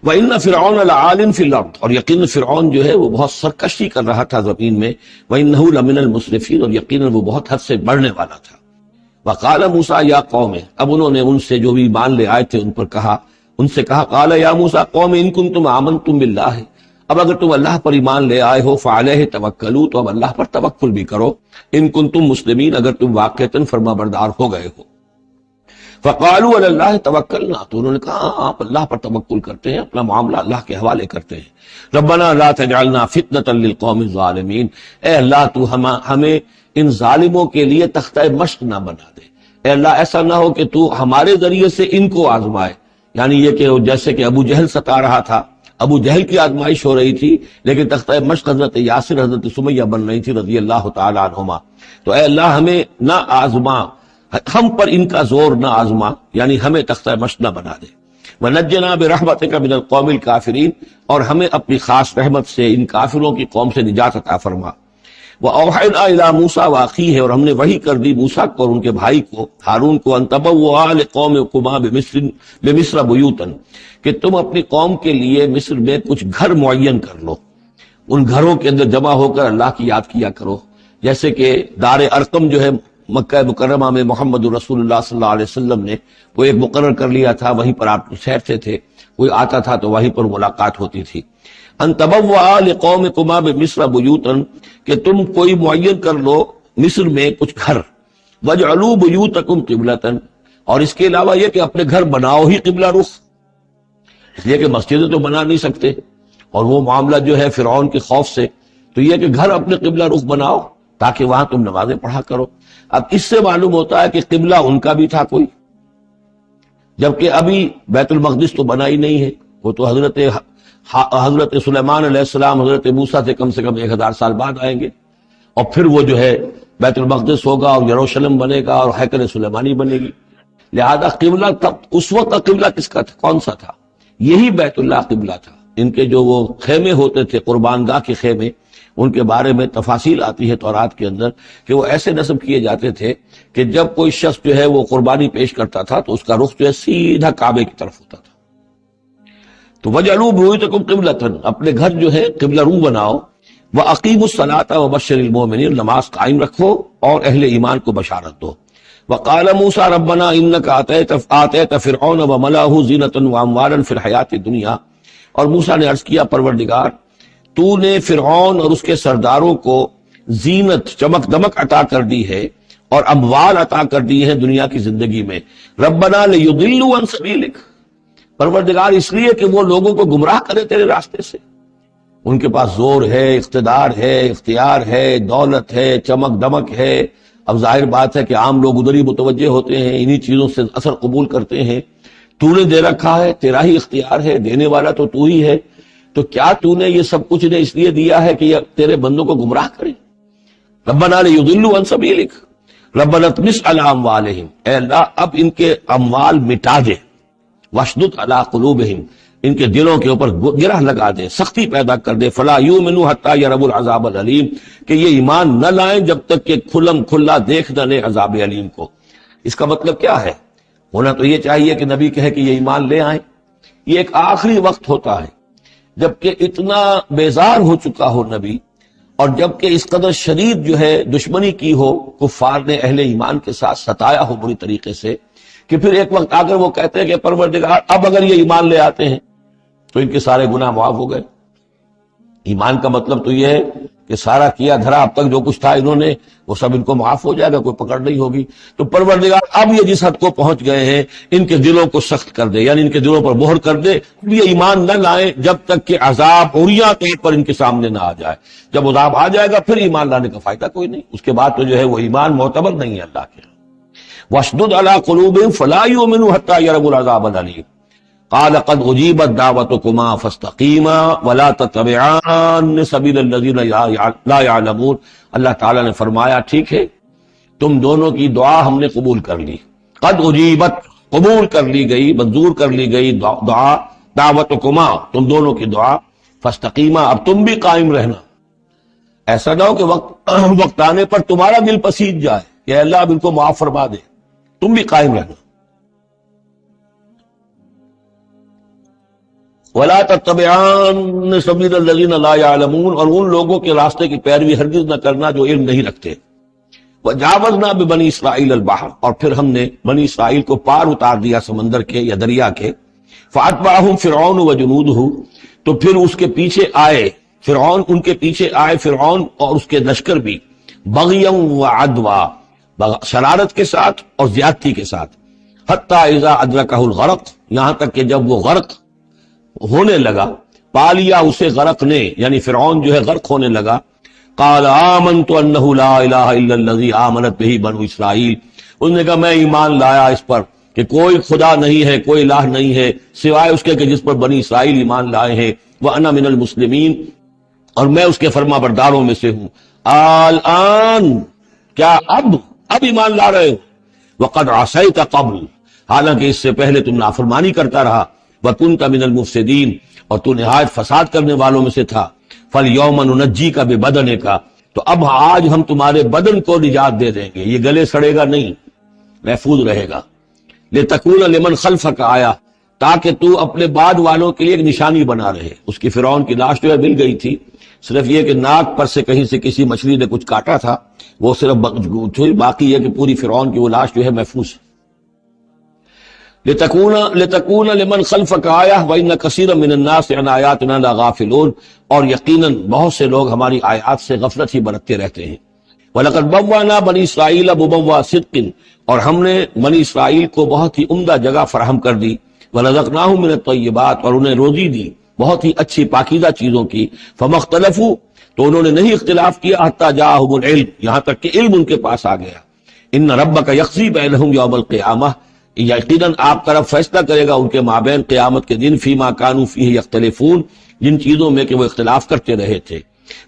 وَإِنَّ فِرْعَوْنَ لَعَالٍ فِي الْأَرْضِ، اور یقیناً فرعون جو ہے وہ بہت سرکشی کر رہا تھا زمین میں، وَإِنَّهُ لَمِنَ الْمُسْرِفِينَ، اور یقیناً وہ بہت حد سے بڑھنے والا تھا۔ وَقَالَ مُوسَىٰ يَا قَوْمِ، اب انہوں نے ان سے جو بھی ایمان لے آئے تھے ان سے کہا قَالَ يَا مُوسَىٰ قَوْمِ إِن كُنتُمْ آمَنتُم بِاللَّهِ، اب اگر تم اللہ پر ایمان لے آئے ہو فَعَلَيْهِ توکلوا، تو اب اللہ پر توکل بھی کرو، ان کنتم مسلمین، اگر تم واقعتاً فرما بردار ہو گئے ہو۔ فقالوا علی اللہ توکلنا، تو انہوں نے کہا آپ اللہ پر توکل کرتے ہیں، اپنا معاملہ اللہ کے حوالے کرتے ہیں۔ ربنا لا تجعلنا فتنة للقوم الظالمین، اے اللہ تو ہمیں ان ظالموں کے لیے تختہ مشق نہ بنا دے، اے اللہ ایسا نہ ہو کہ تو ہمارے ذریعے سے ان کو آزمائے، یعنی یہ کہ جیسے کہ ابو جہل ستا رہا تھا، ابو جہل کی آزمائش ہو رہی تھی، لیکن تختہ مشق حضرت یاسر حضرت سمیہ بن رہی تھی رضی اللہ تعالی عنہما، تو اے اللہ ہمیں نہ آزما، ہم پر ان کا زور نہ آزما، یعنی ہمیں تختہ مشق نہ بنا دے۔ وَنَجِّنَا بِرَحْمَتِكَ مِنَ الْقَوْمِ الْكَافِرِينَ، اور ہمیں اپنی خاص رحمت سے ان کافروں کی قوم سے نجات عطا فرما۔ وَأَوْحَيْنَا إِلَىٰ مُوسَىٰ وَأَخِيهِ، اور ہم نے وحی کر دی موسیٰ کو اور ان کے بھائی کو ہارون کو، أَن تَبَوَّآ لِقَوْمِكُمَا بِمِصْرَ بُيُوتًا، کہ تم اپنی قوم کے لیے مصر میں کچھ گھر معین کر لو، ان گھروں کے اندر جمع ہو کر اللہ کی یاد کیا کرو، جیسے کہ دار ارقم جو ہے مکہ مکرمہ میں محمد رسول اللہ صلی اللہ علیہ وسلم نے وہ ایک مقرر کر لیا تھا، وہیں پر آپ ٹھہرتے تھے، کوئی آتا تھا تو وہیں پر ملاقات ہوتی تھی۔ ان تبوأ لقومکما بمصر بیوتا، کہ تم کوئی معین کر لو مصر میں کچھ گھر، واجعلوا بیوتکم قبلۃ، اور اس کے علاوہ یہ کہ اپنے گھر بناؤ ہی قبلہ رخ، اس لیے کہ مسجدیں تو بنا نہیں سکتے، اور وہ معاملہ جو ہے فرعون کے خوف سے، تو یہ کہ گھر اپنے قبلہ رخ بناؤ تاکہ وہاں تم نمازیں پڑھا کرو۔ اب اس سے معلوم ہوتا ہے کہ قبلہ ان کا بھی تھا کوئی، جبکہ ابھی بیت المقدس تو بنا ہی نہیں ہے، وہ تو حضرت سلیمان علیہ السلام حضرت موسیٰ سے کم 1000 سال بعد آئیں گے، اور پھر وہ جو ہے بیت المقدس ہوگا اور یروشلم بنے گا اور ہیکل سلیمانی بنے گی، لہذا قبلہ تب اس وقت کا قبلہ کس کا تھا، کون سا تھا؟ یہی بیت اللہ قبلہ تھا۔ ان کے جو وہ خیمے ہوتے تھے قربان گاہ کے خیمے، ان کے بارے میں تفاصیل آتی ہے تورات کے اندر کہ وہ ایسے نصب کیے جاتے تھے کہ جب کوئی شخص جو ہے وہ قربانی پیش کرتا تھا تو اس کا رخ جو ہے سیدھا کعبے کی طرف ہوتا تھا۔ تو وَجْعَلُوا بُيُوتَكُمْ قِبْلَةً، اپنے گھر جو ہے قبلہ رو بناؤ، وَأَقِيمُوا الصَّلَاةَ وَبَشِّرِ الْمُؤْمِنِينَ، نماز قائم رکھو اور اہل ایمان کو بشارت دو۔ وَقَالَ مُوسَىٰ رَبَّنَا إِنَّكَ آتَيْتَ فِرْعَوْنَ وَمَلَأَهُ زِينَةً وَأَمْوَالًا فِي الْحَيَاةِ الدُّنْيَا، اور موسیٰ نے عرض کیا پروردگار تو نے فرعون اور اس کے سرداروں کو زینت چمک دمک عطا کر دی ہے اور اموال عطا کر دی ہے دنیا کی زندگی میں، ربنا لیضلوا عن سبیلک، پروردگار اس لیے کہ وہ لوگوں کو گمراہ کرے تیرے راستے سے، ان کے پاس زور ہے، اقتدار ہے، اختیار ہے، دولت ہے، چمک دمک ہے، اب ظاہر بات ہے کہ عام لوگ ادھر ہی متوجہ ہوتے ہیں، انہی چیزوں سے اثر قبول کرتے ہیں، تو نے دے رکھا ہے، تیرا ہی اختیار ہے، دینے والا تو ہی ہے، تو کیا تو نے یہ سب کچھ نے اس لیے دیا ہے کہ یہ تیرے بندوں کو گمراہ کرے؟ ربنا لیضلوا عن سبیلک ربنا اطمس علی اموالہم، اے اللہ اب ان کے اموال مٹا دے، واشدد علی قلوبہم، ان کے دلوں کے اوپر گرہ لگا دے، سختی پیدا کر دے، فلا یؤمنوا حتی یروا العذاب العلیم، کہ یہ ایمان نہ لائیں جب تک کہ کھلم کھلا دیکھ نہ لیں عذاب علیم کو۔ اس کا مطلب کیا ہے؟ ہونا تو یہ چاہیے کہ نبی کہے کہ یہ ایمان لے آئیں، یہ ایک آخری وقت ہوتا ہے جبکہ اتنا بیزار ہو چکا ہو نبی، اور جبکہ اس قدر شدید جو ہے دشمنی کی ہو کفار نے اہل ایمان کے ساتھ، ستایا ہو بری طریقے سے، کہ پھر ایک وقت آ کر وہ کہتے ہیں کہ پروردگار اب اگر یہ ایمان لے آتے ہیں تو ان کے سارے گناہ معاف ہو گئے۔ ایمان کا مطلب تو یہ ہے کہ سارا کیا دھرا اب تک جو کچھ تھا انہوں نے وہ سب ان کو معاف ہو جائے گا، کوئی پکڑ نہیں ہوگی۔ تو پروردگار اب یہ جس حد کو پہنچ گئے ہیں ان کے دلوں کو سخت کر دے، یعنی ان کے دلوں پر مہر کر دے، یہ ایمان نہ لائیں جب تک کہ عذاب عریاں طور پر ان کے سامنے نہ آ جائے۔ جب عذاب آ جائے گا پھر ایمان لانے کا فائدہ کوئی نہیں، اس کے بعد تو جو ہے وہ ایمان معتبر نہیں ہے اللہ کے۔ واشدد علی قلوبہم فلا یؤمنوا حتی یروا العذاب العلیم، قال قد اجیبت دعوتکما فاستقیما ولا تتبعان سبیل الذین لا یعلمون، اللہ تعالیٰ نے فرمایا ٹھیک ہے تم دونوں کی دعا ہم نے قبول کر لی، قد اجیبت قبول کر لی گئی، منظور کر لی گئی دعا، دعوتکما تم دونوں کی دعا، فاستقیما اب تم بھی قائم رہنا، ایسا نہ ہو کہ وقت آنے پر تمہارا دل پسیج جائے کہ اللہ اب ان کو معاف فرما دے، تم بھی قائم رہنا۔ ولا تتبعان سبیل الذین لا یعلمون، اور ان لوگوں کے راستے کی پیروی ہرگز نہ کرنا جو علم نہیں رکھتے. وجاوزنا ببنی اسرائیل البحر، اور پھر ہم نے بنی اسرائیل کو پار اتار دیا سمندر کے یا دریا کے. فاتبعہم فرعون وجنودہ، تو پھر اس کے پیچھے آئے فرعون، ان کے پیچھے آئے فرعون اور اس کے لشکر بھی، بغیا وعدوا، شرارت کے ساتھ اور زیادتی کے ساتھ. حتی اذا ادرکہ الغرق، یہاں تک کہ جب وہ غرق ہونے لگا، پا لیا اسے غرق نے، یعنی فرعون جو ہے غرق ہونے لگا. قال آمنت انہ لا الہ الا الذی آمنت بہ بنو اسرائیل، اس نے کہا میں ایمان لایا اس پر کہ کوئی خدا نہیں ہے، کوئی الہ نہیں ہے سوائے اس کے کہ جس پر بنی اسرائیل ایمان لائے ہیں. وانا من المسلمین، اور میں اس کے فرما برداروں میں سے ہوں. الآن، کیا اب ایمان لا رہے ہو؟ وقد عصیت قبل، حالانکہ اس سے پہلے تم نافرمانی کرتا رہا. وکنت من المفسدین، اور تو نہایت فساد کرنے والوں میں سے تھا. فالیوم ننجیک ببدنک، تو اب آج ہم تمہارے بدن کو نجات دے دیں گے، یہ گلے سڑے گا نہیں، محفوظ رہے گا. لتکون لمن خلفک آیا، تاکہ تو اپنے بعد والوں کے لیے ایک نشانی بنا رہے. اس کی فرعون کی لاش جو ہے مل گئی تھی، صرف یہ کہ ناک پر سے کہیں سے کسی مچھلی نے کچھ کاٹا تھا، وہ صرف باقی ہے کہ پوری فرعون کی وہ لاش جو ہے محفوظ ہے. لتکون لمن خلفک آیہ وان کثیرا من الناس عن آیاتنا لغافلون، اور یقیناً بہت سے لوگ ہماری آیات سے غفلت ہی برتتے رہتے ہیں. وَلَقَدْ بَوَّأْنَا بَنِي إِسْرَائِيلَ مُبَوَّأَ صِدْقٍ، اور ہم نے بنی اسرائیل کو بہت ہی عمدہ جگہ فراہم کر دی. وَرَزَقْنَاهُم مِّنَ الطَّيِّبَاتِ، اور انہیں روزی دی بہت ہی اچھی پاکیزہ چیزوں کی. فَمَا اخْتَلَفُوا، تو انہوں نے نہیں اختلاف کیا. حَتَّىٰ جَاءَهُمُ الْعِلْمُ، یہاں تک کہ علم ان کے پاس آ گیا. إِنَّ رَبَّكَ يَقْضِي بَيْنَهُمْ يَوْمَ الْقِيَامَةِ، یقیناً آپ کا رب فیصلہ کرے گا ان کے مابین قیامت کے دن. فیما کانوا فیہ یختلفون، جن چیزوں میں کہ وہ اختلاف کرتے رہے تھے.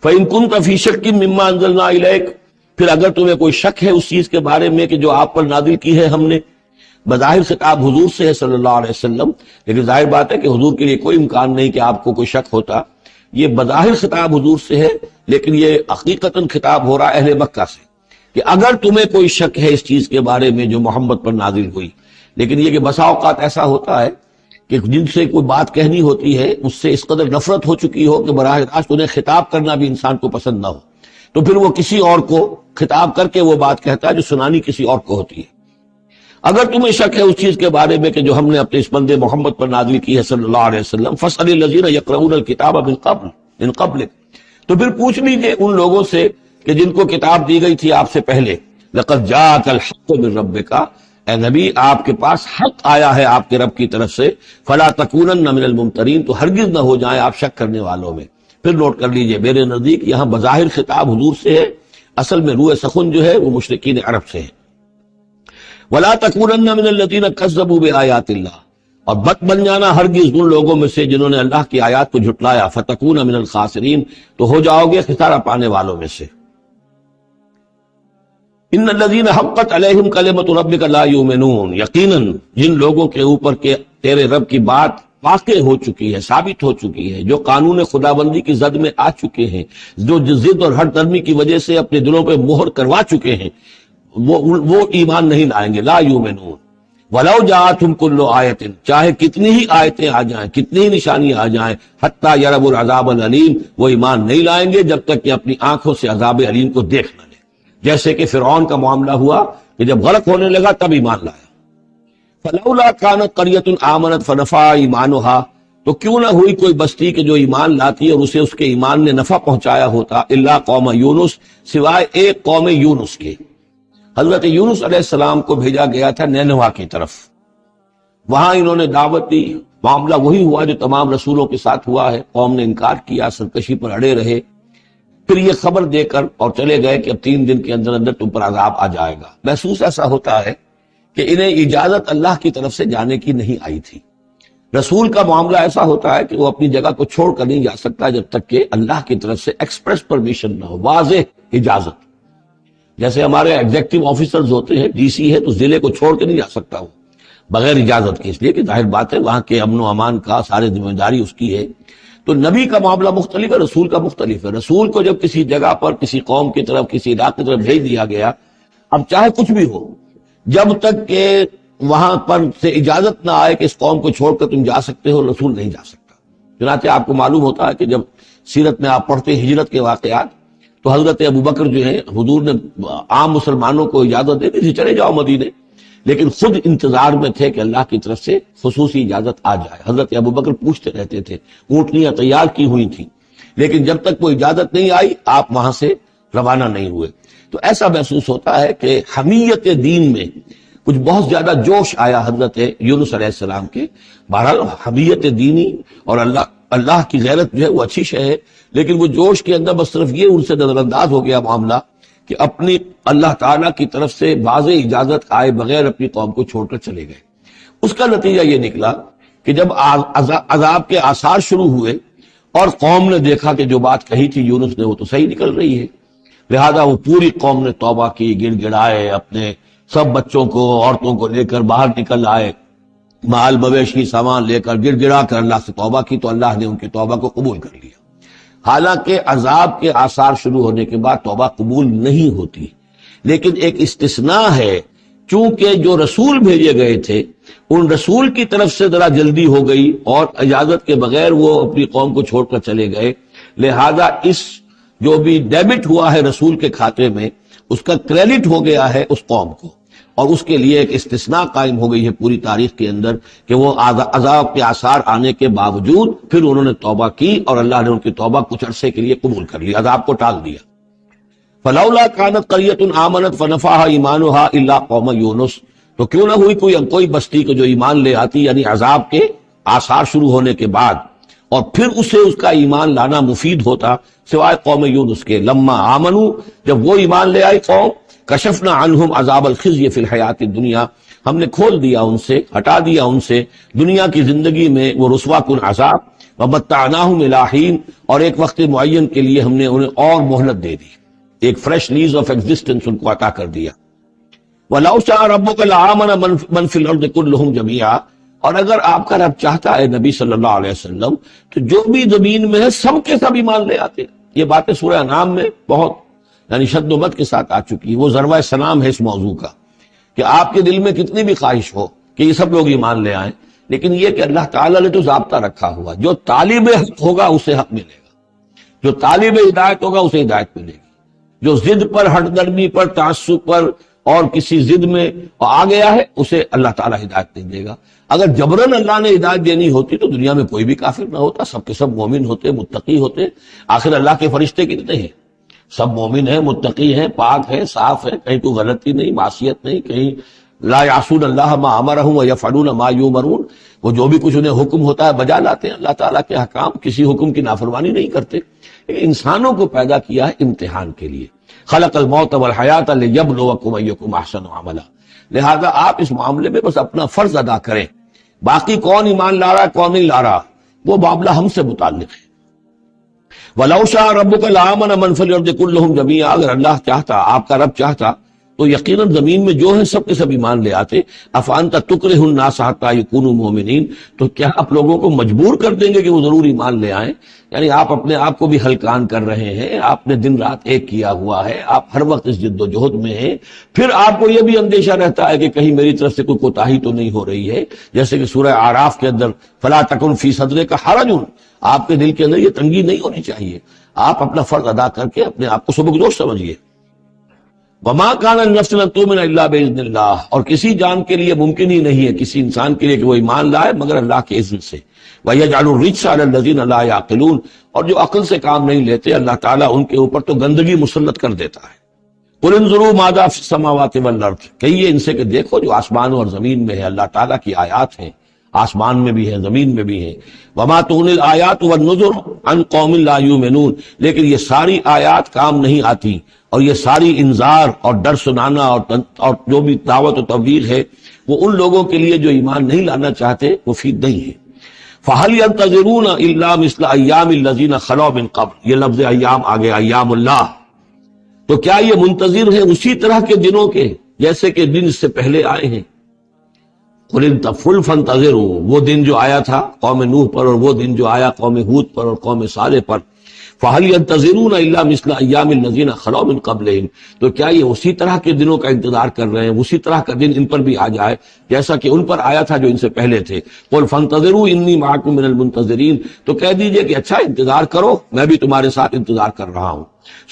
فإن كنت فی شک مما انزلنا الیک، پھر اگر تمہیں کوئی شک ہے اس چیز کے بارے میں کہ جو آپ پر نازل کی ہے ہم نے. بظاہر خطاب حضور سے ہے صلی اللہ علیہ وسلم، لیکن ظاہر بات ہے کہ حضور کے لیے کوئی امکان نہیں کہ آپ کو کوئی شک ہوتا. یہ بظاہر خطاب حضور سے ہے، لیکن یہ حقیقتاً خطاب ہو رہا اہل مکہ سے کہ اگر تمہیں کوئی شک ہے اس چیز کے بارے میں جو محمد پر نازل ہوئی. لیکن یہ کہ بسا اوقات ایسا ہوتا ہے کہ جن سے کوئی بات کہنی ہوتی ہے اس سے اس قدر نفرت ہو چکی ہو کہ براہ راست انہیں خطاب کرنا بھی انسان کو پسند نہ ہو، تو پھر وہ کسی اور کو خطاب کر کے وہ بات کہتا ہے جو سنانی کسی اور کو ہوتی ہے. اگر تمہیں شک ہے اس چیز کے بارے میں کہ جو ہم نے اپنے اس بندے محمد پر نازل کی ہے صلی اللہ علیہ وسلم، فاسأل الذین یقرؤون الکتاب من قبل، تو پھر پوچھ لیجئے ان لوگوں سے کہ جن کو کتاب دی گئی تھی آپ سے پہلے. لقد جاءک الحق من ربک، اے نبی آپ کے پاس حق آیا ہے آپ کے رب کی طرف سے. فلا تکونن من الممترین، تو ہرگز نہ ہو جائیں آپ شک کرنے والوں میں. پھر نوٹ کر لیجئے میرے نزدیک یہاں بظاہر خطاب حضور سے ہے، اصل میں روح سخن جو ہے وہ مشرکین عرب سے ہے. ولا تکونن من الذین کذبوا بآیات اللہ، اور بت بن جانا ہرگز ان لوگوں میں سے جنہوں نے اللہ کی آیات کو جھٹلایا. فتکون من الخاسرین، تو ہو جاؤ گے خسارہ پانے والوں میں سے. ان الذین حقت علیہم کلمۃ ربک لا یؤمنون، یقیناً جن لوگوں کے اوپر کے تیرے رب کی بات واقع ہو چکی ہے، ثابت ہو چکی ہے، جو قانون خدابندی کی زد میں آ چکے ہیں، جو ضد اور ہر درمی کی وجہ سے اپنے دلوں پہ مہر کروا چکے ہیں، وہ ایمان نہیں لائیں گے. لا یؤمنون ولو جاءتہم کل آیۃ، چاہے کتنی ہی آیتیں آ جائیں، کتنی ہی نشانیاں آ جائیں. حتی یروا العذاب العلیم، وہ ایمان نہیں لائیں گے جب تک کہ اپنی آنکھوں سے عذاب علیم کو دیکھ نہ لیں. جیسے کہ فرعون کا معاملہ ہوا کہ جب غرق ہونے لگا تب ایمان لایا. فلولا کانت قریۃ آمنت فنفعها ایمانها، تو کیوں نہ ہوئی کوئی بستی کہ جو ایمان لاتی اور اسے اس کے ایمان نے نفع پہنچایا ہوتا. الا قوم یونس، سوائے ایک قوم یونس کے. حضرت یونس علیہ السلام کو بھیجا گیا تھا نینوا کی طرف، وہاں انہوں نے دعوت دی. معاملہ وہی ہوا جو تمام رسولوں کے ساتھ ہوا ہے، قوم نے انکار کیا، سرکشی پر اڑے رہے. پھر یہ خبر دے کر اور چلے گئے کہ اب 3 دن کے اندر اندر تم پر عذاب آ جائے گا. محسوس ایسا ہوتا ہے کہ انہیں اجازت اللہ کی طرف سے جانے کی نہیں آئی تھی. رسول کا معاملہ ایسا ہوتا ہے کہ وہ اپنی جگہ کو چھوڑ کر نہیں جا سکتا جب تک کہ اللہ کی طرف سے ایکسپریس پرمیشن نہ ہو، واضح اجازت. جیسے ہمارے ایگزیکٹو آفیسرز ہوتے ہیں، ڈی سی ہے تو ضلع کو چھوڑ کے نہیں جا سکتا وہ بغیر اجازت کے، اس لیے کہ ظاہر بات ہے وہاں کے امن و امان کا سارے ذمہ داری اس کی ہے. تو نبی کا معاملہ مختلف ہے، رسول کا مختلف ہے. رسول کو جب کسی جگہ پر کسی قوم کی طرف کسی علاقے کی طرف بھیج دیا گیا، اب چاہے کچھ بھی ہو، جب تک کہ وہاں پر سے اجازت نہ آئے کہ اس قوم کو چھوڑ کر تم جا سکتے ہو، رسول نہیں جا سکتا. چنانچہ آپ کو معلوم ہوتا ہے کہ جب سیرت میں آپ پڑھتے ہیں ہجرت کے واقعات تو حضرت ابوبکر جو ہیں حضور نے عام مسلمانوں کو اجازت دے دی تھی چلے جاؤ مدینے، لیکن خود انتظار میں تھے کہ اللہ کی طرف سے خصوصی اجازت آ جائے۔ حضرت ابوبکر پوچھتے رہتے تھے، اونٹنیاں تیار کی ہوئی تھیں، لیکن جب تک وہ اجازت نہیں آئی آپ وہاں سے روانہ نہیں ہوئے۔ تو ایسا محسوس ہوتا ہے کہ حمیت دین میں کچھ بہت زیادہ جوش آیا حضرت یونس علیہ السلام کے۔ بہرحال حمیت دینی اور اللہ کی غیرت جو ہے وہ اچھی شے ہے، لیکن وہ جوش کے اندر بس صرف یہ ان سے نظر انداز ہو گیا معاملہ کہ اپنی اللہ تعالیٰ کی طرف سے واضح اجازت آئے بغیر اپنی قوم کو چھوڑ کر چلے گئے۔ اس کا نتیجہ یہ نکلا کہ جب عذاب کے آثار شروع ہوئے اور قوم نے دیکھا کہ جو بات کہی تھی یونس نے وہ تو صحیح نکل رہی ہے، لہذا وہ پوری قوم نے توبہ کی، گڑ گڑائے، اپنے سب بچوں کو عورتوں کو لے کر باہر نکل آئے، مال مویشی سامان لے کر گڑ گڑا کر اللہ سے توبہ کی، تو اللہ نے ان کی توبہ کو قبول کر لیا۔ حالانکہ عذاب کے آثار شروع ہونے کے بعد توبہ قبول نہیں ہوتی، لیکن ایک استثناء ہے، چونکہ جو رسول بھیجے گئے تھے ان رسول کی طرف سے ذرا جلدی ہو گئی اور اجازت کے بغیر وہ اپنی قوم کو چھوڑ کر چلے گئے، لہذا اس جو بھی ڈیبٹ ہوا ہے رسول کے کھاتے میں اس کا کریڈٹ ہو گیا ہے اس قوم کو، اور اس کے لیے ایک استثناء قائم ہو گئی ہے پوری تاریخ کے اندر کہ وہ عذاب کے آثار آنے کے باوجود پھر انہوں نے توبہ کی اور اللہ نے ان کی توبہ کچھ عرصے کے لیے قبول کر لی، عذاب کو ٹال دیا۔ فلولا كانت قرية آمنت فنفعها ایمانها الا قوم یونس، تو کیوں نہ ہوئی کوئی بستی کو جو ایمان لے آتی، یعنی عذاب کے آثار شروع ہونے کے بعد، اور پھر اسے اس کا ایمان لانا مفید ہوتا سوائے قوم یونس کے۔ لما آمنوا، جب وہ ایمان لے آئی قوم، کشفنا عنہم عذاب الخزي فی الحیات الدنیا، ہم نے کھول دیا ان سے، ہٹا دیا ان سے دنیا کی زندگی میں وہ رسوا کن عذاب، ومتعناہم الی حین، اور ایک وقت معین کے لیے ہم نے انہیں اور مہلت دے دی، ایک فریش لیز آف ایگزسٹنس ان کو عطا کر دیا۔ وَلَوْ شَاءَ رَبُّكَ لَآمَنَ مَنْ فِي الْأَرْضِ كُلُّهُمْ جَمِيعًا، اور اگر آپ کا رب چاہتا ہے نبی صلی اللہ علیہ وسلم تو جو بھی زمین میں ہے سب کے سب ایمان لے آتے۔ یہ باتیں سورہ انعام میں بہت یعنی شد و مت کے ساتھ آ چکی ہے، وہ ضربہ سلام ہے اس موضوع کا کہ آپ کے دل میں کتنی بھی خواہش ہو کہ یہ سب لوگ ایمان لے آئیں، لیکن یہ کہ اللہ تعالیٰ نے تو ضابطہ رکھا ہوا، جو طالب حق ہوگا اسے حق ملے گا، جو طالب ہدایت ہوگا اسے ہدایت ملے گی، جو ضد پر، ہٹ درمی پر، تعصب پر اور کسی ضد میں آ گیا ہے اسے اللہ تعالیٰ ہدایت نہیں دے گا۔ اگر جبرن اللہ نے ہدایت دینی ہوتی تو دنیا میں کوئی بھی کافر نہ ہوتا، سب کے سب مومن ہوتے، متقی ہوتے۔ آخر اللہ کے فرشتے کتنے ہیں؟ سب مومن ہیں، متقی ہیں، پاک ہیں، صاف ہیں، کہیں کوئی غلطی نہیں، معصیت نہیں، کہیں لا یعصون اللہ ما امرہم ویفعلون ما یؤمرون، وہ جو بھی کچھ انہیں حکم ہوتا ہے بجا لاتے ہیں اللہ تعالیٰ کے احکام، کسی حکم کی نافرمانی نہیں کرتے۔ انسانوں کو پیدا کیا ہے امتحان کے لیے، خلق الموت والحیات لیبلوکم ایکم احسن عملا، لہذا آپ اس معاملے میں بس اپنا فرض ادا کریں، باقی کون ایمان لا رہا ہے کون نہیں لا رہا وہ معاملہ ہم سے متعلق ہے۔ وَلَوْ شَاءَ رَبُّكَ لَآمَنَ مَنْ فِي الْأَرْضِ كُلُّهُمْ جَمِيعًا، اگر اللہ چاہتا، آپ کا رب چاہتا تو یقیناً زمین میں جو ہیں سب کے سب ایمان لے آتے۔ أَفَأَنْتَ تُكْرِهُ النَّاسَ حَتَّى يَكُونُوا مُؤْمِنِينَ، تو کیا آپ لوگوں کو مجبور کر دیں گے کہ وہ ضرور ایمان لے آئیں؟ یعنی آپ اپنے آپ کو بھی ہلکان کر رہے ہیں، آپ نے دن رات ایک کیا ہوا ہے، آپ ہر وقت اس جد و جہد میں ہیں، پھر آپ کو یہ بھی اندیشہ رہتا ہے کہ کہیں میری طرف سے کوئی کوتاہی تو نہیں ہو رہی ہے، جیسے کہ سورہ اعراف کے اندر فَلَا تَكُنْ فِي صَدْرِكَ حَرَجٌ، آپ کے دل کے اندر یہ تنگی نہیں ہونی چاہیے، آپ اپنا فرض ادا کر کے اپنے آپ کو سبکدوش سمجھیے۔ وَمَا كَانَ لِنَفْسٍ أَن تُؤْمِنَ إِلَّا بِإِذْنِ اللَّهِ، اور کسی جان کے لیے ممکن ہی نہیں ہے، کسی انسان کے لیے کہ وہ ایمان لائے مگر اللہ کے اذن سے۔ وَيَجْعَلُ الرِّجْسَ عَلَى الَّذِينَ لَا يَعْقِلُونَ، اور جو عقل سے کام نہیں لیتے اللہ تعالیٰ ان کے اوپر تو گندگی مسلط کر دیتا ہے۔ قُلِ انظُرُوا مَاذَا فِي السَّمَاوَاتِ وَالْأَرْضِ، کہیے ان سے کہ دیکھو جو آسمانوں اور زمین میں ہے اللہ تعالیٰ کی آیات ہیں، آسمان میں بھی ہیں زمین میں بھی ہیں۔ وَمَا تُغْنِي الْآيَاتُ وَالنُّذُرُ عَنْ قَوْمٍ لَا يُؤْمِنُونَ، لیکن یہ ساری آیات کام نہیں آتی، اور یہ ساری انذار اور ڈر سنانا اور جو بھی دعوت و تبلیغ ہے وہ ان لوگوں کے لیے جو ایمان نہیں لانا چاہتے مفید نہیں ہے۔ فَهَلْ يَنْتَظِرُونَ إِلَّا مِثْلَ أَيَّامِ الَّذِينَ خَلَوْا مِن قَبْلُ، یہ لفظ ایام آگے، ایام اللہ، تو کیا یہ منتظر ہیں اسی طرح کے دنوں کے جیسے کہ دن اس سے پہلے آئے ہیں؟ قُلْ فَانْتَظِرُوا، وہ دن جو آیا تھا قوم نوح پر، اور وہ دن جو آیا قوم ہود پر اور قوم صالح پر، فَهَلْ يَنْتَظِرُونَ إِلَّا مِثْلَ أَيَّامِ الَّذِينَ خَلَوْا مِنْ قَبْلِهِمْ، تو کیا یہ اسی طرح کے دنوں کا انتظار کر رہے ہیں، اسی طرح کا دن ان پر بھی آ جائے جیسا کہ ان پر آیا تھا جو ان سے پہلے تھے؟ قُلْ فَانْتَظِرُوا إِنِّي مَعَكُمْ مِنَ الْمُنْتَظِرِينَ، تو کہہ دیجئے کہ اچھا انتظار کرو، میں بھی تمہارے ساتھ انتظار کر رہا ہوں۔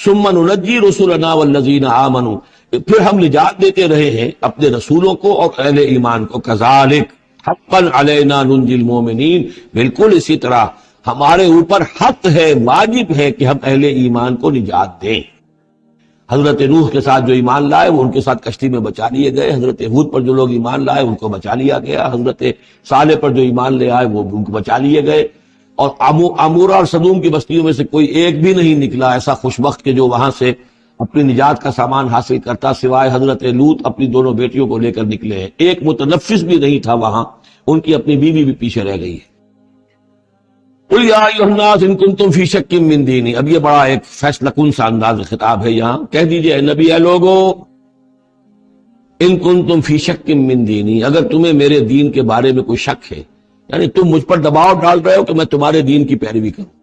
ثُمَّ نُنَجِّي رُسُلَنَا وَالَّذِينَ آمَنُوا، پھر ہم نجات دیتے رہے ہیں اپنے رسولوں کو اور اہل ایمان کو۔ کذالک حقا علینا ننجی المومنین، بالکل اسی طرح ہمارے اوپر حق ہے، واجب ہے کہ ہم اہل ایمان کو نجات دیں۔ حضرت نوح کے ساتھ جو ایمان لائے وہ ان کے ساتھ کشتی میں بچا لیے گئے، حضرت ہود پر جو لوگ ایمان لائے ان کو بچا لیا گیا، حضرت صالح پر جو ایمان لے آئے وہ ان کو بچا لیے گئے، اور عمورہ اور صدوم کی بستیوں میں سے کوئی ایک بھی نہیں نکلا ایسا خوش بخت کہ جو وہاں سے اپنی نجات کا سامان حاصل کرتا، سوائے حضرت لوط اپنی دونوں بیٹیوں کو لے کر نکلے ہیں، ایک متنفس بھی نہیں تھا وہاں، ان کی اپنی بیوی بھی پیچھے رہ گئی ہے۔ قل یا ایھا الناس ان کنتم فی شک من دینی، اب یہ بڑا ایک فیصلہ کن سا انداز خطاب ہے یہاں، کہہ دیجئے اے نبی، اے لوگو، ان کنتم فی شک من دینی، اگر تمہیں میرے دین کے بارے میں کوئی شک ہے، یعنی تم مجھ پر دباؤ ڈال رہے ہو کہ میں تمہارے دین کی پیروی کروں،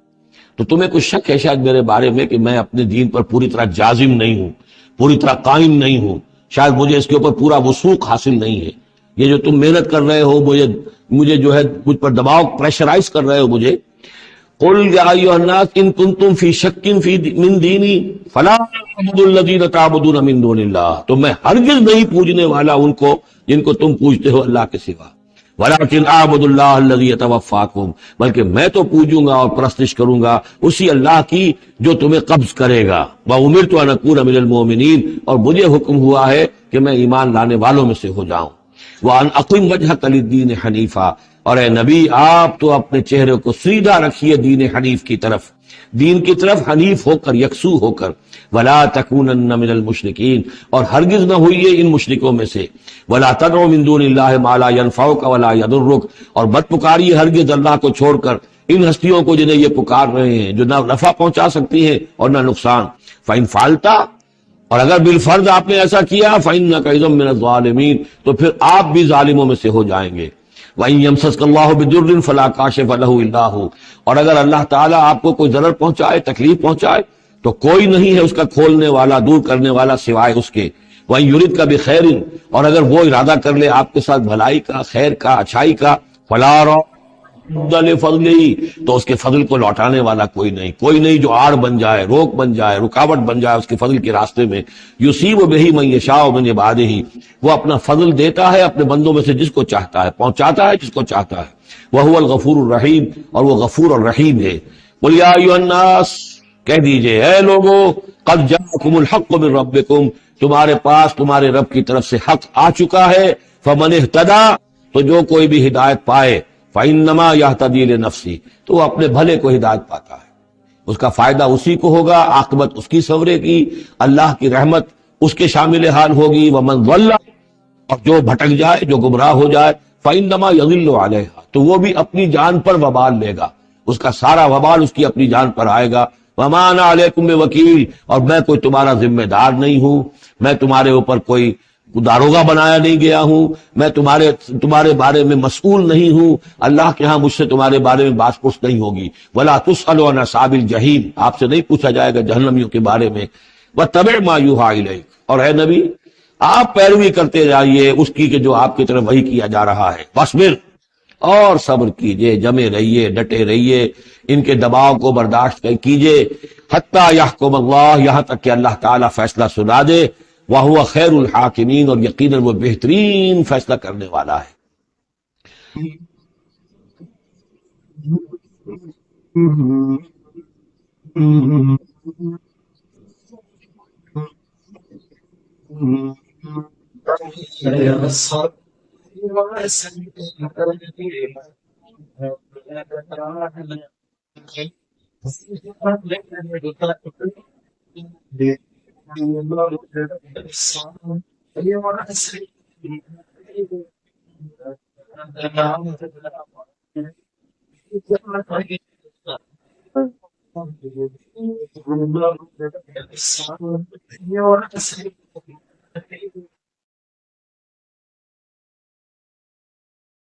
تو تمہیں کچھ شک ہے شاید میرے بارے میں کہ میں اپنے دین پر پوری طرح جازم نہیں ہوں، پوری طرح قائم نہیں ہوں، شاید مجھے اس کے اوپر پورا وثوق حاصل نہیں ہے، یہ جو تم محنت کر رہے ہو، مجھے جو ہے مجھ پر دباؤ پریشرائز کر رہے ہو مجھے۔ قل یا ایھا الناس ان کنتم فی شک من دینی فلا اعبد الذین تعبدون من دون اللہ، تو میں ہرگز نہیں پوجنے والا ان کو جن کو تم پوجتے ہو اللہ کے سوا، ولیکن اعبد اللہ الذی یتوفاکم، بلکہ میں تو پوجوں گا اور پرستش کروں گا اسی اللہ کی جو تمہیں قبض کرے گا، وامرت ان اکون من المؤمنین، اور مجھے حکم ہوا ہے کہ میں ایمان لانے والوں میں سے ہو جاؤں، وان اقم وجہک للدین حنیفا، اور اے نبی آپ تو اپنے چہرے کو سیدھا رکھیے دین حنیف کی طرف، دین کی طرف حنیف ہو کر، یکسو ہو کر، ولا تکونن من المشرکین، اور ہرگز نہ ہوئیے ان مشرکوں میں سے، ولا تدع من دون اللہ ما لا ينفعک ولا یضرک، اور مت پکاریے ہرگز اللہ کو چھوڑ کر ان ہستیوں کو جنہیں یہ پکار رہے ہیں جو نہ نفع پہنچا سکتی ہیں اور نہ نقصان۔ فإن فعلت، اور اگر بالفرض آپ نے ایسا کیا، فإنک اذا من الظالمین، تو پھر آپ بھی ظالموں میں سے ہو جائیں گے۔ وَإِن يَمْسَسْكَ اللَّهُ بِضُرٍّ فَلَا كَاشِفَ لَهُ إِلَّا هُوَ، اور اگر اللہ تعالیٰ آپ کو کوئی ضرر پہنچائے، تکلیف پہنچائے، تو کوئی نہیں ہے اس کا کھولنے والا، دور کرنے والا سوائے اس کے۔ وَإِن يُرِدْكَ بِخَيْرٍ، اور اگر وہ ارادہ کر لے آپ کے ساتھ بھلائی کا، خیر کا، اچھائی کا، فَلَا رَادَّ لِفَضْلِهِ، تو اس کے فضل کو لوٹانے والا کوئی نہیں، کوئی نہیں جو آڑ بن جائے، روک بن جائے، رکاوٹ بن جائے اس کے فضل کے راستے میں۔ یصیب بہ من یشاء من عبادہ، وہ اپنا فضل دیتا ہے اپنے بندوں میں سے جس کو چاہتا ہے، پہنچاتا ہے جس کو چاہتا ہے، وہو الغفور الرحیم، اور وہ غفور الرحیم ہے۔ قل یا ایھا الناس، کہہ دیجئے اے لوگو، قد جاءکم الحق من ربکم، تمہارے پاس تمہارے رب کی طرف سے حق آ چکا ہے، فمن اہتدی، تو جو کوئی بھی ہدایت پائے، فإنما یہتدی لنفسہ، تو وہ اپنے بھلے کو ہدایت پاتا ہے، اس کا فائدہ اسی کو ہوگا، عاقبت اس کی سورے کی، اللہ کی رحمت اس کے شامل حال ہوگی۔ ومن ضل، اور جو بھٹک جائے، جو گمراہ ہو جائے، فإنما یضل علیہا، تو وہ بھی اپنی جان پر وبال لے گا، اس کا سارا وبال اس کی اپنی جان پر آئے گا۔ وما انا علیکم بوکیل، اور میں کوئی تمہارا ذمہ دار نہیں ہوں، میں تمہارے اوپر کوئی داروغہ بنایا نہیں گیا ہوں، میں تمہارے بارے میں مسئول نہیں ہوں، اللہ کے ہاں مجھ سے تمہارے بارے میں بات پرس نہیں ہوگی۔ ولا تسأل عن اصحاب الجحیم، آپ سے نہیں پوچھا جائے گا جہنمیوں کے بارے میں۔ واتبع ما یوحی الیک، اور اے نبی آپ پیروی کرتے جائیے اس کی کہ جو آپ کی طرف وحی کیا جا رہا ہے۔ واصبر، اور صبر کیجئے، جمے رہیے، ڈٹے رہیے، ان کے دباؤ کو برداشت کیجئے، حتی یحکم اللہ، یہاں تک کہ اللہ تعالیٰ فیصلہ سنا دے، وَهُوَ خَيْرُ الْحَاكِمِينَ، اور یقیناً وہ بہترین فیصلہ کرنے والا ہے۔